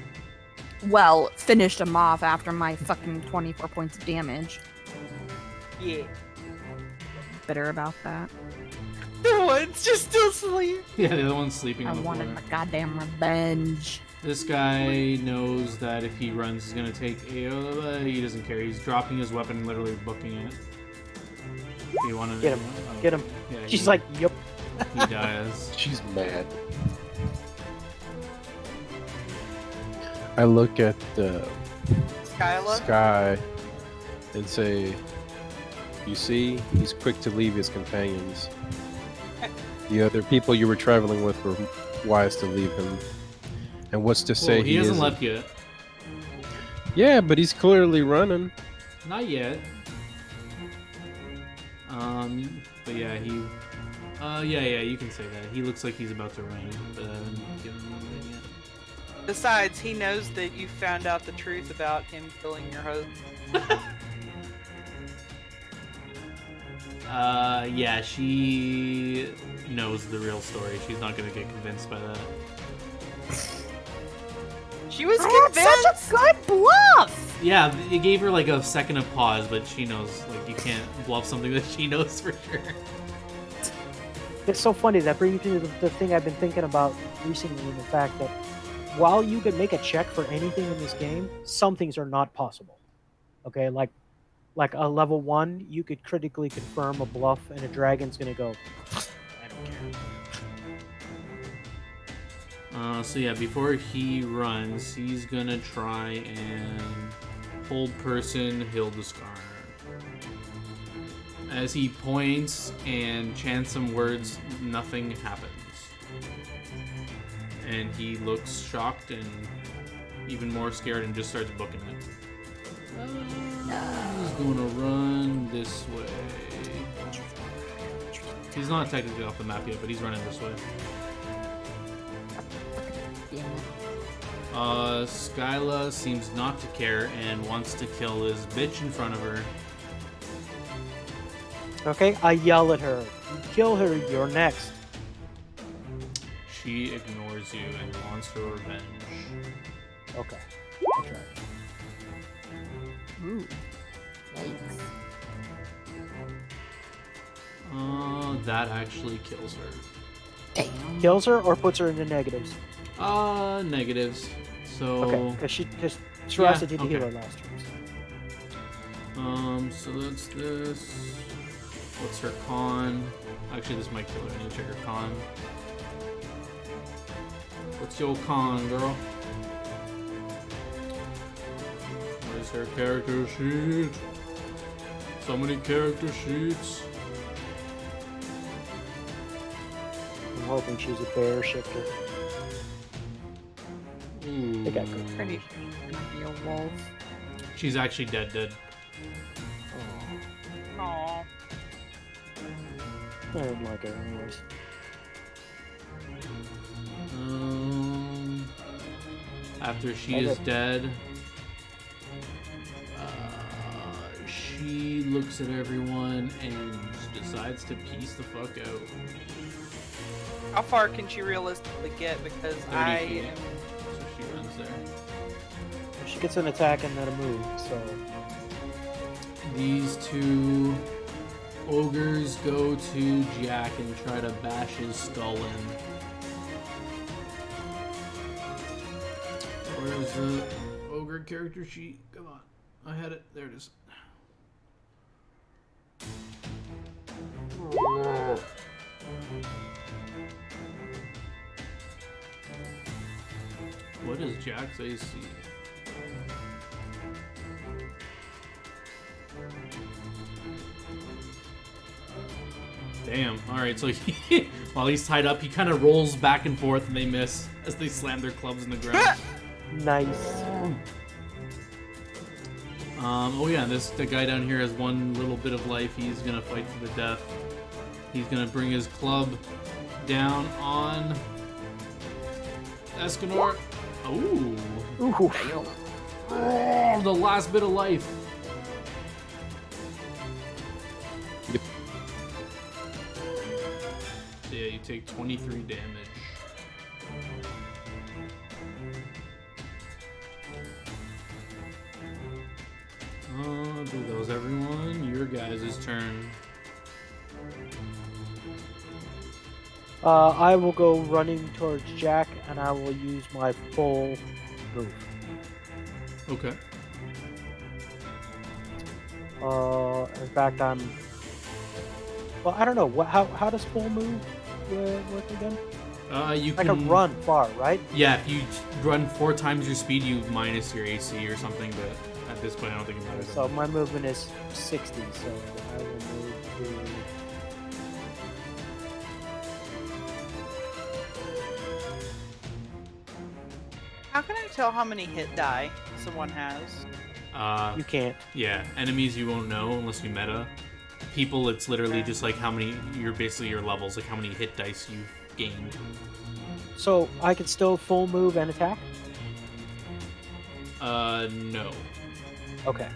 Speaker 3: Well, finished him off after my fucking 24 points of damage.
Speaker 4: Yeah.
Speaker 3: Bitter about that.
Speaker 4: The one's just still asleep.
Speaker 2: Yeah, the other one's sleeping
Speaker 3: I
Speaker 2: on the
Speaker 3: wanted
Speaker 2: floor.
Speaker 3: my goddamn revenge.
Speaker 2: This guy knows that if he runs, he's gonna take a... he doesn't care. He's dropping his weapon and literally booking it. Do you want to...
Speaker 5: Get him. Get him.
Speaker 2: Yeah,
Speaker 5: She's like, yup.
Speaker 2: He dies.
Speaker 1: She's mad. I look at
Speaker 4: Skyla.
Speaker 1: Sky and say, "You see, he's quick to leave his companions. The other people you were traveling with were wise to leave him. And what's to
Speaker 2: Well,
Speaker 1: say
Speaker 2: he
Speaker 1: he
Speaker 2: hasn't
Speaker 1: isn't?
Speaker 2: left yet.
Speaker 1: Yeah, but he's clearly running.
Speaker 2: Not yet. But yeah, he. Yeah, you can say that. He looks like he's about to run, but I haven't given him anything yet.
Speaker 4: Besides, he knows that you found out the truth about him killing your host.
Speaker 2: Yeah, she knows the real story. She's not gonna get convinced by that.
Speaker 4: She was
Speaker 3: I had
Speaker 4: convinced.
Speaker 3: such a good bluff.
Speaker 2: Yeah, it gave her like a second of pause, but she knows, like, you can't bluff something that she knows for sure.
Speaker 5: It's so funny. That brings me to the thing I've been thinking about recently, in the fact that while you can make a check for anything in this game, some things are not possible. Okay, like a level 1, you could critically confirm a bluff, and a dragon's gonna go, I don't care.
Speaker 2: So yeah, before he runs, he's gonna try and hold person Hildescar. As he points and chants some words, nothing happens. And he looks shocked and even more scared and just starts booking it. He's gonna run this way. He's not technically off the map yet, but he's running this way. Skyla seems not to care and wants to kill this bitch in front of her.
Speaker 5: Okay, I yell at her. You kill her, you're next.
Speaker 2: She ignores you and wants her revenge.
Speaker 5: Okay, I tried.
Speaker 3: Ooh. Yikes.
Speaker 2: That actually kills her.
Speaker 3: Damn.
Speaker 5: Kills her or puts her into negatives?
Speaker 2: Negatives. So,
Speaker 5: Okay, because she
Speaker 2: Yeah,
Speaker 5: has to do the
Speaker 2: okay.
Speaker 5: hero last turn.
Speaker 2: so that's this. What's her con? Actually, this might kill her. I need to check her con. What's your con, girl? Where's her character sheet? So many character sheets.
Speaker 5: I'm hoping she's a bear shifter.
Speaker 2: Ooh.
Speaker 5: They got good.
Speaker 3: Pretty sure she's gonna be a wolf.
Speaker 2: She's actually dead.
Speaker 4: Aw.
Speaker 5: I don't like her anyways.
Speaker 2: After she
Speaker 5: Okay.
Speaker 2: is dead, she looks at everyone and decides to piece the fuck out.
Speaker 4: How far can she realistically get? Because
Speaker 2: 30
Speaker 4: I
Speaker 2: feet.
Speaker 4: am.
Speaker 2: So she runs there.
Speaker 5: She gets an attack and then a move, so
Speaker 2: These two ogres go to Jack and try to bash his skull in. Where's the ogre character sheet? Come on. I had it. There it is. What is Jack's AC? Damn. Alright, so he, while he's tied up, he kind of rolls back and forth and they miss as they slam their clubs in the ground.
Speaker 5: nice.
Speaker 2: Oh yeah, the guy down here has one little bit of life. He's gonna fight to the death. He's gonna bring his club down on Escanor. Ooh.
Speaker 5: Ooh.
Speaker 2: Oh, the last bit of life.
Speaker 1: Yep.
Speaker 2: So yeah, you take 23 damage. Do those, everyone. Your guys' turn.
Speaker 5: I will go running towards Jack, and I will use my full move.
Speaker 2: Okay.
Speaker 5: In fact, I'm. Well, I don't know. How does full move work again?
Speaker 2: You
Speaker 5: I
Speaker 2: can
Speaker 5: can run far, right?
Speaker 2: Yeah, if you run 4 times your speed, you minus your AC or something. But at this point, I don't think it matters.
Speaker 5: So my movement is 60, so I will move to.
Speaker 4: how can I tell how many hit die someone has?
Speaker 5: You can't.
Speaker 2: Yeah, enemies you won't know unless you meta. People, it's literally
Speaker 4: Okay.
Speaker 2: just like how many, you're basically your levels, like how many hit dice you've gained.
Speaker 5: So I can still full move and attack?
Speaker 2: No.
Speaker 5: Okay.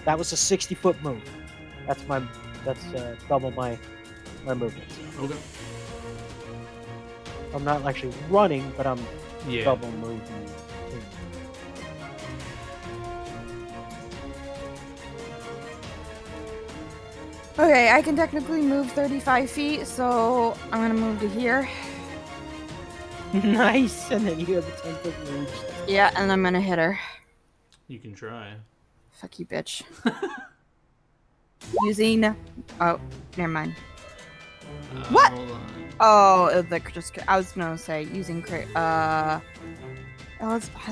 Speaker 5: That was a 60-foot move. That's double my movement.
Speaker 2: Okay.
Speaker 5: I'm not actually running, but I'm
Speaker 2: Yeah.
Speaker 5: double moving.
Speaker 3: Okay, I can technically move 35 feet, so I'm gonna move to here.
Speaker 5: Nice, and then you have a 10-foot reach.
Speaker 3: Yeah, and I'm gonna hit her.
Speaker 2: You can try.
Speaker 3: Fuck you, bitch. Using. Oh, never mind. What?
Speaker 2: Hold on.
Speaker 3: Oh, I was gonna say using I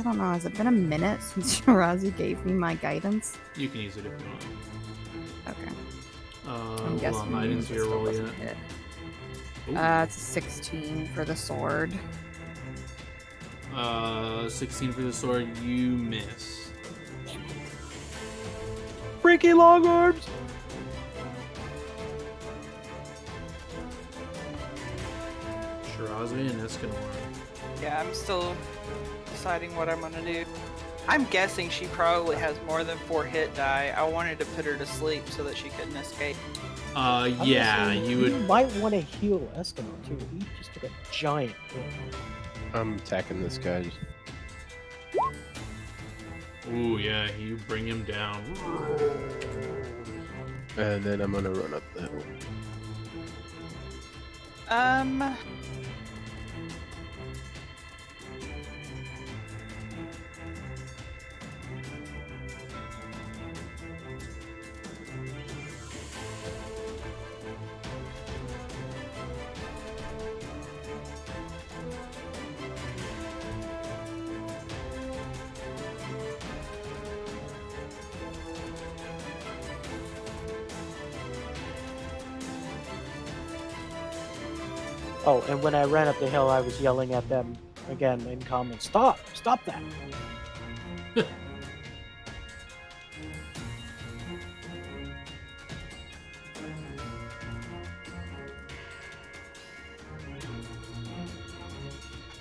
Speaker 3: don't know. Has it been a minute since Shirazi gave me my guidance?
Speaker 2: You can use it if you want.
Speaker 3: Okay.
Speaker 2: Hold
Speaker 3: I'm guessing
Speaker 2: on, I didn't
Speaker 3: it
Speaker 2: see your
Speaker 3: still
Speaker 2: roll
Speaker 3: doesn't
Speaker 2: yet.
Speaker 3: hit.
Speaker 2: Ooh.
Speaker 3: It's a 16 for the sword.
Speaker 2: 16 for the sword, you miss.
Speaker 5: Freaky long arms!
Speaker 2: Shirazi and Escanor.
Speaker 4: Yeah, I'm still deciding what I'm gonna do. I'm guessing she probably has more than 4 hit die. I wanted to put her to sleep so that she couldn't escape.
Speaker 2: Yeah,
Speaker 5: Honestly,
Speaker 2: you would.
Speaker 5: might want to heal Escanor too. He just took a giant hit.
Speaker 1: I'm attacking this guy.
Speaker 2: Ooh, yeah, you bring him down.
Speaker 1: And then I'm gonna run up the hill.
Speaker 5: Oh, and when I ran up the hill, I was yelling at them again in comments. Stop! Stop that!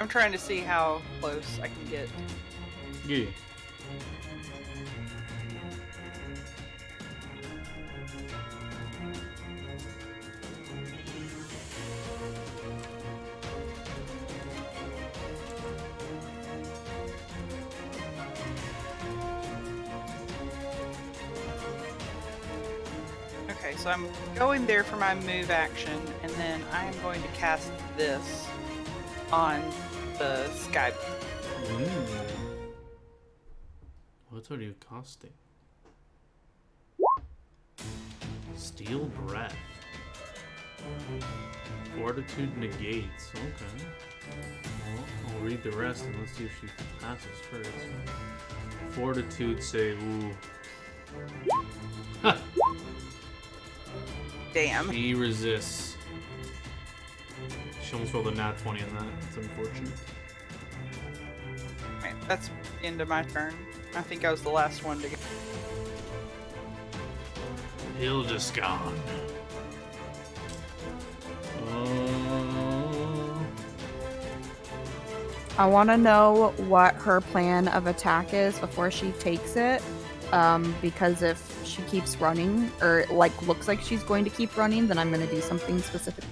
Speaker 4: I'm trying to see how close I can get.
Speaker 2: Yeah.
Speaker 4: Okay, so I'm going there for my move action, and then I am going to cast this on the sky.
Speaker 2: What are you casting? Steel breath. Fortitude negates. Okay. Well, I'll read the rest and let's see if she passes first. Fortitude say, ooh. Ha!
Speaker 4: Damn.
Speaker 2: She resists. She almost rolled a nat 20 on that. It's unfortunate.
Speaker 4: Right, that's the end of my turn. I think I was the last one to get.
Speaker 2: Hildescon.
Speaker 3: I want to know what her plan of attack is before she takes it. Because if she keeps running, or like looks like she's going to keep running, then I'm going to do something specific.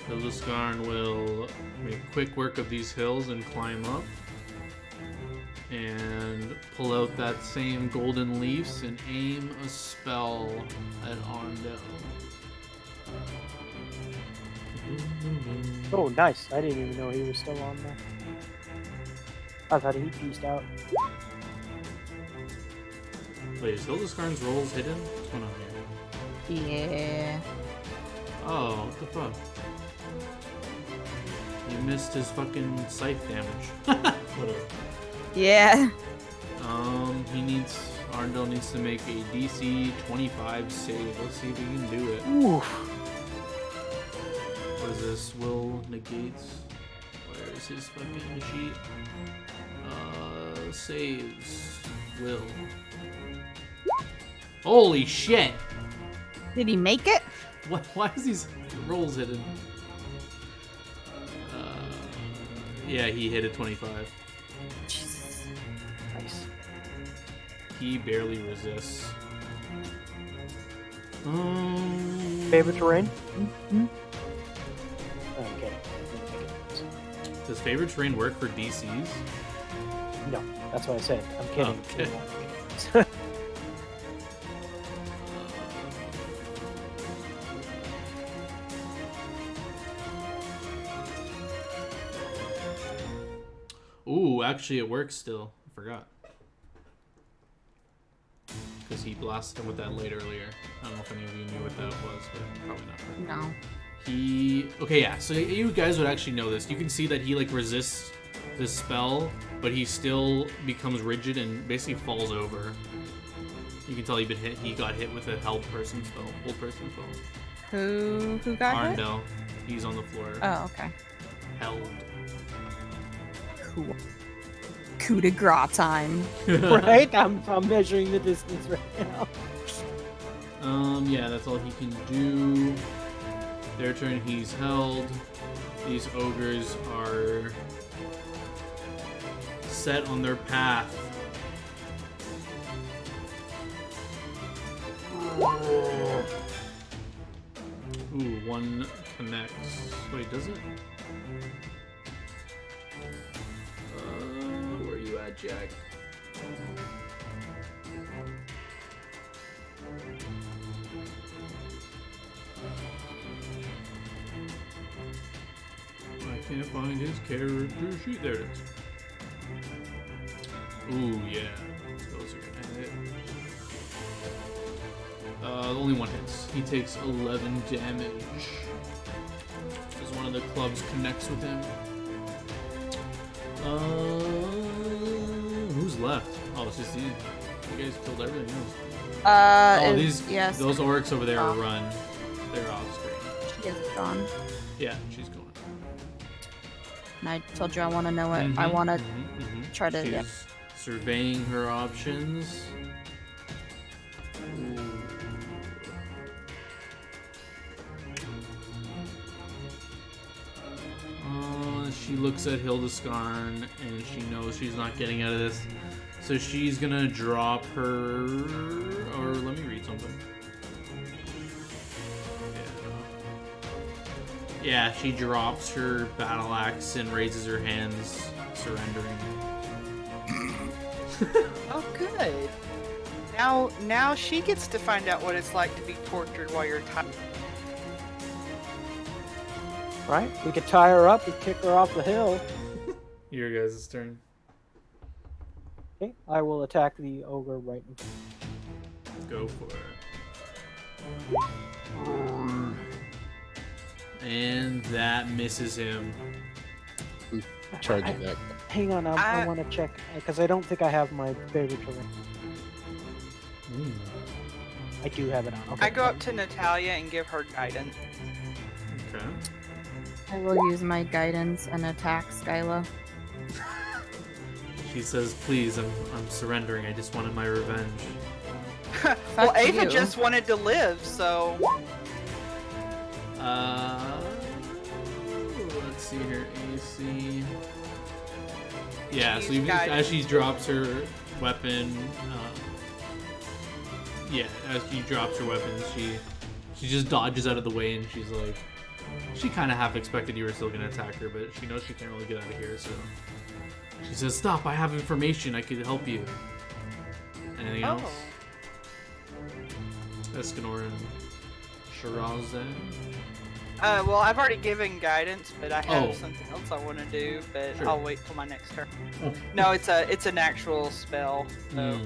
Speaker 2: Hildescarn will make quick work of these hills and climb up. And pull out that same golden leaves and aim a spell at Arndel.
Speaker 5: Oh, nice. I didn't even know he was still on there. I thought he pieced out.
Speaker 2: Wait, is Hildescarn's rolls hidden? What's going on here?
Speaker 3: Yeah.
Speaker 2: Oh, what the fuck? You missed his fucking scythe damage. Whatever.
Speaker 3: Yeah.
Speaker 2: Arndel needs to make a DC 25 save. Let's see if he can do it.
Speaker 5: Oof.
Speaker 2: What is this? Will negates. Where is Where's his fucking sheet? Saves. Will. Holy shit!
Speaker 3: Did he make it?
Speaker 2: What? Why is these rolls hidden? Yeah, he hit a 25.
Speaker 3: Jesus.
Speaker 5: Nice.
Speaker 2: He barely resists.
Speaker 5: Favorite terrain?
Speaker 3: Mm-hmm.
Speaker 5: Okay.
Speaker 2: Does favorite terrain work for DCs?
Speaker 5: No, that's what I said. I'm kidding.
Speaker 2: Okay. Ooh, actually it works still. I forgot. Because he blasted him with that blade earlier. I don't know if any of you knew what that was, but probably not.
Speaker 3: No.
Speaker 2: Okay, yeah, so you guys would actually know this. You can see that he like resists this spell, but he still becomes rigid and basically falls over. You can tell he got hit with a held person spell, hold person spell.
Speaker 3: Who got hit?
Speaker 2: Arndel, he's on the floor.
Speaker 3: Oh, okay.
Speaker 2: Held.
Speaker 3: Cool. Coup de grace time.
Speaker 5: Right? I'm measuring the distance right now.
Speaker 2: Yeah, that's all he can do. Their turn, he's held. These ogres are set on their path. Ooh, one connects. Wait, does it? Where are you at, Jack? I can't find his character sheet. There it is. Ooh, yeah. Those are gonna hit. Only one hits. He takes 11 damage. As one of the clubs connects with him. Who's left? Oh, it's just you. You guys killed everything else.
Speaker 3: Yes.
Speaker 2: Those orcs over there
Speaker 3: Oh.
Speaker 2: are run. They're off screen.
Speaker 3: She is gone.
Speaker 2: Yeah, she's going.
Speaker 3: And I told you I want to know what I want to try to.
Speaker 2: She's
Speaker 3: Yeah.
Speaker 2: surveying her options. Ooh. She looks at Hildeskarn and she knows she's not getting out of this. So she's gonna drop her. Or let me read something. Yeah, she drops her battle axe and raises her hands, surrendering.
Speaker 4: Oh, good. Now she gets to find out what it's like to be tortured while you're tired.
Speaker 5: Right? We could tie her up and kick her off the hill.
Speaker 2: Your guys' turn.
Speaker 5: Okay, I will attack the ogre right in front.
Speaker 2: Go for it. And that misses him.
Speaker 1: Charging that.
Speaker 5: Hang on, I want to check, because I don't think I have my favorite terrain. I do have it on. Okay.
Speaker 4: I go up to Natalia and give her guidance.
Speaker 2: Okay.
Speaker 3: I will use my guidance and attack Skyla.
Speaker 2: She says, please, I'm surrendering. I just wanted my revenge.
Speaker 4: Well,
Speaker 3: Fuck
Speaker 4: Ava
Speaker 3: you.
Speaker 4: just wanted to live, so
Speaker 2: Let's see here, AC. Yeah, so
Speaker 4: She's
Speaker 2: even
Speaker 4: guided.
Speaker 2: as she drops her weapon, as she drops her weapon, she just dodges out of the way, and she's like, she kind of half expected you were still gonna attack her, but she knows she can't really get out of here, so she says, "Stop! I have information. I could help you." Anything else? Escanor and Shirazan.
Speaker 4: well, I've already given guidance, but I have
Speaker 2: Oh.
Speaker 4: something else I want to do, but
Speaker 2: Sure.
Speaker 4: I'll wait till my next turn.
Speaker 2: Oh.
Speaker 4: No, it's an actual spell. So.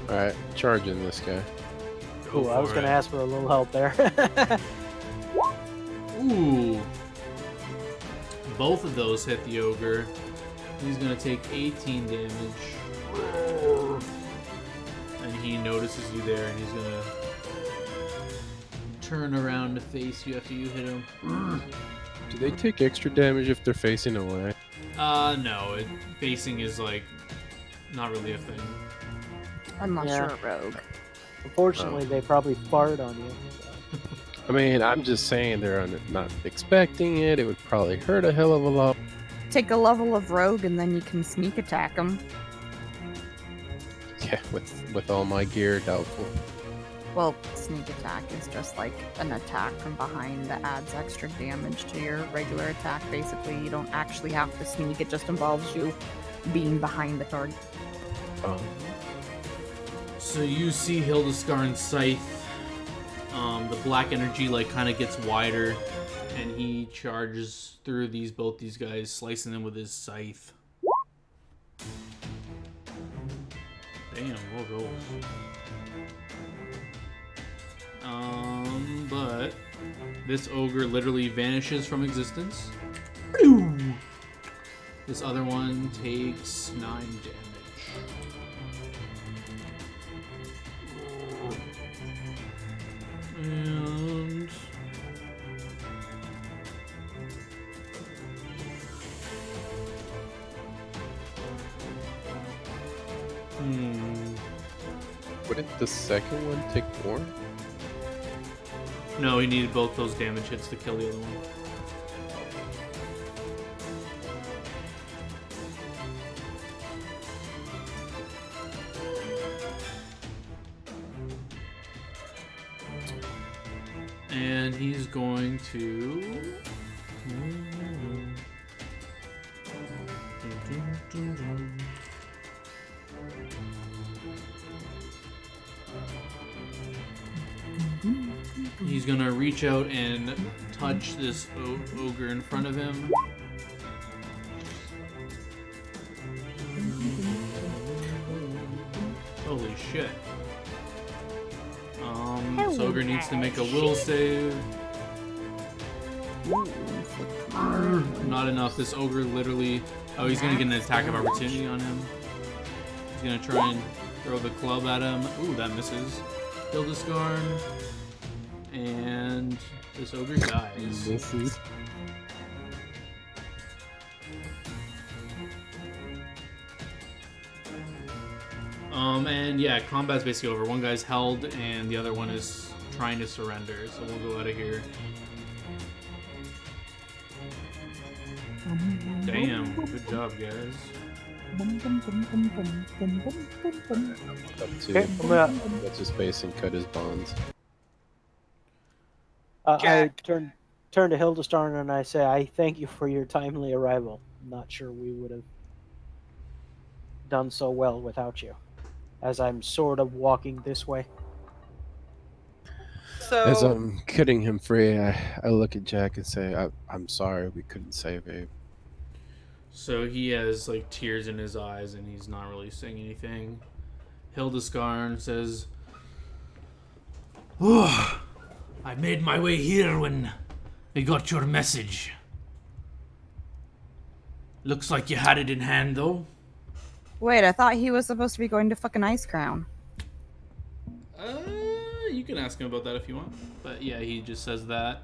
Speaker 1: Alright, charging this guy.
Speaker 5: Ooh, I was going to ask for a little help there.
Speaker 2: Ooh. Both of those hit the ogre. He's gonna take 18 damage. And he notices you there, and he's gonna turn around to face you after you hit him.
Speaker 1: Do they take extra damage if they're facing away?
Speaker 2: No. Facing is like not really a thing.
Speaker 3: Unless
Speaker 5: Yeah.
Speaker 3: you're a rogue.
Speaker 5: Unfortunately, they probably fart on you. So.
Speaker 1: I mean, I'm just saying they're not expecting it. It would probably hurt a hell of a lot.
Speaker 3: Take a level of rogue and then you can sneak attack them.
Speaker 1: Yeah, with all my gear, doubtful.
Speaker 3: Well, sneak attack is just like an attack from behind that adds extra damage to your regular attack. Basically, you don't actually have to sneak. It just involves you being behind the target.
Speaker 2: So you see Hildeskarn's scythe. The black energy like kind of gets wider, and he charges through both these guys, slicing them with his scythe. Damn, what goes? But this ogre literally vanishes from existence. This other one takes 9 damage. And
Speaker 1: Wouldn't the second one take more?
Speaker 2: no, he needed both those damage hits to kill the other one. And he's going to... He's gonna reach out and touch this ogre in front of him. Holy shit. This ogre needs to make a will save. Not enough. This ogre literally... Oh, he's gonna get an attack of opportunity on him. He's gonna try and throw the club at him. Ooh, that misses. Hildeskarn. And this ogre dies.
Speaker 1: This is...
Speaker 2: And yeah, combat's basically over. One guy's held, and the other one is trying to surrender. So we'll go out of here. Damn, good job, guys.
Speaker 1: Up to
Speaker 5: Okay, I'm gonna,
Speaker 1: what's his face and cut his bonds.
Speaker 5: I
Speaker 4: Jack.
Speaker 5: turn to Hildestarn and I say, I thank you for your timely arrival. I'm not sure we would have done so well without you. As I'm sort of walking this way.
Speaker 1: As
Speaker 4: So
Speaker 1: I'm cutting him free, I look at Jack and say, I'm sorry we couldn't save Abe.
Speaker 2: So he has like tears in his eyes, and he's not really saying anything. Hildeskarn says, "Oh, I made my way here when I got your message. Looks like you had it in hand, though."
Speaker 3: Wait, I thought he was supposed to be going to fucking Ice Crown.
Speaker 2: You can ask him about that if you want. But yeah, he just says that.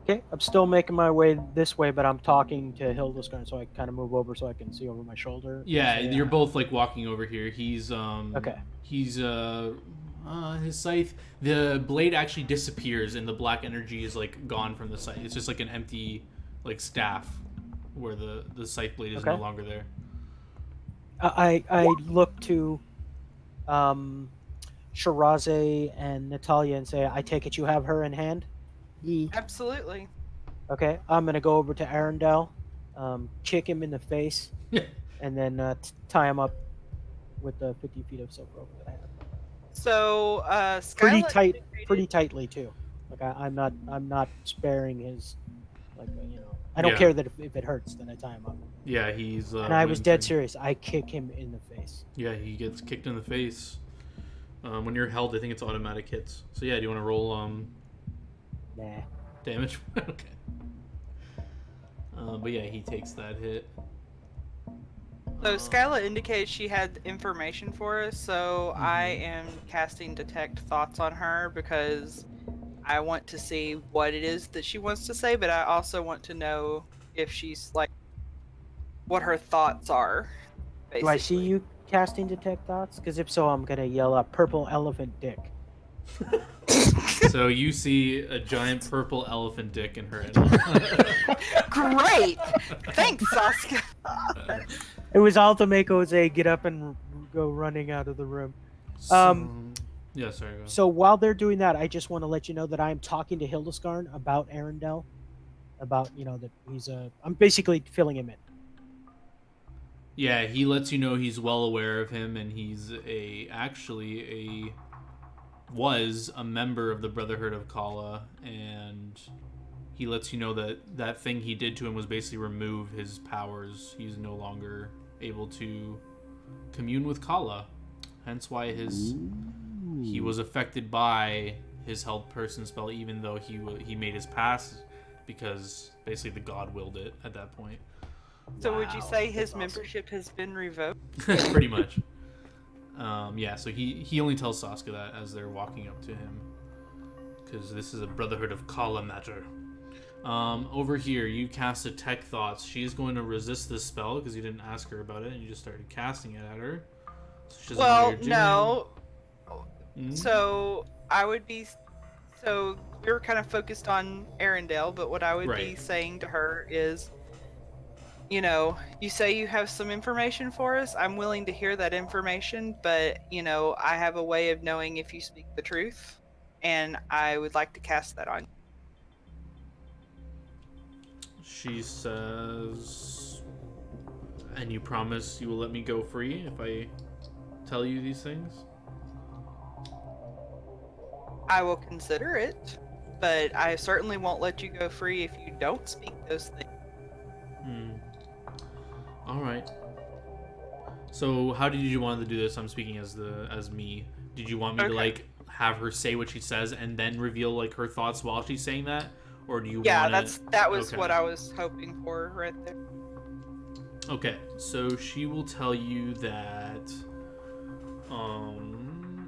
Speaker 5: Okay, I'm still making my way this way, but I'm talking to Hildeskarn, so I kind of move over so I can see over my shoulder.
Speaker 2: Yeah,
Speaker 5: So,
Speaker 2: you're both like walking over here. He's
Speaker 5: Okay.
Speaker 2: He's his scythe. The blade actually disappears, and the black energy is like gone from the scythe. It's just like an empty, like staff, where the scythe blade is no
Speaker 5: Okay.
Speaker 2: longer there.
Speaker 5: I look to Shiraze and Natalia and say, I take it you have her in hand?
Speaker 4: absolutely.
Speaker 5: Okay, I'm going to go over to Arundel, kick him in the face, and then tie him up with the 50 feet of silk rope that I have.
Speaker 4: So
Speaker 5: Pretty
Speaker 4: Skyla
Speaker 5: tight,
Speaker 4: indicated-
Speaker 5: pretty tightly too. Like I'm not sparing his, like I don't
Speaker 2: Yeah.
Speaker 5: care that if it hurts, then I tie him up.
Speaker 2: Yeah, he's.
Speaker 5: And I was dead
Speaker 2: wincing.
Speaker 5: serious. I kick him in the face.
Speaker 2: Yeah, he gets kicked in the face. When you're held, I think it's automatic hits. So yeah, do you want to roll
Speaker 5: Nah.
Speaker 2: damage? Okay. But yeah, he takes that hit.
Speaker 4: So Skyla indicated she had information for us, so I am casting detect thoughts on her because I want to see what it is that she wants to say, but I also want to know if she's like what her thoughts are.
Speaker 5: Do I see
Speaker 4: Basically,
Speaker 5: you casting detect thoughts? Because if so, I'm gonna yell a purple elephant dick.
Speaker 2: So you see a giant purple elephant dick in her head.
Speaker 4: great. Thanks, Sasuke.
Speaker 5: It was all to make Jose get up and go running out of the room.
Speaker 2: So, yeah, sorry. Go.
Speaker 5: So while they're doing that, I just want to let you know that I'm talking to Hildeskarn about Arendelle, about that he's a. I'm basically filling him in.
Speaker 2: Yeah, he lets you know he's well aware of him, and he's was a member of the Brotherhood of Kala, and he lets you know that thing he did to him was basically remove his powers. He's no longer able to commune with Kala, hence why he was affected by his held person spell, even though he made his pass, because basically the god willed it at that point.
Speaker 4: So would you say his
Speaker 5: that's awesome.
Speaker 4: membership has been revoked?
Speaker 2: Pretty much. Yeah, so he only tells Sasuke that as they're walking up to him, because this is a Brotherhood of Kala matter. Over here, you cast Detect Thoughts. She's going to resist this spell because you didn't ask her about it, and you just started casting it at her. So she doesn't know
Speaker 4: Well,
Speaker 2: what you're doing.
Speaker 4: no.
Speaker 2: Mhm.
Speaker 4: So I would be. So we were kind of focused on Arendelle, but what I would be
Speaker 2: Right.
Speaker 4: saying to her is, you say you have some information for us. I'm willing to hear that information, but I have a way of knowing if you speak the truth, and I would like to cast that on you.
Speaker 2: She says, and you promise you will let me go free if I tell you these things?
Speaker 4: I will consider it, but I certainly won't let you go free if you don't speak those things.
Speaker 2: All right. So how did you want to do this? I'm speaking as me. Did you want me to
Speaker 4: Okay.
Speaker 2: like have her say what she says and then reveal like her thoughts while she's saying that, or do you
Speaker 4: Yeah,
Speaker 2: want to?
Speaker 4: that was
Speaker 2: Okay.
Speaker 4: what I was hoping for right there.
Speaker 2: Okay, so she will tell you that.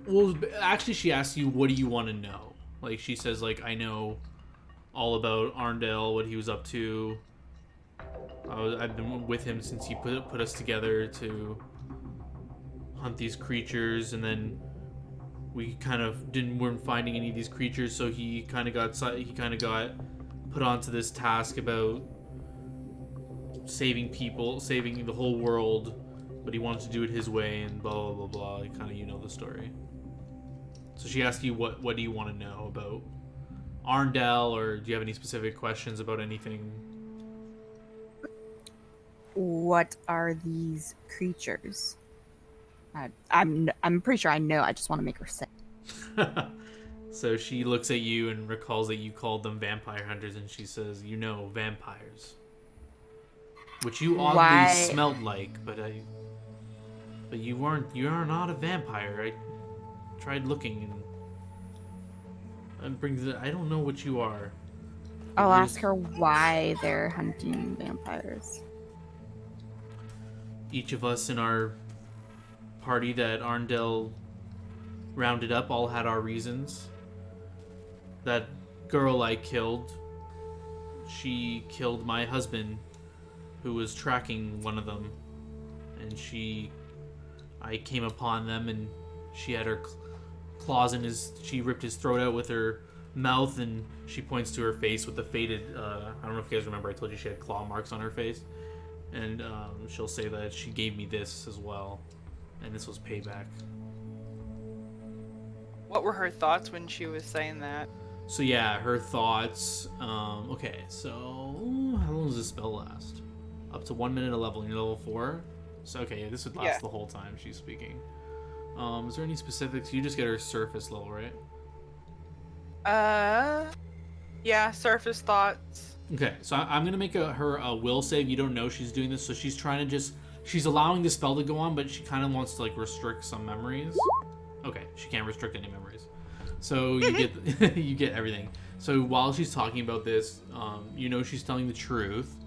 Speaker 2: Well, actually, she asks you, "What do you want to know?" Like she says, like I know all about Arndale, what he was up to. I've been with him since he put us together to hunt these creatures, and then we kind of weren't finding any of these creatures, so he kind of got put onto this task about saving people, saving the whole world, but he wanted to do it his way, and blah blah blah blah. Like, kind of the story. So she asked you what do you want to know about Arndelle, or do you have any specific questions about anything?
Speaker 3: What are these creatures? I'm pretty sure I know. I just want to make her say.
Speaker 2: So she looks at you and recalls that you called them vampire hunters, and she says, vampires. Which you oddly
Speaker 3: Why?
Speaker 2: smelled like, but you are not a vampire. I tried looking and I don't know what you are.
Speaker 3: I'll ask her why they're hunting vampires.
Speaker 2: Each of us in our party that Arndelle rounded up all had our reasons. That girl I killed, she killed my husband, who was tracking one of them, and I came upon them, and she had her claws in she ripped his throat out with her mouth, and she points to her face with the faded, I don't know if you guys remember, I told you she had claw marks on her face, and she'll say that she gave me this as well, and this was payback.
Speaker 4: What were her thoughts when she was saying that?
Speaker 2: So yeah, her thoughts. Okay, so how long does this spell last? Up to 1 minute a level. You're level 4. So okay, this would last the whole time she's speaking. Is there any specifics? You just get her surface level, right?
Speaker 4: Yeah, surface thoughts.
Speaker 2: Okay, so I'm gonna make her a will save. You don't know she's doing this, so she's trying to she's allowing the spell to go on, but she kind of wants to like restrict some memories. Okay, she can't restrict any memories. So you get you get everything. So while she's talking about this, she's telling the truth.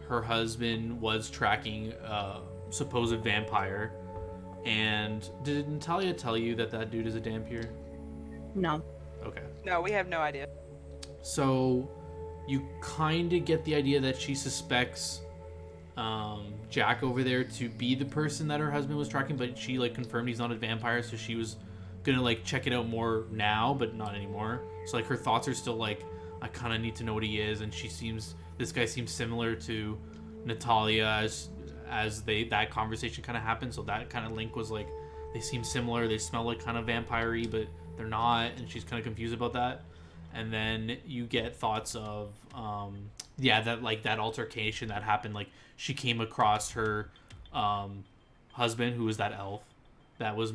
Speaker 2: Her husband was tracking a supposed vampire. And did Natalia tell you that dude is a Dampier?
Speaker 3: No.
Speaker 2: Okay.
Speaker 4: No, we have no idea.
Speaker 2: So you kind of get the idea that she suspects Jack over there to be the person that her husband was tracking, but she like confirmed he's not a vampire, so she was gonna like check it out more now, but not anymore. So like her thoughts are still like, I kind of need to know what he is, and this guy seems similar to Natalia as that conversation kind of happened. So that kind of link was like, they seem similar, they smell like kind of vampire-y, but they're not, and she's kind of confused about that. And then you get thoughts of that like that altercation that happened, like she came across her husband, who was that elf that was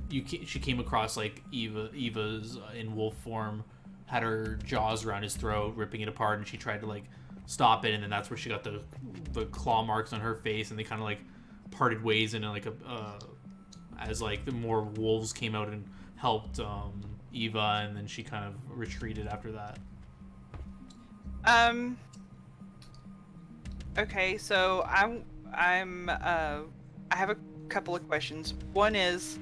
Speaker 2: she came across like Eva's in wolf form, had her jaws around his throat, ripping it apart, and she tried to like stop it, and then that's where she got the claw marks on her face, and they kind of like parted ways in like a as like the more wolves came out and helped Eva, and then she kind of retreated after that.
Speaker 4: Okay, so I have a couple of questions. One is,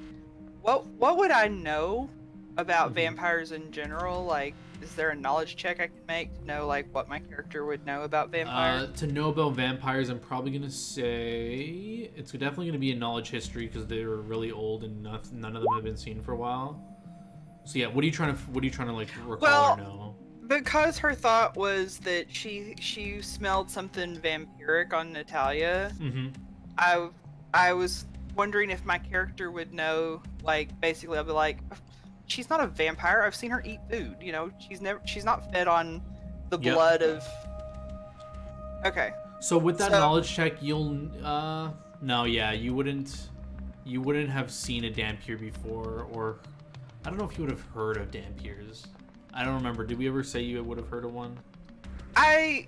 Speaker 4: what would I know about vampires in general? Like, is there a knowledge check I can make to know like what my character would know about vampires?
Speaker 2: To know about vampires, I'm probably gonna say it's definitely gonna be a knowledge history because they're really old and none of them have been seen for a while. So yeah, what are you trying to like recall or know?
Speaker 4: Because her thought was that she smelled something vampiric on Natalia.
Speaker 2: Mm-hmm.
Speaker 4: I was wondering if my character would know. Like, basically, I'll be like, she's not a vampire. I've seen her eat food. You know, she's not fed on the blood of. Okay.
Speaker 2: So with that knowledge check, you'll no, yeah, you wouldn't have seen a Dampier before, or I don't know if you would have heard of Dampiers. I don't remember. Did we ever say you would have heard of one?
Speaker 4: I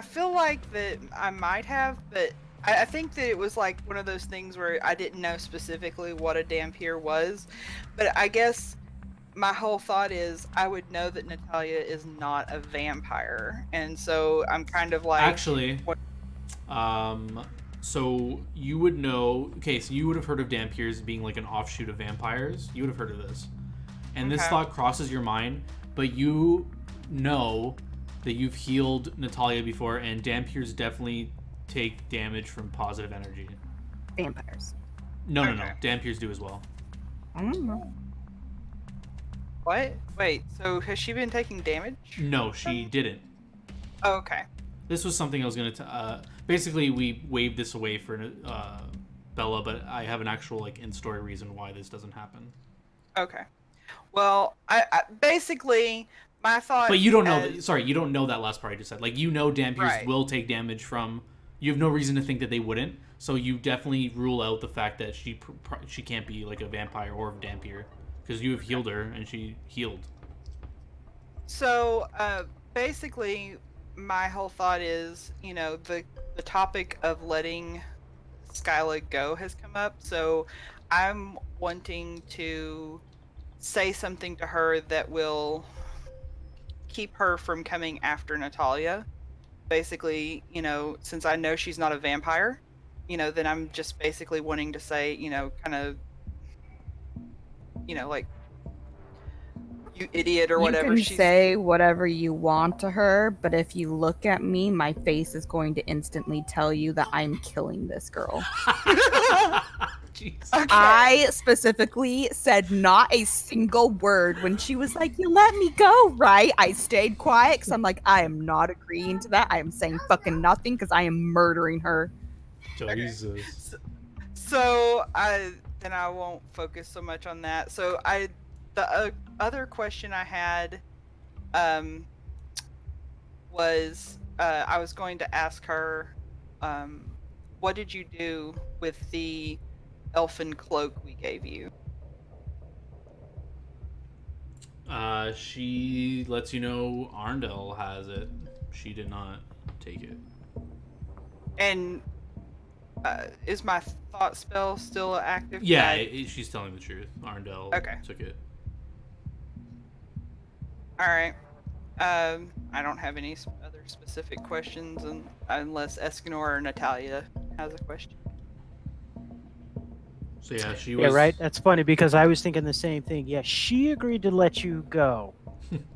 Speaker 4: feel like that I might have, but I think that it was like one of those things where I didn't know specifically what a Dampier was. But I guess my whole thought is I would know that Natalia is not a vampire, and so I'm kind of like
Speaker 2: actually. So you would know. Okay, so you would have heard of Dampiers being like an offshoot of vampires. You would have heard of this. And this thought crosses your mind, but you know that you've healed Natalia before, and Dampiers definitely take damage from positive energy.
Speaker 3: Vampires.
Speaker 2: No. Dampiers do as well.
Speaker 3: I don't know.
Speaker 4: What? Wait, so has she been taking damage?
Speaker 2: No, she didn't.
Speaker 4: Oh, okay.
Speaker 2: This was something I was going to... basically, we waved this away for Bella, but I have an actual like in-story reason why this doesn't happen.
Speaker 4: Okay. Well, I basically my thought.
Speaker 2: But you don't know. You don't know that last part I just said. Like, you know, Dampiers will take damage from. You have no reason to think that they wouldn't. So you definitely rule out the fact that she can't be like a vampire or a Dampier because you have healed her and she healed.
Speaker 4: So basically, my whole thought is, you know, the topic of letting Skyla go has come up. So I'm wanting to say something to her that will keep her from coming after Natalia. Basically, you know, since I know she's not a vampire, you know, then I'm just basically wanting to say, you know, kind of, you know, like, you idiot or whatever.
Speaker 3: You can say whatever you want to her, but if you look at me, my face is going to instantly tell you that I'm killing this girl.
Speaker 4: Okay.
Speaker 3: I specifically said not a single word when she was like, "You let me go, right?" I stayed quiet because I'm like, I am not agreeing to that. I am saying fucking nothing because I am murdering her.
Speaker 2: Jesus.
Speaker 4: So then I won't focus so much on that. So the other question I had was I was going to ask her, what did you do with the elfin cloak we gave you?
Speaker 2: She lets you know Arndel has it. She did not take it.
Speaker 4: And is my thought spell still active?
Speaker 2: Yeah, she's telling the truth. Arndel took it.
Speaker 4: All right. I don't have any other specific questions unless Escanor or Natalia has a question.
Speaker 2: So So yeah, she
Speaker 5: Yeah,
Speaker 2: was
Speaker 5: right. That's funny because I was thinking the same thing. Yeah, she agreed to let you go.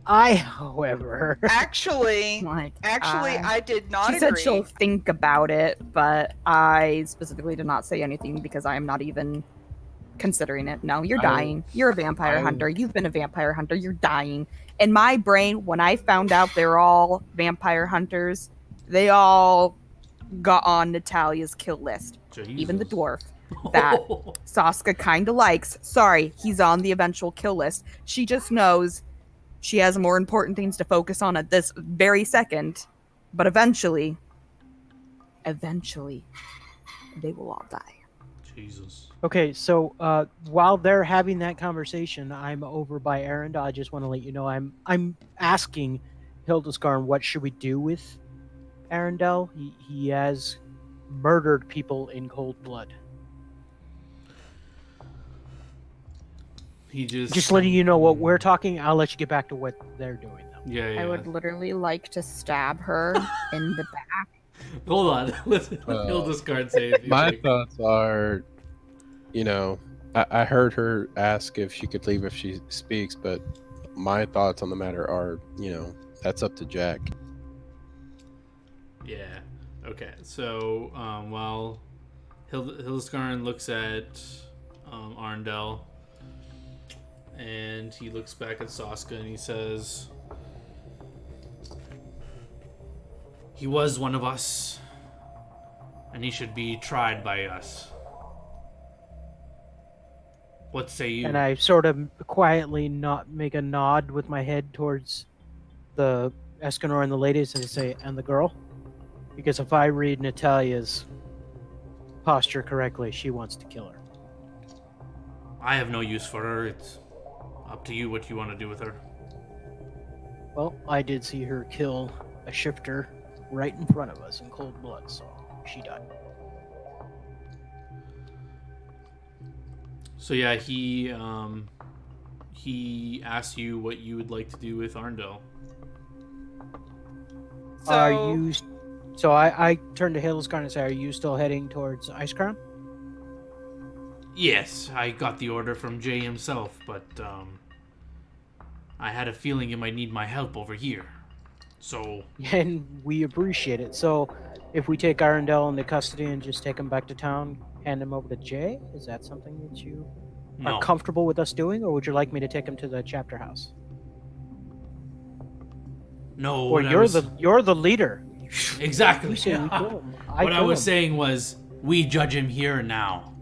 Speaker 5: I, however,
Speaker 4: Actually,
Speaker 3: Like,
Speaker 4: I did not
Speaker 3: she
Speaker 4: agree.
Speaker 3: said she'll think about it, but I specifically did not say anything because I am not even considering it. No, you're
Speaker 1: I
Speaker 3: dying. You're a vampire
Speaker 1: I
Speaker 3: hunter. You've been a vampire hunter. You're dying. In my brain, when I found out they're all vampire hunters, they all got on Natalia's kill list. Even the
Speaker 2: Jesus.
Speaker 3: dwarf that Saska kind of likes. Sorry, he's on the eventual kill list. She just knows she has more important things to focus on at this very second. But eventually, they will all die.
Speaker 2: Jesus.
Speaker 5: okay. So while they're having that conversation, I'm over by Arendelle. I just want to let you know I'm asking Hildesgarn what should we do with Arendelle. He has murdered people in cold blood.
Speaker 2: He
Speaker 5: Just letting you know what we're talking. I'll let you get back to what they're doing though.
Speaker 2: Yeah.
Speaker 3: I would literally like to stab her in the back.
Speaker 2: Hold on. Let Hildesgard say if you
Speaker 1: my
Speaker 2: like.
Speaker 1: thoughts are, you know, I heard her ask if she could leave if she speaks, but my thoughts on the matter are, that's up to Jack.
Speaker 2: Yeah. Okay. So while Hildesgarn looks at Arndel, and he looks back at Saska and he says, "He was one of us, and he should be tried by us. What say you?"
Speaker 5: And I sort of quietly not make a nod with my head towards the Escanor and the ladies and say, "And the girl," because if I read Natalia's posture correctly, she wants to kill her.
Speaker 2: I have no use for her. It's up to you what you want to do with her.
Speaker 5: Well, I did see her kill a shifter right in front of us in cold blood, so she died.
Speaker 2: So yeah, he asked you what you would like to do with Arndel.
Speaker 4: So,
Speaker 5: Are you? So I turned to Hildesgarn and said, "Are you still heading towards Ice Crown?"
Speaker 2: Yes, I got the order from Jay himself, but I had a feeling you might need my help over here. So
Speaker 5: And we appreciate it. So, if we take Arundel into custody and just take him back to town, hand him over to Jay, is that something that you
Speaker 2: no,
Speaker 5: are comfortable with us doing, or would you like me to take him to the chapter house?
Speaker 2: no.
Speaker 5: Or
Speaker 2: What I
Speaker 5: you're
Speaker 2: was-
Speaker 5: the leader.
Speaker 2: exactly.
Speaker 5: You say we
Speaker 2: yeah.
Speaker 5: kill him.
Speaker 2: What I
Speaker 5: kill
Speaker 2: was
Speaker 5: him.
Speaker 2: saying was, we judge him here and now.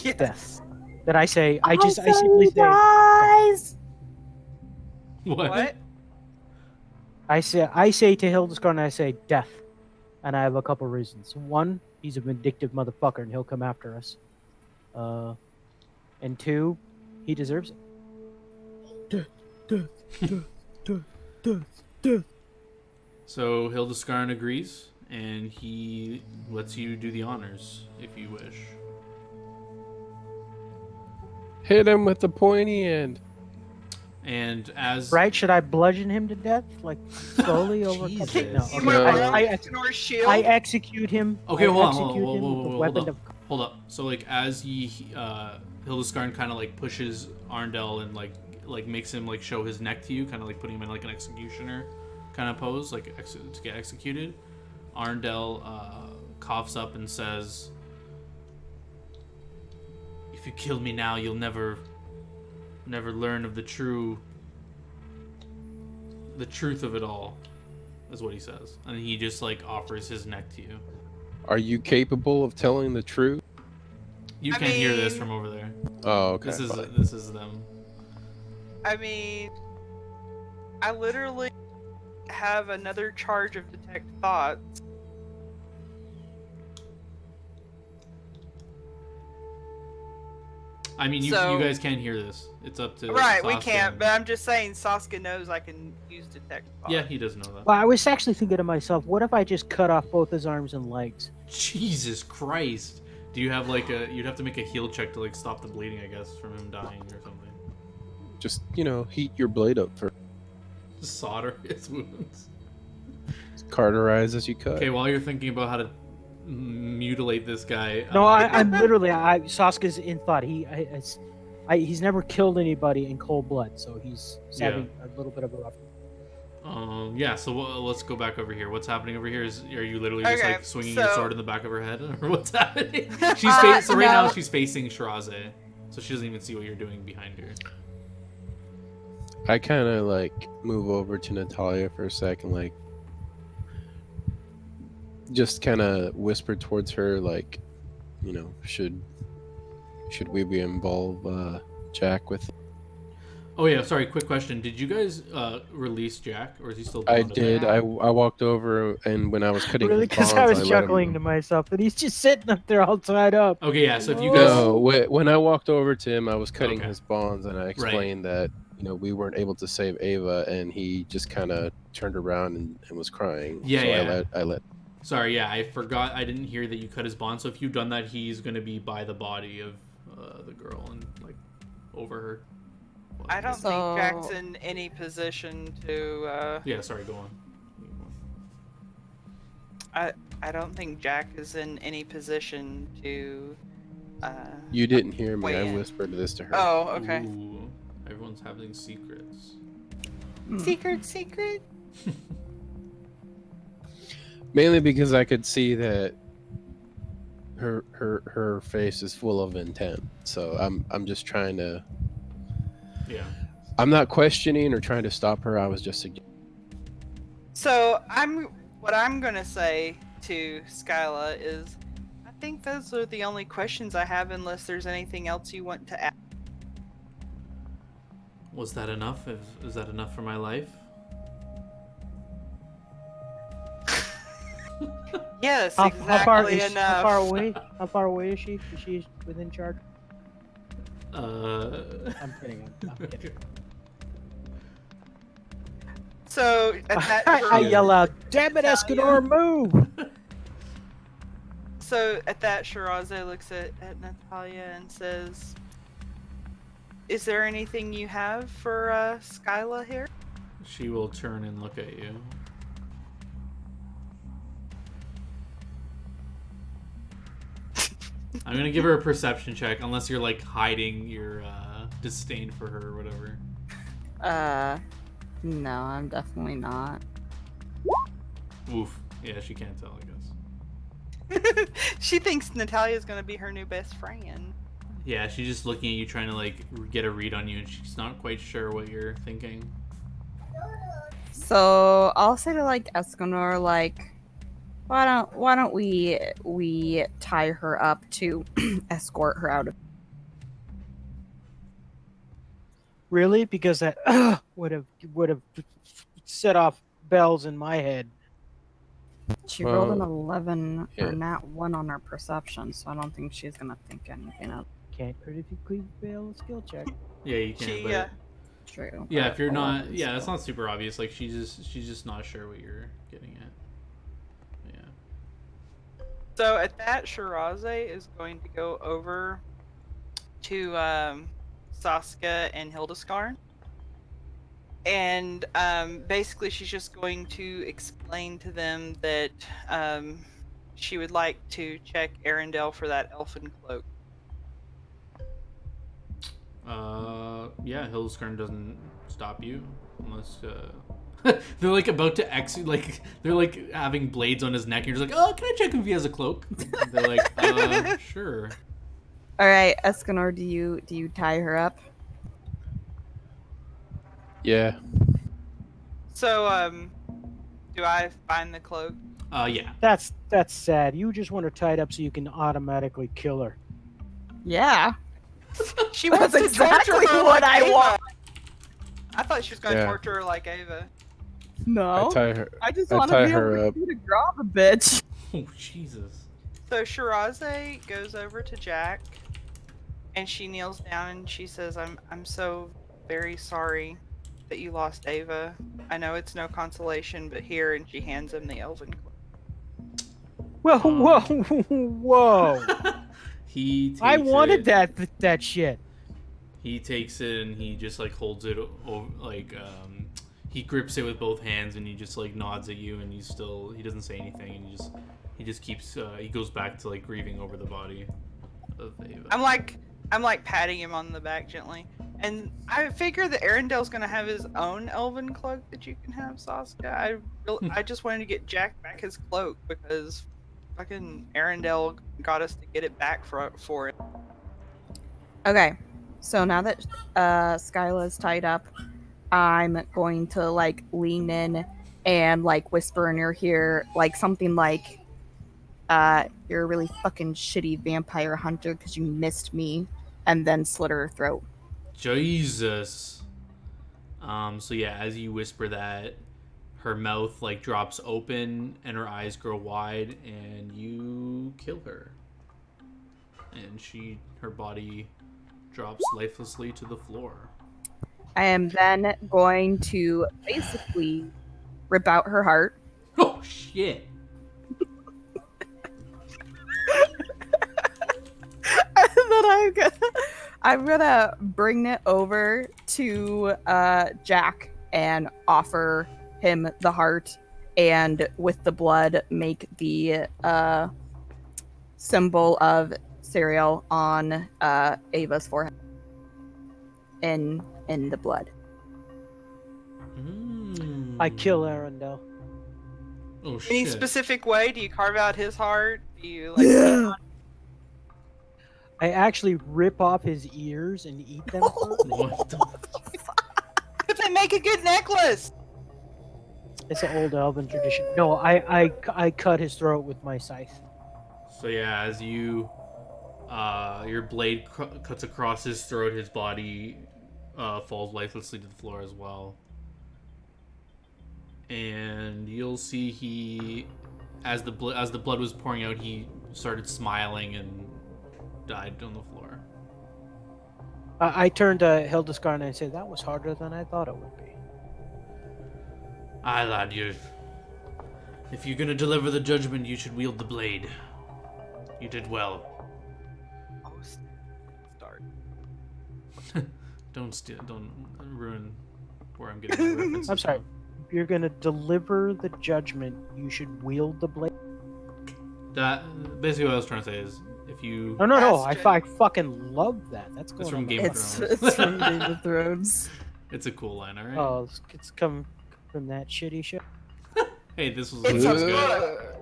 Speaker 4: yes.
Speaker 5: That I say, I
Speaker 3: Also,
Speaker 5: simply
Speaker 3: he
Speaker 5: say,
Speaker 3: dies.
Speaker 4: What?
Speaker 5: I say to Hildesgarn, I say death, and I have a couple reasons. One, he's a vindictive motherfucker, and he'll come after us. And two, he deserves it.
Speaker 2: So Hildesgarn agrees, and he lets you do the honors if you wish.
Speaker 1: Hit him with the pointy end.
Speaker 2: And as
Speaker 5: Right? Should I bludgeon him to death, like slowly over?
Speaker 2: Jesus.
Speaker 5: Okay, no.
Speaker 4: You
Speaker 5: Okay.
Speaker 4: went
Speaker 1: No.
Speaker 4: around
Speaker 5: I
Speaker 4: Escanor's shield.
Speaker 5: execute him.
Speaker 2: Okay,
Speaker 5: I
Speaker 2: hold on,
Speaker 5: execute
Speaker 2: hold on,
Speaker 5: him
Speaker 2: whoa,
Speaker 5: with the
Speaker 2: whoa,
Speaker 5: weapon
Speaker 2: hold up. Hold up. So like as Hildesgarn kind of like pushes Arndel and like makes him like show his neck to you, kind of like putting him in like an executioner kind of pose, like to get executed. Arndel coughs up and says, "If you kill me now, you'll never learn of the truth of it all," is what he says, and he just like offers his neck to you.
Speaker 1: Are you capable of telling the truth?
Speaker 2: You
Speaker 4: I
Speaker 2: can't hear this
Speaker 4: mean-
Speaker 2: from over there.
Speaker 1: Oh, okay.
Speaker 2: This
Speaker 1: fine.
Speaker 2: is them.
Speaker 4: I mean, I literally have another charge of detect thoughts.
Speaker 2: I mean, you
Speaker 4: So-
Speaker 2: guys can't hear this. It's up to
Speaker 4: Right, we
Speaker 2: Sasuke.
Speaker 4: can't, but I'm just saying Sasuke knows I can use detect thoughts.
Speaker 2: Yeah, he does know that.
Speaker 5: Well, I was actually thinking to myself, what if I just cut off both his arms and legs?
Speaker 2: Jesus Christ! Do you have like a? You'd have to make a heal check to like stop the bleeding, I guess, from him dying or something.
Speaker 1: Just, heat your blade up for
Speaker 2: Just solder his wounds.
Speaker 1: cauterize as you cut.
Speaker 2: Okay, while you're thinking about how to mutilate this guy.
Speaker 5: No, I'm literally. Sasuke's in thought. He's never killed anybody in cold blood, so he's having a little bit of a rough.
Speaker 2: Yeah. So let's go back over here. What's happening over here? Are you literally just
Speaker 4: Okay,
Speaker 2: like swinging
Speaker 4: so-
Speaker 2: your sword in the back of her head, or what's happening? So right now
Speaker 3: no.
Speaker 2: she's facing Shiraze, so she doesn't even see what you're doing behind her.
Speaker 1: I kind of like move over to Natalia for a second, like just kind of whisper towards her, like, you know, should we be involved, Jack, with?
Speaker 2: Oh yeah, sorry. Quick question: did you guys release Jack, or is he still?
Speaker 1: I
Speaker 2: bound up
Speaker 1: did.
Speaker 2: there?
Speaker 1: I walked over, and when I was cutting
Speaker 5: Really,
Speaker 1: his
Speaker 5: because
Speaker 1: bonds,
Speaker 5: I was
Speaker 1: let him
Speaker 5: chuckling to
Speaker 1: go.
Speaker 5: myself that he's just sitting up there all tied up.
Speaker 2: Okay, yeah. So if you guys,
Speaker 1: No, when I walked over to him, I was cutting
Speaker 2: Okay.
Speaker 1: his bonds, and I explained that, you know, we weren't able to save Ava, and he just kind of turned around and was crying.
Speaker 2: Yeah,
Speaker 1: so
Speaker 2: yeah.
Speaker 1: I let.
Speaker 2: Sorry, yeah, I forgot. I didn't hear that you cut his bond. So if you've done that, he's gonna be by the body of the girl and like over her.
Speaker 4: I don't
Speaker 3: So-
Speaker 4: think Jack's in any position to.
Speaker 2: Yeah, sorry. Go on.
Speaker 4: I don't think Jack is in any position to.
Speaker 1: You didn't hear me.
Speaker 4: Weigh
Speaker 1: I
Speaker 4: in.
Speaker 1: whispered this to her.
Speaker 4: Oh, okay.
Speaker 2: Ooh, everyone's having secrets.
Speaker 4: Secret.
Speaker 1: Mainly because I could see that her face is full of intent. So I'm just trying to.
Speaker 2: Yeah.
Speaker 1: I'm not questioning or trying to stop her. I was just suggesting.
Speaker 4: So what I'm gonna say to Skyla is, I think those are the only questions I have, unless there's anything else you want to ask.
Speaker 2: Was that enough? Is that enough for my life?
Speaker 4: Yes,
Speaker 5: How
Speaker 4: exactly
Speaker 5: far is
Speaker 4: enough.
Speaker 5: how far away? How far away is she? Is she within charge? I'm kidding. I'm kidding.
Speaker 4: So at that
Speaker 5: I yell out, "Damn it, Escanor, move!"
Speaker 4: So at that, Shiraze looks at Natalia and says, "Is there anything you have for Skyla here?"
Speaker 2: She will turn and look at you. I'm gonna give her a perception check, unless you're like hiding your disdain for her or whatever.
Speaker 3: No, I'm definitely not.
Speaker 2: Oof. Yeah, she can't tell, I guess.
Speaker 4: She thinks Natalia's gonna be her new best friend.
Speaker 2: Yeah, she's just looking at you, trying to like get a read on you, and she's not quite sure what you're thinking.
Speaker 3: So I'll say to like Escanor, like, why don't we tie her up to escort her out of.
Speaker 5: Really? Because that would have set off bells in my head.
Speaker 3: She rolled an
Speaker 1: Well,
Speaker 3: 11
Speaker 1: yeah.
Speaker 3: or nat 1 on her perception, so I don't think she's gonna think anything of
Speaker 5: Can't critically fail a skill check.
Speaker 2: Yeah, you can.
Speaker 4: She,
Speaker 2: But
Speaker 3: true.
Speaker 2: yeah,
Speaker 3: but
Speaker 2: if you're not,
Speaker 3: 11
Speaker 2: yeah, that's
Speaker 3: still.
Speaker 2: not super obvious. Like she's just not sure what you're getting at. Yeah.
Speaker 4: So at that, Shiraze is going to go over to Sasuke and Hildeskarn. And basically she's just going to explain to them that she would like to check Arendelle for that elfin cloak.
Speaker 2: Yeah, Hildeskarn doesn't stop you unless they're like about to exit. Like they're like having blades on his neck. And you're just like, oh, can I check if he has a cloak? And they're like, sure.
Speaker 3: All right, Escanor, do you tie her up?
Speaker 1: Yeah.
Speaker 4: So do I find the cloak?
Speaker 2: Yeah.
Speaker 5: That's sad. You just want her tied up so you can automatically kill her.
Speaker 3: Yeah.
Speaker 4: She
Speaker 3: That's
Speaker 4: wants to
Speaker 3: exactly
Speaker 4: torture her
Speaker 3: what
Speaker 4: like
Speaker 3: I
Speaker 4: Ava.
Speaker 3: want.
Speaker 4: I thought she was going to
Speaker 1: Yeah.
Speaker 4: torture her like Ava.
Speaker 3: No.
Speaker 1: I tie her.
Speaker 3: I just
Speaker 1: I
Speaker 3: want
Speaker 1: tie
Speaker 3: to be
Speaker 1: her
Speaker 3: able
Speaker 1: up.
Speaker 3: to draw the bitch.
Speaker 2: Oh Jesus.
Speaker 4: So Shiraze goes over to Jack, and she kneels down and she says, "I'm so very sorry that you lost Ava. I know it's no consolation, but here," and she hands him the elven cloak.
Speaker 5: Whoa, whoa!
Speaker 2: He takes
Speaker 5: I wanted
Speaker 2: it,
Speaker 5: that shit.
Speaker 2: He takes it and he just like holds it over, like he grips it with both hands and he just like nods at you, and he doesn't say anything, and he just keeps he goes back to like grieving over the body of Ava.
Speaker 4: I'm like patting him on the back gently. And I figure that Arendelle's gonna have his own elven cloak that you can have, Sasuke. I just wanted to get Jack back his cloak because fucking Arendelle got us to get it back for it.
Speaker 3: Okay, so now that Skyla's tied up, I'm going to like lean in and like whisper in her ear like something like, "You're a really fucking shitty vampire hunter because you missed me," and then slit her throat.
Speaker 2: Jesus. So yeah, as you whisper that, her mouth like drops open and her eyes grow wide, and you kill her. And her body drops lifelessly to the floor.
Speaker 3: I am then going to basically rip out her heart.
Speaker 2: Oh shit.
Speaker 3: And then I'm gonna bring it over to Jack and offer him the heart, and with the blood make the symbol of cereal on Ava's forehead in the blood.
Speaker 5: I kill Arendelle.
Speaker 2: Oh
Speaker 4: Any
Speaker 2: shit.
Speaker 4: specific way? Do you carve out his heart? Do you like?
Speaker 5: I actually rip off his ears and eat them.
Speaker 2: What the
Speaker 4: But they make a good necklace.
Speaker 5: It's an old elven tradition. No, I cut his throat with my scythe.
Speaker 2: So yeah, as you your blade cuts across his throat, his body falls lifelessly to the floor as well. And you'll see as the blood was pouring out, he started smiling and died on the floor.
Speaker 5: I turned to Hildescar and I said, "That was harder than I thought it would be."
Speaker 2: Aye, lad, if you're gonna deliver the judgment, you should wield the blade. You did well.
Speaker 4: Oh, start.
Speaker 2: Don't ruin where I'm getting my references.
Speaker 5: I'm sorry. If you're gonna deliver the judgment, you should wield the blade.
Speaker 2: That basically what I was trying to say is if you
Speaker 5: No. I
Speaker 4: Bastion.
Speaker 5: fucking love that. That's going
Speaker 2: It's from
Speaker 5: on
Speaker 2: Game
Speaker 5: my-
Speaker 2: of Thrones.
Speaker 3: It's from Game of Thrones.
Speaker 2: It's a cool line, alright?
Speaker 5: Oh, it's come from that shitty show.
Speaker 2: Hey, this was
Speaker 4: It's
Speaker 2: good.
Speaker 4: a book.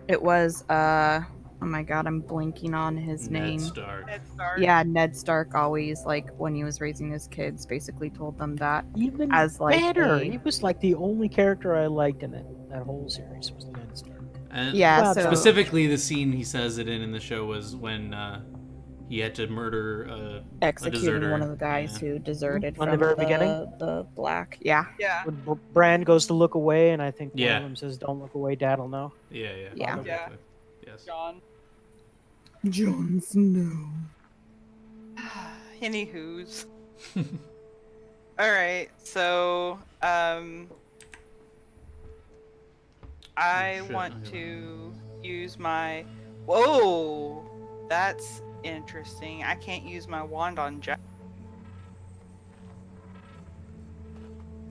Speaker 3: It was oh my god, I'm blanking on his
Speaker 2: Ned
Speaker 3: name.
Speaker 2: Stark.
Speaker 4: Head start.
Speaker 3: Yeah, Ned Stark always, like, when he was raising his kids, basically told them that.
Speaker 5: Even
Speaker 3: As, like,
Speaker 5: better.
Speaker 3: a-
Speaker 5: He was like the only character I liked in that whole series was Ned Stark.
Speaker 2: And
Speaker 3: Yeah,
Speaker 5: Well,
Speaker 3: so
Speaker 2: specifically, the scene he says it in the show was when he had to murder a
Speaker 3: executed
Speaker 2: deserter.
Speaker 3: one of the guys
Speaker 2: Yeah.
Speaker 3: who deserted
Speaker 5: On the
Speaker 3: from
Speaker 5: very beginning?
Speaker 3: the black. Yeah.
Speaker 4: Yeah.
Speaker 5: When Bran goes to look away, and I think one
Speaker 2: Yeah.
Speaker 5: of them says, "Don't look away, Dad'll know."
Speaker 2: Yeah.
Speaker 3: Yeah.
Speaker 4: Yeah.
Speaker 2: Yes.
Speaker 4: John.
Speaker 3: Jon Snow.
Speaker 4: Anywho's. All right. So, I
Speaker 2: shit,
Speaker 4: want
Speaker 2: I
Speaker 4: to use my. Whoa, that's interesting. I can't use my wand on Jack.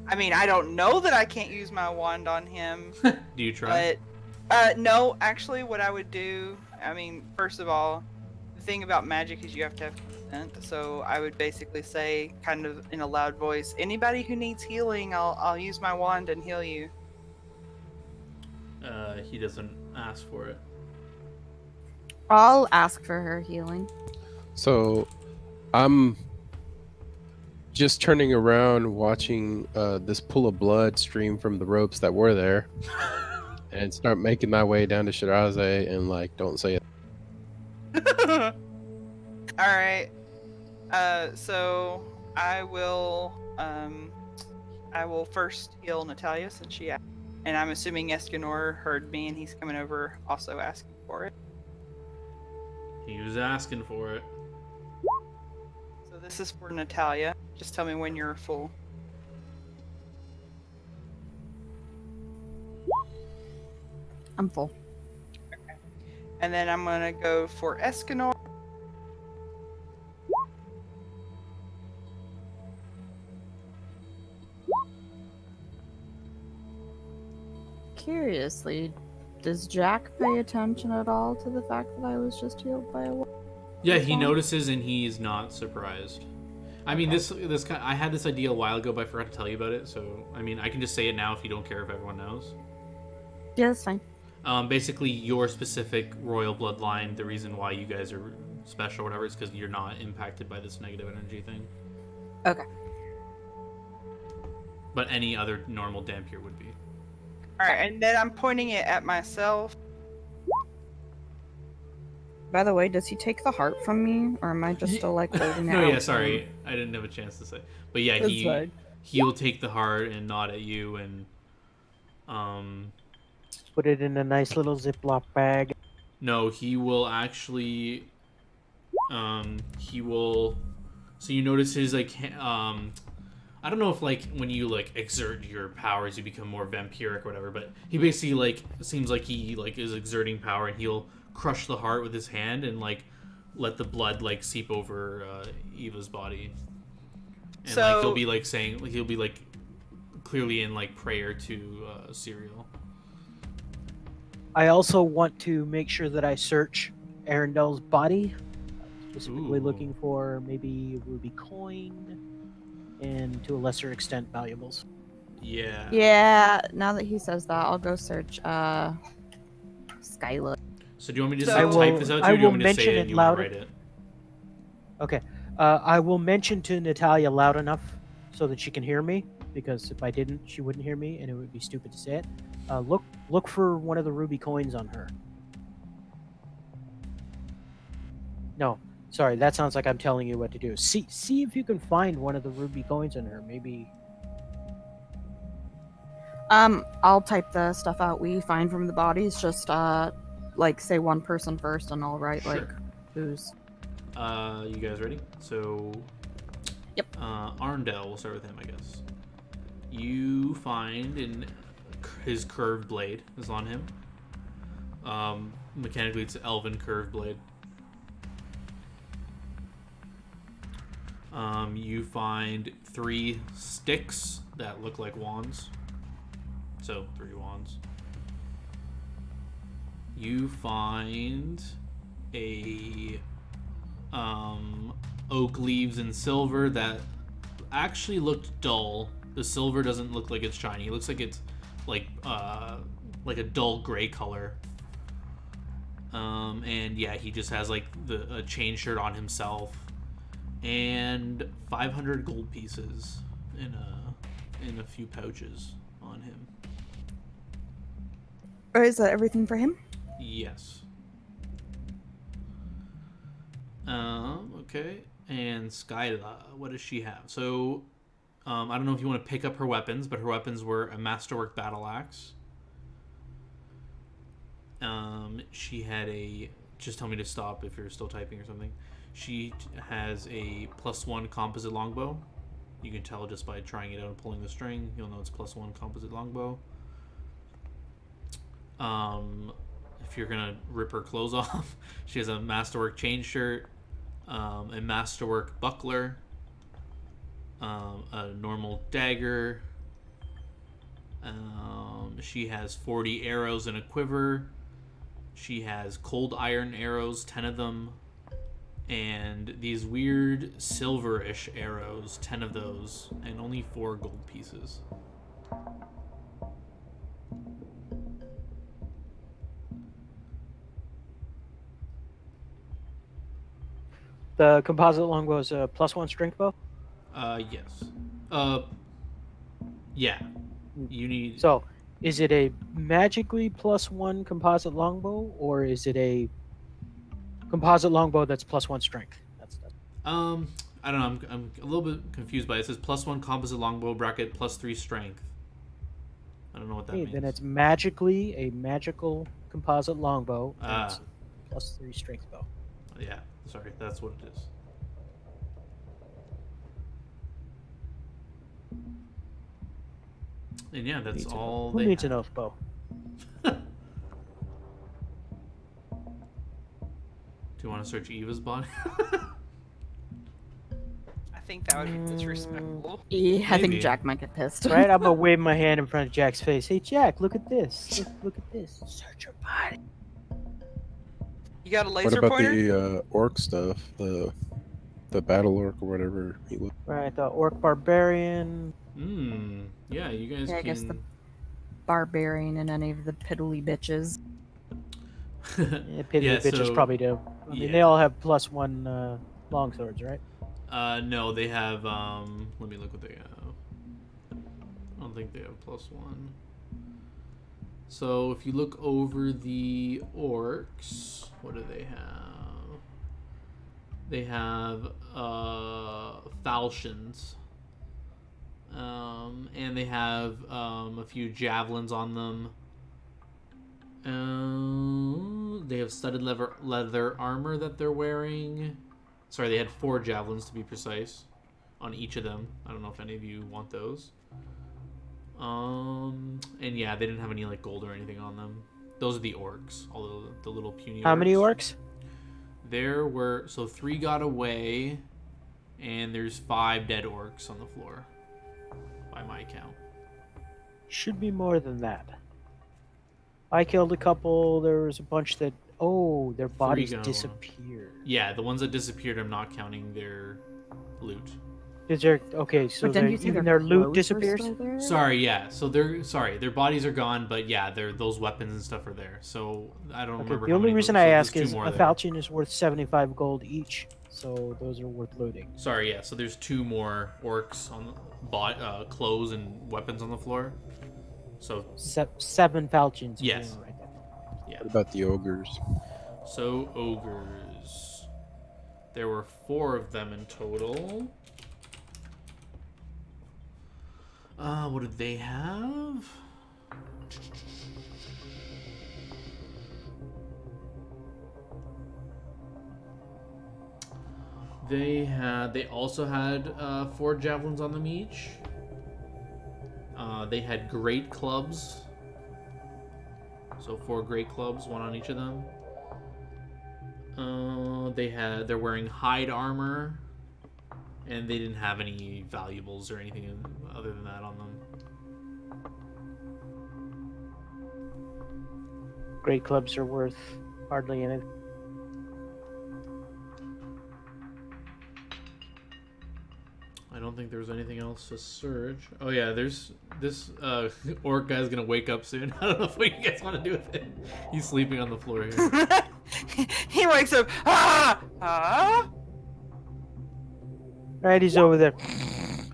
Speaker 4: I mean, I don't know that I can't use my wand on him,
Speaker 2: Do you try?
Speaker 4: but no. Actually, what I would do. I mean, first of all, the thing about magic is you have to have consent. So I would basically say, kind of in a loud voice, anybody who needs healing, I'll use my wand and heal you.
Speaker 2: He doesn't ask for it.
Speaker 3: I'll ask for her healing.
Speaker 1: So I'm just turning around, watching this pool of blood stream from the ropes that were there, and start making my way down to Shiraze and like, don't say it.
Speaker 4: All right. So I will first heal Natalia since she asked. And I'm assuming Escanor heard me and he's coming over also asking for it.
Speaker 2: He was asking for it.
Speaker 4: So this is for Natalia. Just tell me when you're full.
Speaker 3: I'm full.
Speaker 4: And then I'm gonna go for Escanor.
Speaker 3: curiously, does Jack pay attention at all to the fact that I was just healed by a wolf?
Speaker 2: Yeah, he
Speaker 3: Fine.
Speaker 2: notices and he's not surprised. I mean, this I had this idea a while ago, but I forgot to tell you about it. So, I mean, I can just say it now if you don't care if everyone knows.
Speaker 3: Yeah, that's fine.
Speaker 2: Basically, your specific royal bloodline, the reason why you guys are special or whatever is because you're not impacted by this negative energy thing.
Speaker 3: Okay.
Speaker 2: But any other normal Dampier would be.
Speaker 4: All right, and then I'm pointing it at myself.
Speaker 3: By the way, does he take the heart from me, or am I just still like holding it?
Speaker 2: No, yeah,
Speaker 3: out
Speaker 2: sorry, I didn't have a chance to say. But yeah,
Speaker 3: That's fine.
Speaker 2: he'll take the heart and nod at you and
Speaker 5: Put it in a nice little Ziploc bag.
Speaker 2: no, he will actually he will. So you notice his like I don't know if like when you like exert your powers you become more vampiric or whatever, but he basically like seems like he like is exerting power and he'll crush the heart with his hand and like let the blood like seep over Eva's body. And
Speaker 4: So-
Speaker 2: like he'll be like saying he'll be like clearly in like prayer to Serial.
Speaker 5: I also want to make sure that I search Arendel's body, specifically
Speaker 2: Ooh.
Speaker 5: looking for maybe a ruby coin and to a lesser extent valuables.
Speaker 2: Yeah.
Speaker 3: Yeah, now that he says that, I'll go search Skyla.
Speaker 2: So do you want me to just
Speaker 4: So-
Speaker 2: like, type this out to
Speaker 5: I
Speaker 2: you, or do you
Speaker 5: will
Speaker 2: want me to say
Speaker 5: mention
Speaker 2: it
Speaker 5: it
Speaker 2: and you want to
Speaker 5: louder.
Speaker 2: write it?
Speaker 5: Okay. I will mention to Natalia loud enough so that she can hear me, because if I didn't, she wouldn't hear me, and it would be stupid to say it. Look for one of the ruby coins on her. No, sorry, that sounds like I'm telling you what to do. See if you can find one of the ruby coins on her. Maybe.
Speaker 3: I'll type the stuff out we find from the bodies. Just like say one person first, and I'll write like
Speaker 2: Sure.
Speaker 3: who's.
Speaker 2: You guys ready? So,
Speaker 3: Yep.
Speaker 2: Arndel, we'll start with him, I guess. You find his curved blade is on him. Mechanically, it's an elven curved blade. You find 3 sticks that look like wands. So, 3 wands. You find a oak leaves and silver that actually looked dull. The silver doesn't look like it's shiny. It looks like it's like a dull gray color. And yeah, he just has like a chain shirt on himself, and 500 gold pieces in a few pouches on him.
Speaker 3: Or is that everything for him?
Speaker 2: Yes. Okay. And Skyla, what does she have? So, I don't know if you want to pick up her weapons, but her weapons were a masterwork battle axe. She had just tell me to stop if you're still typing or something. She has a +1 composite longbow. You can tell just by trying it out and pulling the string. You'll know it's +1 composite longbow. If you're gonna rip her clothes off, she has a masterwork chain shirt, a masterwork buckler, a normal dagger. She has 40 arrows in a quiver. She has cold iron arrows, 10 of them, and these weird silverish arrows, 10 of those, and only 4 gold pieces.
Speaker 5: The composite longbow is a +1 strength bow.
Speaker 2: Yes. Yeah. You need.
Speaker 5: So, is it a magically +1 composite longbow, or is it a composite longbow that's +1 strength? That's
Speaker 2: I don't know. I'm a little bit confused by it. It says +1 composite longbow bracket +3 strength. I don't know what that
Speaker 5: okay,
Speaker 2: means.
Speaker 5: then it's magically a magical composite longbow. And
Speaker 2: Ah.
Speaker 5: it's +3 strength bow.
Speaker 2: Yeah. Sorry, that's what it is. And yeah, that's all
Speaker 5: Who
Speaker 2: they
Speaker 5: needs
Speaker 2: have.
Speaker 5: an oath bow?
Speaker 2: Do you want to search Eva's body?
Speaker 4: I think that would be disrespectful.
Speaker 3: Yeah, I think
Speaker 2: Maybe.
Speaker 3: Jack might get pissed.
Speaker 5: Right? I'm gonna wave my hand in front of Jack's face. Hey, Jack, look at this. Look at this. Search your body.
Speaker 4: You got a
Speaker 1: What
Speaker 4: laser
Speaker 1: about
Speaker 4: pointer?
Speaker 1: the orc stuff? The battle orc or whatever he was.
Speaker 5: Right, the orc barbarian.
Speaker 2: Yeah, you guys
Speaker 3: Yeah, I
Speaker 2: can.
Speaker 3: guess the barbarian and any of the piddly bitches.
Speaker 5: Yeah, pity
Speaker 2: Yeah,
Speaker 5: the bitches
Speaker 2: so-
Speaker 5: probably do. I mean,
Speaker 2: yeah.
Speaker 5: they all have +1 longswords, right?
Speaker 2: No, they have. Let me look what they have. I don't think they have +1. So if you look over the orcs, what do they have? They have falchions. And they have a few javelins on them. They have studded leather armor that they're wearing. Sorry, they had 4 javelins to be precise on each of them. I don't know if any of you want those. And yeah, they didn't have any like gold or anything on them. Those are the orcs, all the little puny.
Speaker 5: How many orcs?
Speaker 2: There were 3 got away, and there's 5 dead orcs on the floor, by my count.
Speaker 5: Should be more than that. I killed a couple. There was a bunch that. Oh, their bodies
Speaker 2: gone.
Speaker 5: disappeared.
Speaker 2: Yeah, the ones that disappeared, I'm not counting their loot.
Speaker 5: Is there okay? So
Speaker 3: But didn't you say
Speaker 5: even their loot
Speaker 3: clothes were
Speaker 5: disappears.
Speaker 3: still there?
Speaker 2: Sorry, yeah. So their bodies are gone, but yeah, those weapons and stuff are there. So I don't
Speaker 5: Okay,
Speaker 2: remember.
Speaker 5: the
Speaker 2: how
Speaker 5: only
Speaker 2: many
Speaker 5: reason
Speaker 2: so
Speaker 5: I
Speaker 2: there's
Speaker 5: ask
Speaker 2: 2
Speaker 5: is
Speaker 2: more
Speaker 5: a
Speaker 2: there.
Speaker 5: falchion is worth 75 gold each, so those are worth looting.
Speaker 2: Sorry, yeah. So there's 2 more orcs on clothes and weapons on the floor. So
Speaker 5: 7 falchions. if you
Speaker 2: Yes.
Speaker 5: wanna write that down.
Speaker 1: What about the ogres?
Speaker 2: So ogres. There were 4 of them in total. What did they have? They also had 4 javelins on them each. They had great clubs. So 4 great clubs, 1 on each of them. They're wearing hide armor, and they didn't have any valuables or anything other than that on them.
Speaker 5: Great clubs are worth hardly anything.
Speaker 2: I don't think there was anything else to search. Oh yeah, there's this orc guy's gonna wake up soon. I don't know what you guys want to do with it. He's sleeping on the floor here.
Speaker 4: He wakes up.
Speaker 5: Right, he's over there.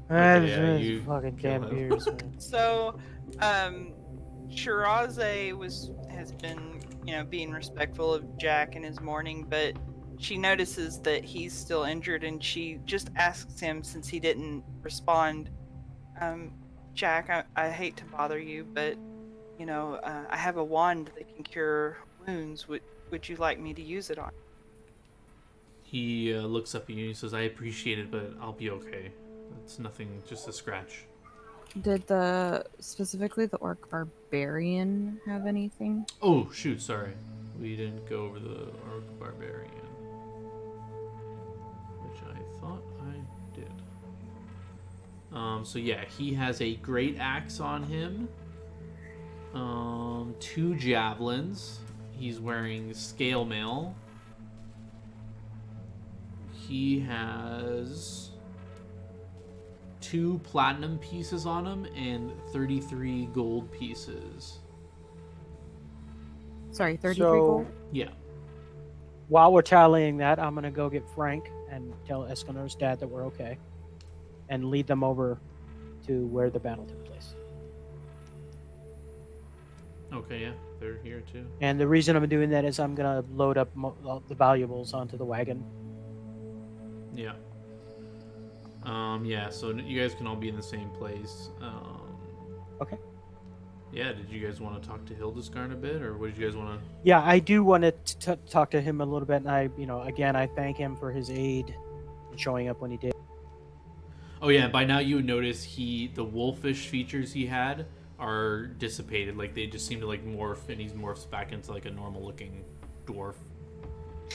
Speaker 2: yeah, you
Speaker 5: fucking
Speaker 2: kill
Speaker 5: damn
Speaker 2: him.
Speaker 5: ears. Man.
Speaker 4: So, Shirazé has been, being respectful of Jack in his morning, but she notices that he's still injured, and she just asks him, since he didn't respond, Jack, I hate to bother you, but I have a wand that can cure wounds. Would you like me to use it on?
Speaker 2: He looks up at you and he says, "I appreciate it, but I'll be okay. It's nothing, just a scratch."
Speaker 3: Did specifically the orc barbarian have anything?
Speaker 2: Oh shoot, sorry, we didn't go over the orc barbarian, which I thought I did. So yeah, he has a great axe on him. 2 javelins. He's wearing scale mail. He has 2 platinum pieces on him and 33 gold pieces.
Speaker 3: Sorry, 33
Speaker 5: So
Speaker 3: gold?
Speaker 2: Yeah.
Speaker 5: while we're tallying that, I'm gonna go get Frank and tell Escanor's dad that we're okay, and lead them over to where the battle took place.
Speaker 2: Okay, yeah, they're here too.
Speaker 5: And the reason I'm doing that is I'm gonna load up the valuables onto the wagon.
Speaker 2: Yeah. Yeah, so you guys can all be in the same place.
Speaker 5: Okay.
Speaker 2: Yeah, did you guys want to talk to Hildesgarn a bit, or what did you guys want to...
Speaker 5: Yeah, I do want to talk to him a little bit, and I thank him for his aid and showing up when he did.
Speaker 2: Oh yeah, by now you would notice the wolfish features he had are dissipated. Like, they just seem to, like, morph, and he's morphs back into, like, a normal-looking dwarf.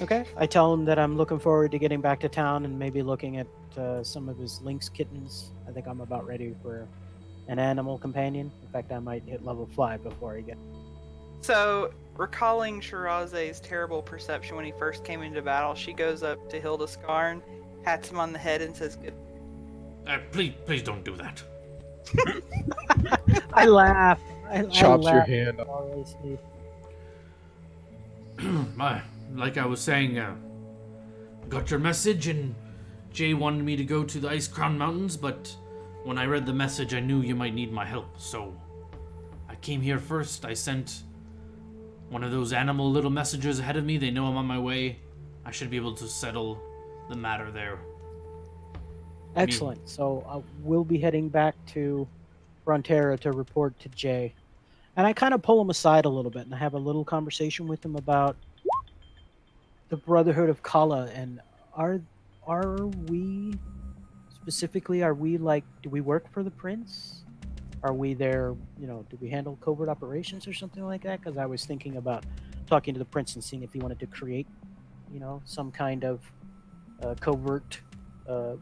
Speaker 5: Okay. I tell him that I'm looking forward to getting back to town and maybe looking at some of his lynx kittens. I think I'm about ready for an animal companion. In fact, I might hit level 5 before I get.
Speaker 4: So, recalling Shiraze's terrible perception when he first came into battle, she goes up to Hildeskarn, pats him on the head, and says, "Good."
Speaker 2: Please don't do that.
Speaker 5: I laugh. I
Speaker 1: Chops your
Speaker 5: laugh
Speaker 1: hand off.
Speaker 5: gloriously.
Speaker 2: Like I was saying, got your message, and Jay wanted me to go to the Ice Crown Mountains, but when I read the message, I knew you might need my help, so I came here first. I sent one of those animal little messages ahead of me. They know I'm on my way. I should be able to settle the matter there.
Speaker 5: Excellent. So we'll be heading back to Frontera to report to Jay. And I kind of pull him aside a little bit and I have a little conversation with him about the Brotherhood of Kala and are we specifically, are we like, do we work for the prince? Are we there, do we handle covert operations or something like that? Because I was thinking about talking to the prince and seeing if he wanted to create, some kind of covert, uh,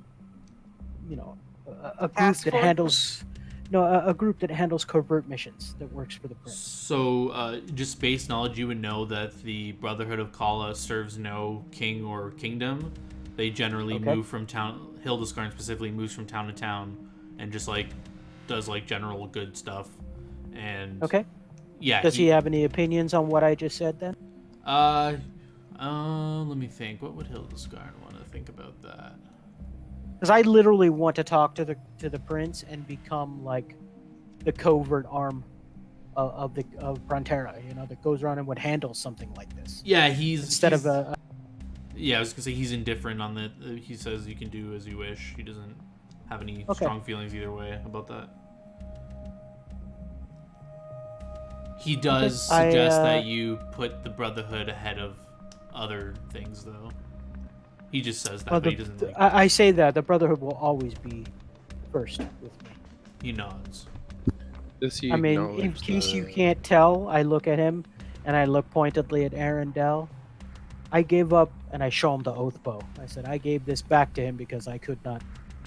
Speaker 5: a group
Speaker 4: Task
Speaker 5: that
Speaker 4: force?
Speaker 5: handles, no, a group that handles covert missions that works for the prince.
Speaker 2: So, just base knowledge, you would know that the Brotherhood of Kala serves no king or kingdom. They generally move from town. Hildeskarn specifically moves from town to town, and just does general good stuff. And
Speaker 5: Okay.
Speaker 2: yeah.
Speaker 5: Does he have any opinions on what I just said then?
Speaker 2: Let me think. What would Hildeskarn want to think about that?
Speaker 5: Because I literally want to talk to the prince and become like the covert arm of Frontera, that goes around and would handle something like this.
Speaker 2: Yeah,
Speaker 5: instead of a.
Speaker 2: Yeah, I was gonna say he's indifferent on that. He says you can do as you wish. He doesn't have any strong feelings either way about that. He does suggest that you put the Brotherhood ahead of other things, though. He just says that, but he doesn't.
Speaker 5: I say that the Brotherhood will always be first with me.
Speaker 2: He nods.
Speaker 1: Does he
Speaker 5: I mean, in
Speaker 1: acknowledge
Speaker 5: case you can't tell, I look at him and I look pointedly at Arendelle. I gave up and I show him the oath bow. I said I gave this back to him because I could not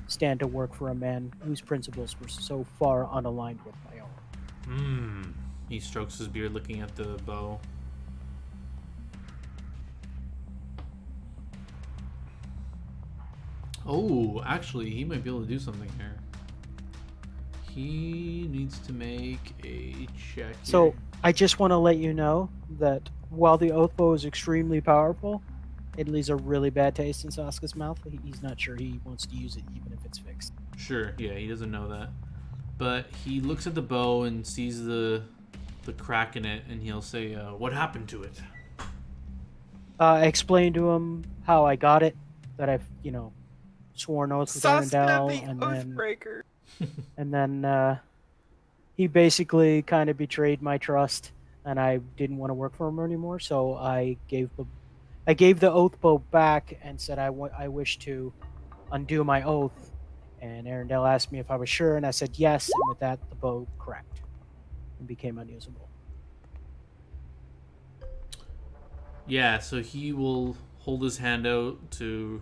Speaker 5: stand to work for a man whose principles were so far unaligned with my own.
Speaker 2: He strokes his beard looking at the bow. Oh, actually, he might be able to do something here. He needs to make a check.
Speaker 5: So
Speaker 2: here.
Speaker 5: I just want to let you know that while the oath bow is extremely powerful, it leaves a really bad taste in Sasuke's mouth. He's not sure he wants to use it, even if it's fixed.
Speaker 2: Sure, yeah, he doesn't know that. But he looks at the bow and sees the crack in it, and he'll say, what happened to it?
Speaker 5: I explained to him how I got it, that I've, sworn oath with
Speaker 4: Sasuke
Speaker 5: Arendelle,
Speaker 4: the Oathbreaker.
Speaker 5: and then he basically kind of betrayed my trust, and I didn't want to work for him anymore. So I gave the oath bow back and said I wish to undo my oath. And Arendelle asked me if I was sure, and I said yes. And with that, the bow cracked and became unusable.
Speaker 2: Yeah, so he will hold his hand out to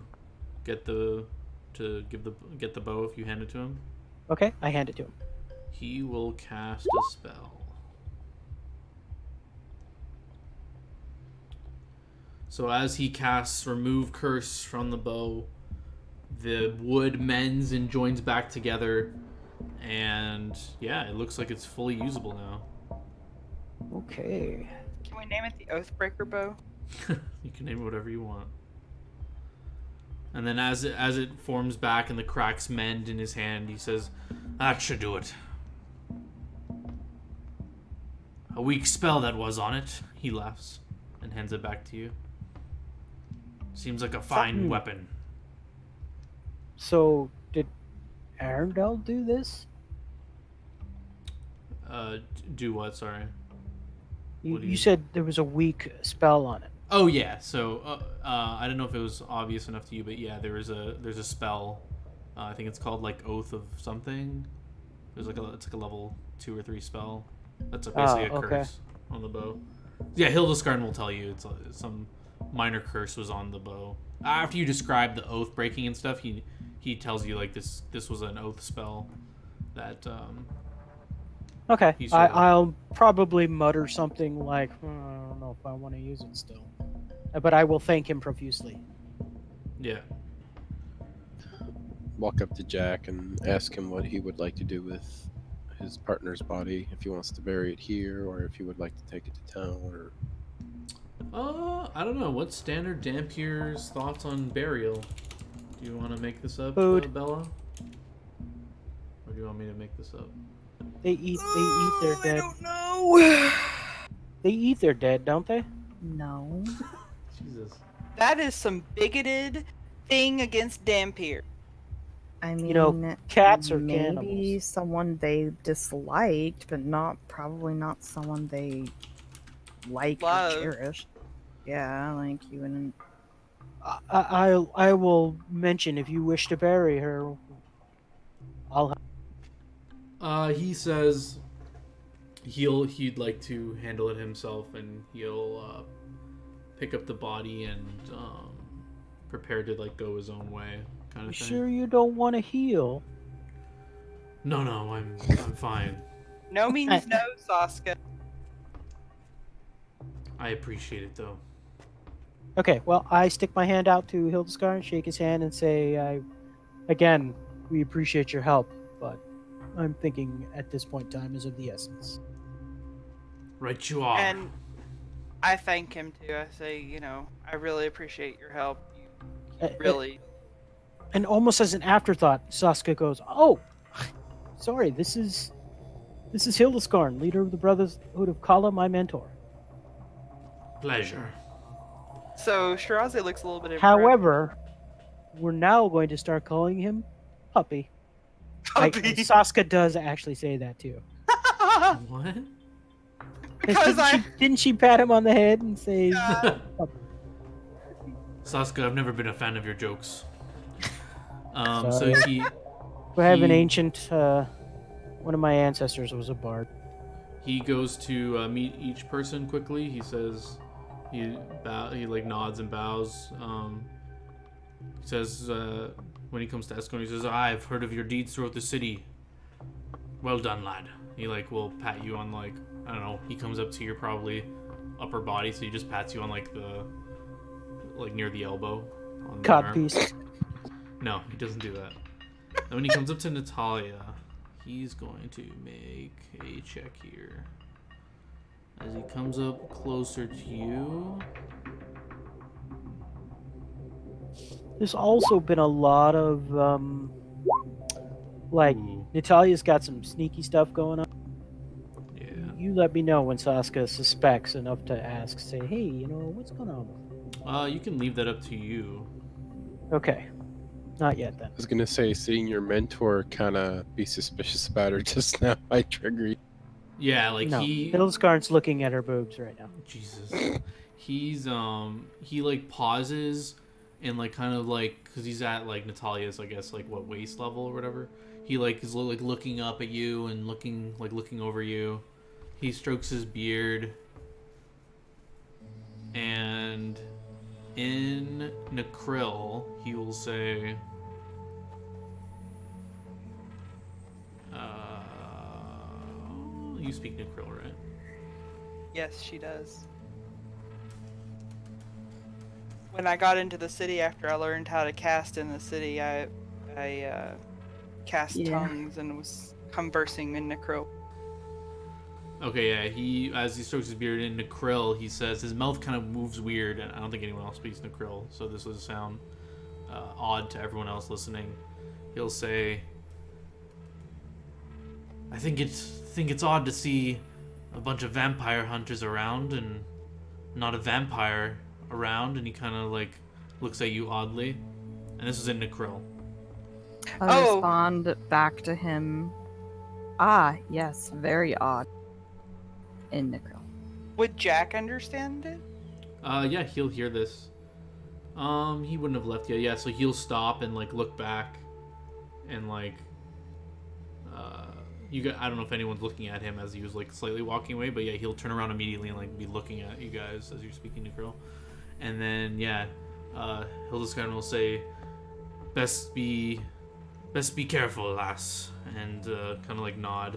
Speaker 2: get the bow if you hand it to him.
Speaker 5: Okay, I hand it to him.
Speaker 2: He will cast a spell. So as he casts Remove Curse from the bow, the wood mends and joins back together, and yeah, it looks like it's fully usable now.
Speaker 5: Okay.
Speaker 4: Can we name it the Oathbreaker bow?
Speaker 2: You can name it whatever you want. And then as it forms back and the cracks mend in his hand, he says, that should do it. A weak spell that was on it. He laughs and hands it back to you. Seems like a fine weapon.
Speaker 5: So, did Arendelle do this?
Speaker 2: Do what? Sorry.
Speaker 5: You said there was a weak spell on it.
Speaker 2: Oh yeah. So I don't know if it was obvious enough to you, but yeah, there's a spell. I think it's called Oath of something. It's like a level 2 or 3 spell. That's basically a curse on the bow. Yeah, Hildeskarn will tell you it's some minor curse was on the bow. After you describe the oath breaking and stuff, he tells you like this was an oath spell that
Speaker 5: Okay,
Speaker 2: he sort of
Speaker 5: I'll probably mutter something like, I don't know if I want to use it still. But I will thank him profusely.
Speaker 2: yeah.
Speaker 1: Walk up to Jack and ask him what he would like to do with his partner's body, if he wants to bury it here or if he would like to take it to town or
Speaker 2: I don't know. What's Standard Dampier's thoughts on burial? Do you want to make this up,
Speaker 5: Food.
Speaker 2: Bella? Or do you want me to make this up?
Speaker 5: They eat their dead.
Speaker 3: I don't know.
Speaker 5: They eat their dead, don't they?
Speaker 3: No.
Speaker 2: Jesus.
Speaker 4: That is some bigoted thing against Dampier.
Speaker 3: I mean,
Speaker 5: You know, cats are
Speaker 3: maybe
Speaker 5: cannibals.
Speaker 3: someone they disliked, but probably not someone they like
Speaker 4: Love.
Speaker 3: or cherish. Yeah, like you wouldn't.
Speaker 5: I will mention if you wish to bury her. I'll.
Speaker 2: He says he'd like to handle it himself, and he'll pick up the body and prepare to like go his own way, kind
Speaker 5: You
Speaker 2: of thing.
Speaker 5: sure you don't want to heal?
Speaker 2: No, I'm fine.
Speaker 4: No means no, Saska.
Speaker 2: I appreciate it though.
Speaker 5: Okay, well, I stick my hand out to Hildescar and shake his hand and say, again, we appreciate your help, but I'm thinking at this point time is of the essence.
Speaker 2: Right, you are.
Speaker 4: And I thank him too. I say, I really appreciate your help. You really.
Speaker 5: And almost as an afterthought, Saska goes, "Oh, sorry, this is Hildescarn, leader of the Brotherhood of Kala, my mentor."
Speaker 2: Pleasure.
Speaker 4: So Shirazi looks a little bit impressed.
Speaker 5: However, we're now going to start calling him Puppy.
Speaker 4: Puppy.
Speaker 5: Saska does actually say that too.
Speaker 2: What?
Speaker 4: Because
Speaker 5: Didn't she pat him on the head and say, Puppy?
Speaker 2: Saska, I've never been a fan of your jokes. So
Speaker 5: Sorry.
Speaker 2: he
Speaker 5: I have an ancient, one of my ancestors was a bard.
Speaker 2: he goes to meet each person quickly. He says he like nods and bows. He says when he comes to Escon, he says, "I've heard of your deeds throughout the city. Well done, lad." He like will pat you on like, I don't know. He comes up to your probably upper body, so he just pats you on like the near the elbow. On the arm.
Speaker 5: Codpiece.
Speaker 2: No, he doesn't do that. And when he comes up to Natalia, he's going to make a check here. As he comes up closer to you.
Speaker 5: There's also been a lot of, like,
Speaker 2: Ooh.
Speaker 5: Natalia's got some sneaky stuff going on.
Speaker 2: Yeah.
Speaker 5: You let me know when Saska suspects enough to ask. Say, hey, what's going on?
Speaker 2: You can leave that up to you.
Speaker 5: Okay. Not yet, then.
Speaker 1: I was gonna say, seeing your mentor kind of be suspicious about her just now might trigger you.
Speaker 2: Yeah, like
Speaker 5: No.
Speaker 2: he.
Speaker 5: Hildescarn's looking at her boobs right now.
Speaker 2: Jesus. He's he like pauses and like kind of like, because he's at like Natalia's, I guess, like what, waist level or whatever. He like is like looking up at you and looking over you. He strokes his beard, and in Necril he will say, you speak Necril, right?
Speaker 4: Yes, she does. When I got into the city after I learned how to cast in the city, I cast tongues and was conversing in Necro.
Speaker 2: Okay, yeah, he, as he strokes his beard in Necril, he says, his mouth kind of moves weird, and I don't think anyone else speaks Necril, so this will sound odd to everyone else listening. He'll say, I think it's odd to see a bunch of vampire hunters around and not a vampire around, and he kind of like looks at you oddly. And this is in Necril.
Speaker 3: I'll respond back to him. Ah, yes, very odd. In Necril.
Speaker 4: Would Jack understand it?
Speaker 2: Yeah, he'll hear this. He wouldn't have left yet. Yeah, so he'll stop and like look back, and like, I don't know if anyone's looking at him as he was like slightly walking away, but yeah, he'll turn around immediately and like be looking at you guys as you're speaking Necril. And then he'll just kind of will say, "Best be careful, lass," and kind of like nod.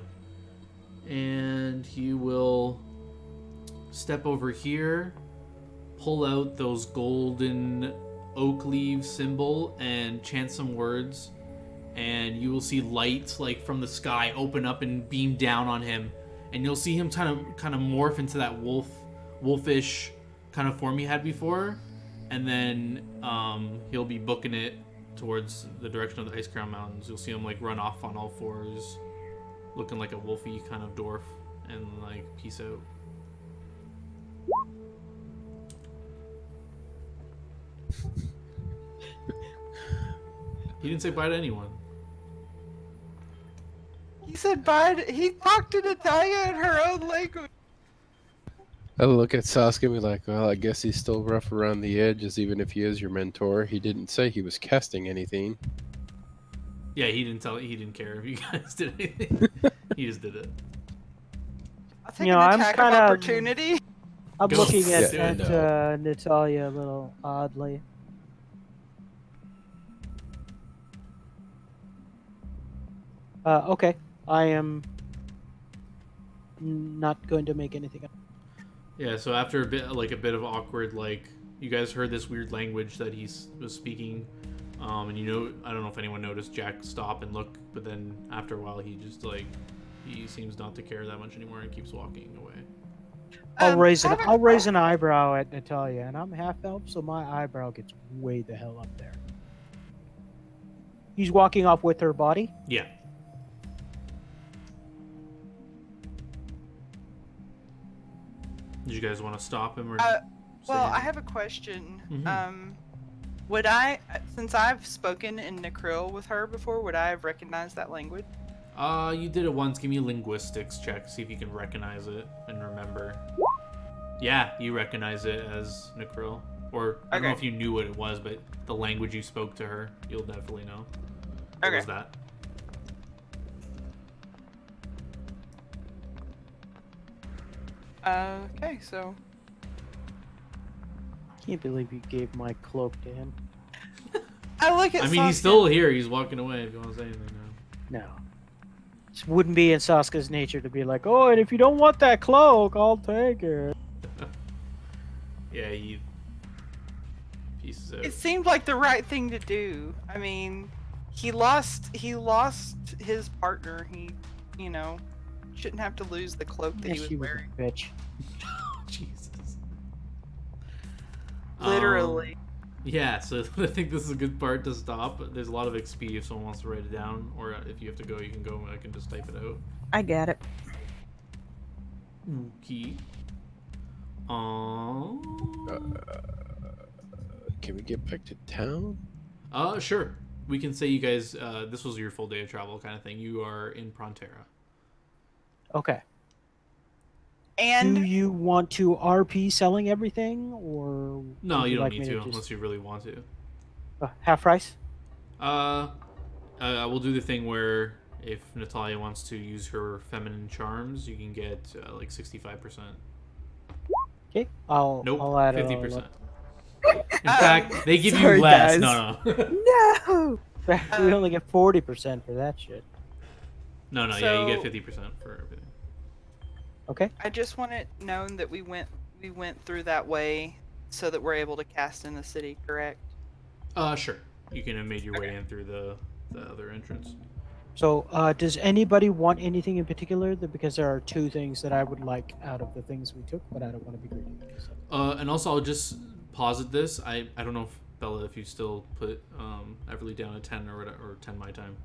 Speaker 2: And he will step over here, pull out those golden oak leaf symbol, and chant some words. And you will see light like from the sky open up and beam down on him, and you'll see him kind of morph into that wolfish kind of form he had before, and then he'll be booking it towards the direction of the Ice Crown Mountains. You'll see him like run off on all fours, looking like a wolfy kind of dwarf, and like peace out. He didn't say bye to anyone.
Speaker 4: He said bye. He talked to Natalia in her own language.
Speaker 1: I look at Sasuke and be like, well, I guess he's still rough around the edges, even if he is your mentor. He didn't say he was casting anything.
Speaker 2: Yeah, he didn't care if you guys did anything. He just did it.
Speaker 4: I'll take
Speaker 5: You know,
Speaker 4: an
Speaker 5: I'm
Speaker 4: attack of
Speaker 5: kinda-
Speaker 4: opportunity.
Speaker 5: I'm
Speaker 2: Go
Speaker 5: looking at,
Speaker 2: sit
Speaker 5: at
Speaker 1: down.
Speaker 5: Natalia a little oddly. Okay, I am not going to make anything up.
Speaker 2: Yeah, so after a bit of awkward, like, you guys heard this weird language that he was speaking, and I don't know if anyone noticed Jack stop and look, but then after a while he just like, he seems not to care that much anymore and keeps walking away.
Speaker 5: I'll raise
Speaker 4: I have a-
Speaker 5: I'll raise an eyebrow at Natalia, and I'm half elf, so my eyebrow gets way the hell up there. He's walking off with her body.
Speaker 2: Yeah. Did you guys want to stop him or?
Speaker 4: Well,
Speaker 2: say
Speaker 4: I
Speaker 2: anything?
Speaker 4: have a question.
Speaker 2: Mhm.
Speaker 4: Would I, since I've spoken in Necril with her before, would I have recognized that language?
Speaker 2: You did it once. Give me a linguistics check. See if you can recognize it and remember. Yeah, you recognize it as Necril. Or I don't know
Speaker 4: Okay.
Speaker 2: if you knew what it was, but the language you spoke to her, you'll definitely know. What
Speaker 4: Okay.
Speaker 2: was that?
Speaker 4: Okay, so
Speaker 5: Can't believe you gave my cloak to him.
Speaker 4: I look at.
Speaker 2: I mean, he's
Speaker 4: Sasuke.
Speaker 2: still here. He's walking away. If you want to say anything now.
Speaker 5: No. It wouldn't be in Sasuke's nature to be like, oh, and if you don't want that cloak, I'll take it.
Speaker 2: Yeah, he pieces out.
Speaker 4: It seemed like the right thing to do. I mean, he lost his partner. He, shouldn't have to lose the cloak that
Speaker 5: Yes,
Speaker 4: he was
Speaker 5: you
Speaker 4: wearing.
Speaker 5: bitch.
Speaker 2: Jesus.
Speaker 4: Literally.
Speaker 2: Yeah, so I think this is a good part to stop. There's a lot of XP if someone wants to write it down, or if you have to go, you can go. I can just type it out.
Speaker 3: I get it.
Speaker 2: Okay.
Speaker 1: Can we get back to town?
Speaker 2: Sure. We can say you guys. This was your full day of travel kind of thing. You are in Prontera.
Speaker 5: Okay. Do
Speaker 4: And
Speaker 5: you want to RP selling everything, or
Speaker 2: No,
Speaker 5: would
Speaker 2: you don't
Speaker 5: like
Speaker 2: need
Speaker 5: me
Speaker 2: to
Speaker 5: just-
Speaker 2: unless you really want to.
Speaker 5: half price?
Speaker 2: We'll do the thing where if Natalia wants to use her feminine charms, you can get like 65%.
Speaker 5: Okay, I'll add
Speaker 2: 50%.
Speaker 5: it.
Speaker 2: In fact, they give
Speaker 3: Sorry,
Speaker 2: you less.
Speaker 3: guys.
Speaker 2: No.
Speaker 3: No.
Speaker 5: We only get 40% for that shit.
Speaker 2: No, yeah, you get
Speaker 4: So-
Speaker 2: 50% for everything.
Speaker 5: Okay.
Speaker 4: I just want it known that we went through that way so that we're able to cast in the city, correct?
Speaker 2: Sure. You can have made your way in through the other entrance.
Speaker 5: So, does anybody want anything in particular? Because there are two things that I would like out of the things we took, but I don't want to be greedy. So.
Speaker 2: And also, I'll just posit this. I don't know if Bella, if you still put Everly down at 10 or 10 my time,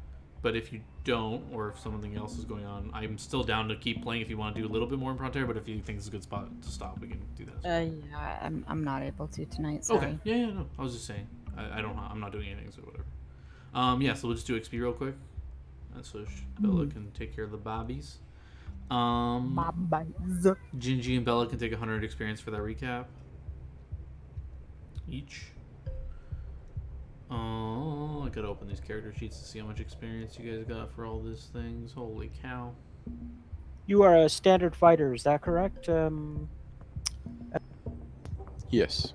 Speaker 2: but if you don't, or if something else is going on, I'm still down to keep playing if you want to do a little bit more in Frontier. But if you think it's a good spot to stop, we can do that.
Speaker 3: Yeah, I'm not able to tonight. Sorry.
Speaker 2: Okay. Yeah. No. I was just saying. I'm not doing anything, so whatever. Yeah. So we'll just do XP real quick, and so Bella can take care of the bobbies.
Speaker 3: Bye-bye.
Speaker 2: Gingy and Bella can take 100 experience for that recap. Each. Oh, I gotta open these character sheets to see how much experience you guys got for all these things. Holy cow.
Speaker 5: You are a standard fighter, is that correct?
Speaker 1: Yes.